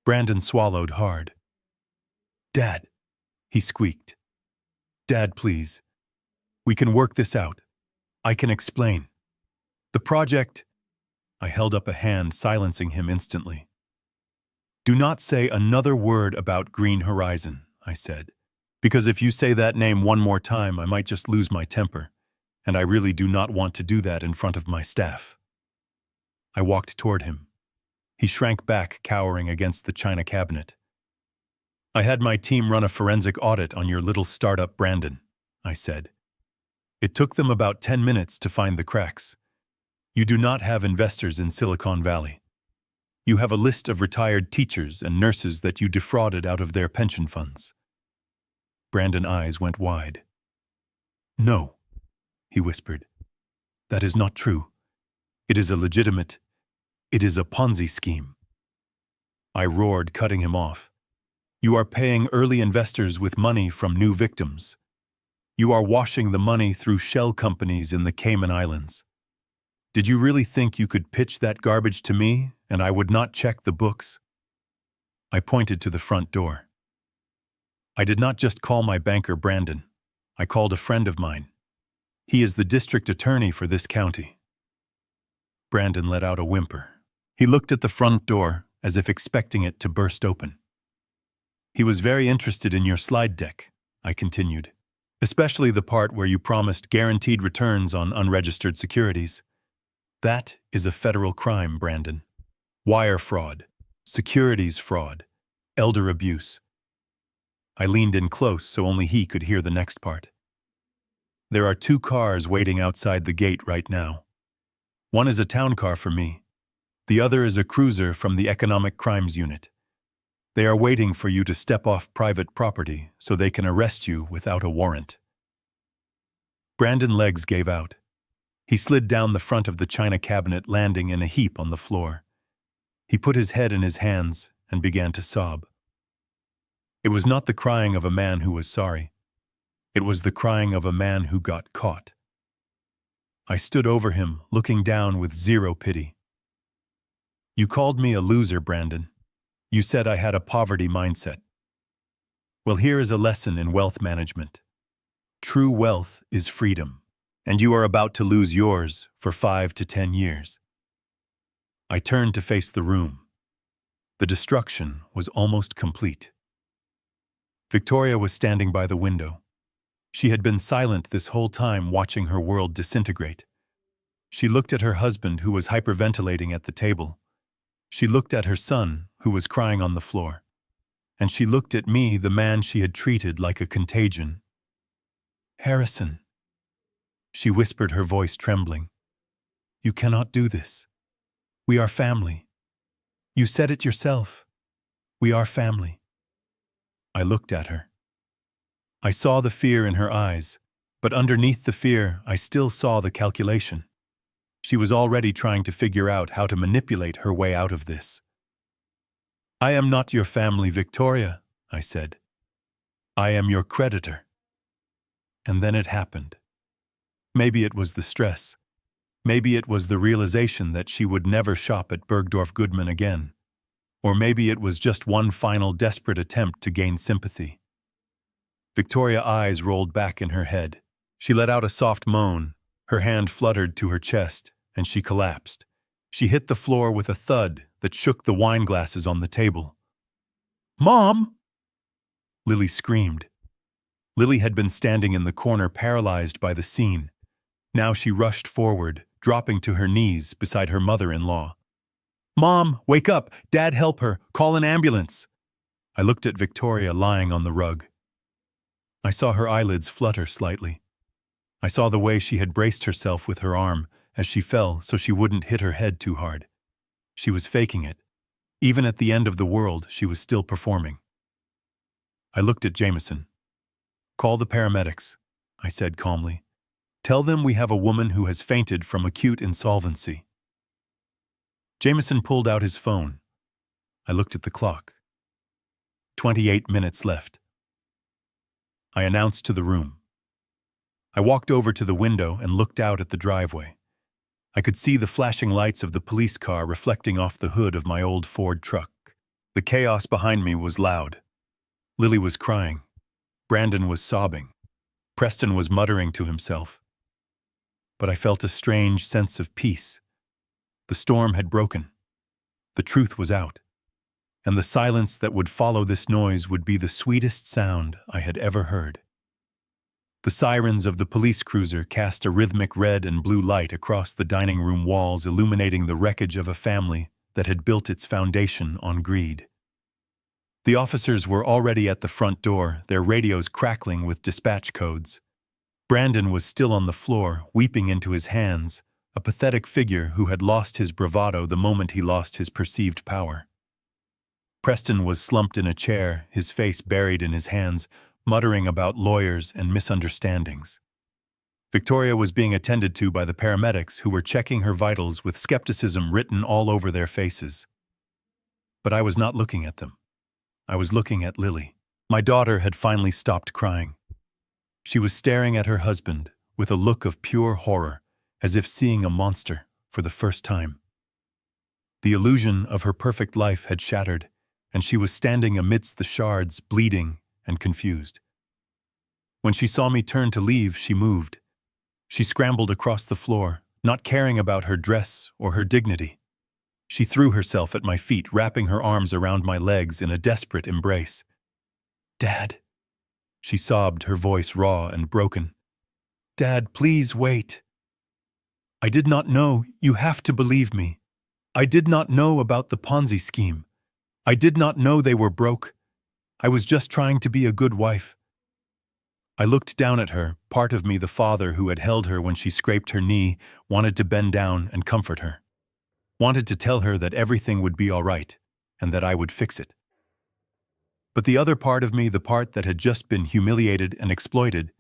Brandon swallowed hard. "Dad," he squeaked. "Dad, please. We can work this out. I can explain. The project—" I held up a hand, silencing him instantly. "Do not say another word about Green Horizon," I said, "because if you say that name one more time, I might just lose my temper, and I really do not want to do that in front of my staff." I walked toward him. He shrank back, cowering against the china cabinet. "I had my team run a forensic audit on your little startup, Brandon," I said. "It took them about 10 minutes to find the cracks. You do not have investors in Silicon Valley. You have a list of retired teachers and nurses that you defrauded out of their pension funds." Brandon's eyes went wide. "No," he whispered. "That is not true. It is a Ponzi scheme." I roared, cutting him off. "You are paying early investors with money from new victims. You are washing the money through shell companies in the Cayman Islands. Did you really think you could pitch that garbage to me and I would not check the books?" I pointed to the front door. "I did not just call my banker Brandon. I called a friend of mine. He is the district attorney for this county." Brandon let out a whimper. He looked at the front door as if expecting it to burst open. "He was very interested in your slide deck," I continued, "especially the part where you promised guaranteed returns on unregistered securities. That is a federal crime, Brandon. Wire fraud, securities fraud, elder abuse." I leaned in close so only he could hear the next part. "There are 2 cars waiting outside the gate right now. One is a town car for me. The other is a cruiser from the Economic Crimes Unit. They are waiting for you to step off private property so they can arrest you without a warrant." Brandon's legs gave out. He slid down the front of the china cabinet, landing in a heap on the floor. He put his head in his hands and began to sob. It was not the crying of a man who was sorry. It was the crying of a man who got caught. I stood over him, looking down with zero pity. "You called me a loser, Brandon. You said I had a poverty mindset. Well, here is a lesson in wealth management. True wealth is freedom, and you are about to lose yours for 5 to 10 years. I turned to face the room. The destruction was almost complete. Victoria was standing by the window. She had been silent this whole time, watching her world disintegrate. She looked at her husband, who was hyperventilating at the table. She looked at her son, who was crying on the floor. And she looked at me, the man she had treated like a contagion. "Harrison," she whispered, her voice trembling. "You cannot do this. We are family. You said it yourself. We are family." I looked at her. I saw the fear in her eyes, but underneath the fear, I still saw the calculation. She was already trying to figure out how to manipulate her way out of this. "I am not your family, Victoria," I said. "I am your creditor." And then it happened. Maybe it was the stress. Maybe it was the realization that she would never shop at Bergdorf Goodman again. Or maybe it was just one final desperate attempt to gain sympathy. Victoria's eyes rolled back in her head. She let out a soft moan. Her hand fluttered to her chest, and she collapsed. She hit the floor with a thud that shook the wine glasses on the table. "Mom!" Lily screamed. Lily had been standing in the corner paralyzed by the scene. Now she rushed forward, dropping to her knees beside her mother-in-law. "Mom, wake up! Dad, help her! Call an ambulance!" I looked at Victoria lying on the rug. I saw her eyelids flutter slightly. I saw the way she had braced herself with her arm as she fell so she wouldn't hit her head too hard. She was faking it. Even at the end of the world, she was still performing. I looked at Jameson. "Call the paramedics," I said calmly. "Tell them we have a woman who has fainted from acute insolvency." Jameson pulled out his phone. I looked at the clock. 28 minutes left. I announced to the room. I walked over to the window and looked out at the driveway. I could see the flashing lights of the police car reflecting off the hood of my old Ford truck. The chaos behind me was loud. Lily was crying. Brandon was sobbing. Preston was muttering to himself. But I felt a strange sense of peace. The storm had broken. The truth was out. And the silence that would follow this noise would be the sweetest sound I had ever heard. The sirens of the police cruiser cast a rhythmic red and blue light across the dining room walls, illuminating the wreckage of a family that had built its foundation on greed. The officers were already at the front door, their radios crackling with dispatch codes. Brandon was still on the floor, weeping into his hands, a pathetic figure who had lost his bravado the moment he lost his perceived power. Preston was slumped in a chair, his face buried in his hands, muttering about lawyers and misunderstandings. Victoria was being attended to by the paramedics who were checking her vitals with skepticism written all over their faces. But I was not looking at them. I was looking at Lily. My daughter had finally stopped crying. She was staring at her husband with a look of pure horror, as if seeing a monster for the first time. The illusion of her perfect life had shattered, and she was standing amidst the shards, bleeding and confused. When she saw me turn to leave, she moved. She scrambled across the floor, not caring about her dress or her dignity. She threw herself at my feet, wrapping her arms around my legs in a desperate embrace. "Dad," she sobbed, her voice raw and broken. "Dad, please wait. I did not know. You have to believe me. I did not know about the Ponzi scheme. I did not know they were broke. I was just trying to be a good wife." I looked down at her, part of me, the father who had held her when she scraped her knee, wanted to bend down and comfort her. Wanted to tell her that everything would be all right, and that I would fix it. But the other part of me, the part that had just been humiliated and exploited,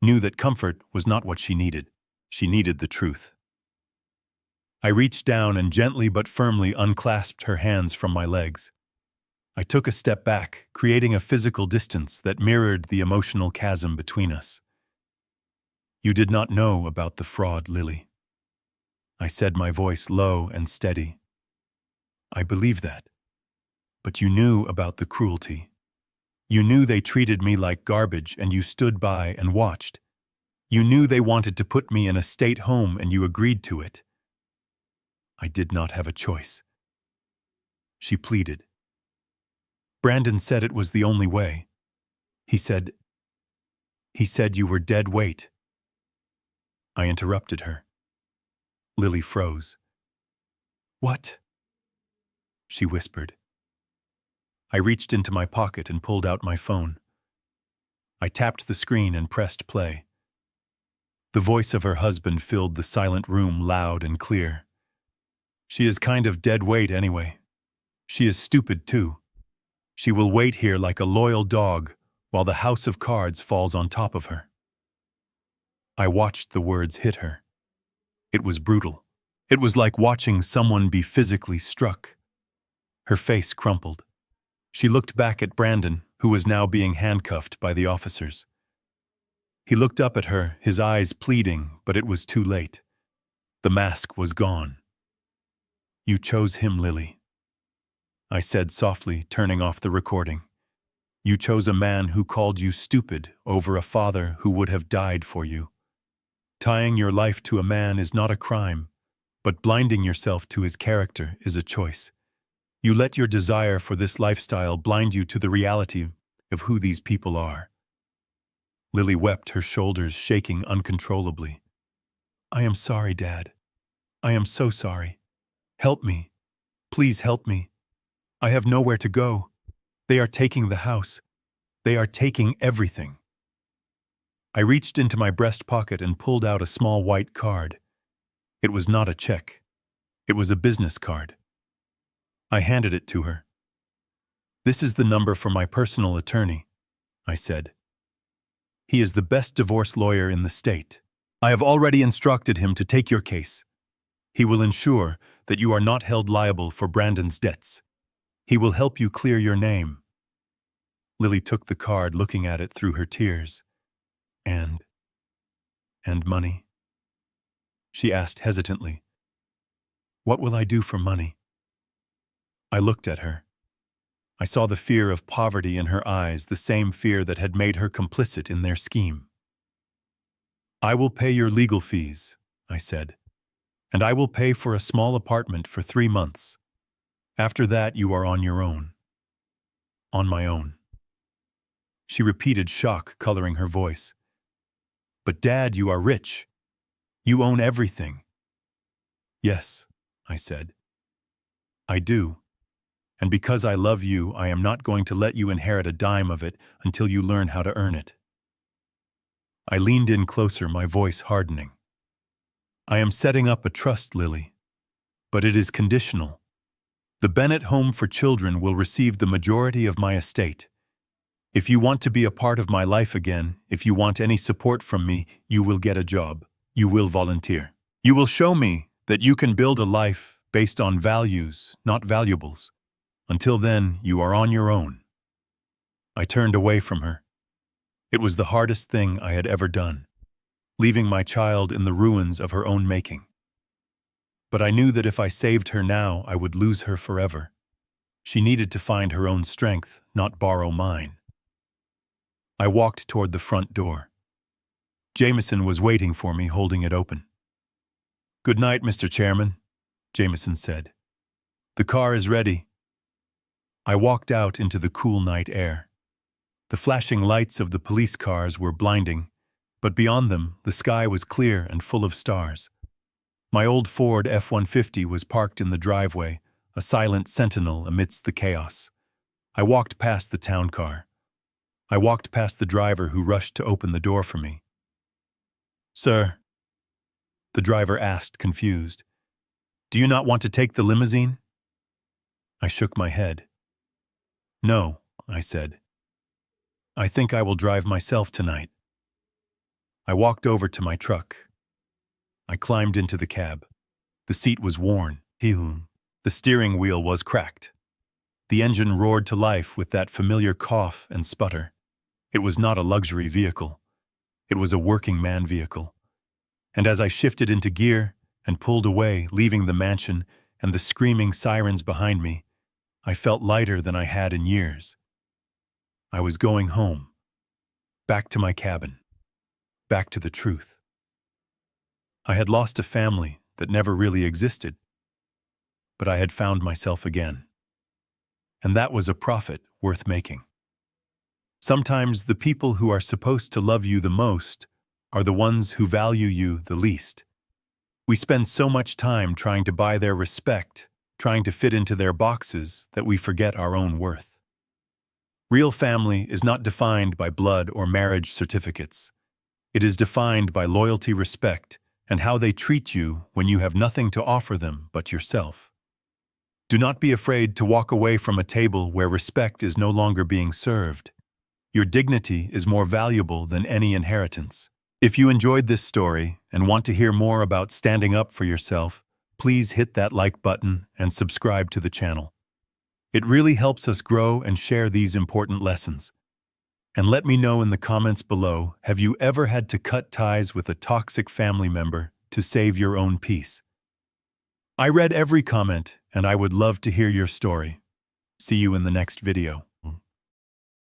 knew that comfort was not what she needed. She needed the truth. I reached down and gently but firmly unclasped her hands from my legs. I took a step back, creating a physical distance that mirrored the emotional chasm between us. "You did not know about the fraud, Lily," I said, my voice low and steady. "I believe that. But you knew about the cruelty. You knew they treated me like garbage and you stood by and watched. You knew they wanted to put me in a state home and you agreed to it. I did not have a choice." She pleaded. "Brandon said it was the only way. He said you were dead weight." I interrupted her. Lily froze. "What?" she whispered. I reached into my pocket and pulled out my phone. I tapped the screen and pressed play. The voice of her husband filled the silent room loud and clear. "She is kind of dead weight anyway. She is stupid too. She will wait here like a loyal dog while the house of cards falls on top of her." I watched the words hit her. It was brutal. It was like watching someone be physically struck. Her face crumpled. She looked back at Brandon, who was now being handcuffed by the officers. He looked up at her, his eyes pleading, but it was too late. The mask was gone. "You chose him, Lily," I said softly, turning off the recording. "You chose a man who called you stupid over a father who would have died for you. Tying your life to a man is not a crime, but blinding yourself to his character is a choice. You let your desire for this lifestyle blind you to the reality of who these people are." Lily wept, her shoulders shaking uncontrollably. I am sorry, Dad. I am so sorry. Help me. Please help me. I have nowhere to go. They are taking the house. They are taking everything. I reached into my breast pocket and pulled out a small white card. It was not a check. It was a business card. I handed it to her. This is the number for my personal attorney, I said. He is the best divorce lawyer in the state. I have already instructed him to take your case. He will ensure that you are not held liable for Brandon's debts. He will help you clear your name. Lily took the card, looking at it through her tears. And money? She asked hesitantly. What will I do for money? I looked at her. I saw the fear of poverty in her eyes, the same fear that had made her complicit in their scheme. I will pay your legal fees, I said, and I will pay for a small apartment for 3 months. After that, you are on your own. On my own. She repeated, shock coloring her voice. But Dad, you are rich. You own everything. Yes, I said. I do. And because I love you, I am not going to let you inherit a dime of it until you learn how to earn it. I leaned in closer, my voice hardening. I am setting up a trust, Lily. But it is conditional. The Bennett Home for Children will receive the majority of my estate. If you want to be a part of my life again, if you want any support from me, you will get a job. You will volunteer. You will show me that you can build a life based on values, not valuables. Until then, you are on your own. I turned away from her. It was the hardest thing I had ever done, leaving my child in the ruins of her own making. But I knew that if I saved her now, I would lose her forever. She needed to find her own strength, not borrow mine. I walked toward the front door. Jameson was waiting for me, holding it open. Good night, Mr. Chairman, Jameson said. The car is ready. I walked out into the cool night air. The flashing lights of the police cars were blinding, but beyond them, the sky was clear and full of stars. My old Ford F150 was parked in the driveway, a silent sentinel amidst the chaos. I walked past the town car. I walked past the driver who rushed to open the door for me. Sir, the driver asked, confused. Do you not want to take the limousine? I shook my head. No, I said. I think I will drive myself tonight. I walked over to my truck. I climbed into the cab. The seat was worn. The steering wheel was cracked. The engine roared to life with that familiar cough and sputter. It was not a luxury vehicle. It was a working man vehicle. And as I shifted into gear and pulled away, leaving the mansion and the screaming sirens behind me, I felt lighter than I had in years. I was going home, back to my cabin, back to the truth. I had lost a family that never really existed, but I had found myself again. And that was a profit worth making. Sometimes the people who are supposed to love you the most are the ones who value you the least. We spend so much time trying to buy their respect, trying to fit into their boxes, that we forget our own worth. Real family is not defined by blood or marriage certificates. It is defined by loyalty, respect, and how they treat you when you have nothing to offer them but yourself. Do not be afraid to walk away from a table where respect is no longer being served. Your dignity is more valuable than any inheritance. If you enjoyed this story and want to hear more about standing up for yourself, please hit that like button and subscribe to the channel. It really helps us grow and share these important lessons. And let me know in the comments below, have you ever had to cut ties with a toxic family member to save your own peace? I read every comment, and I would love to hear your story. See you in the next video.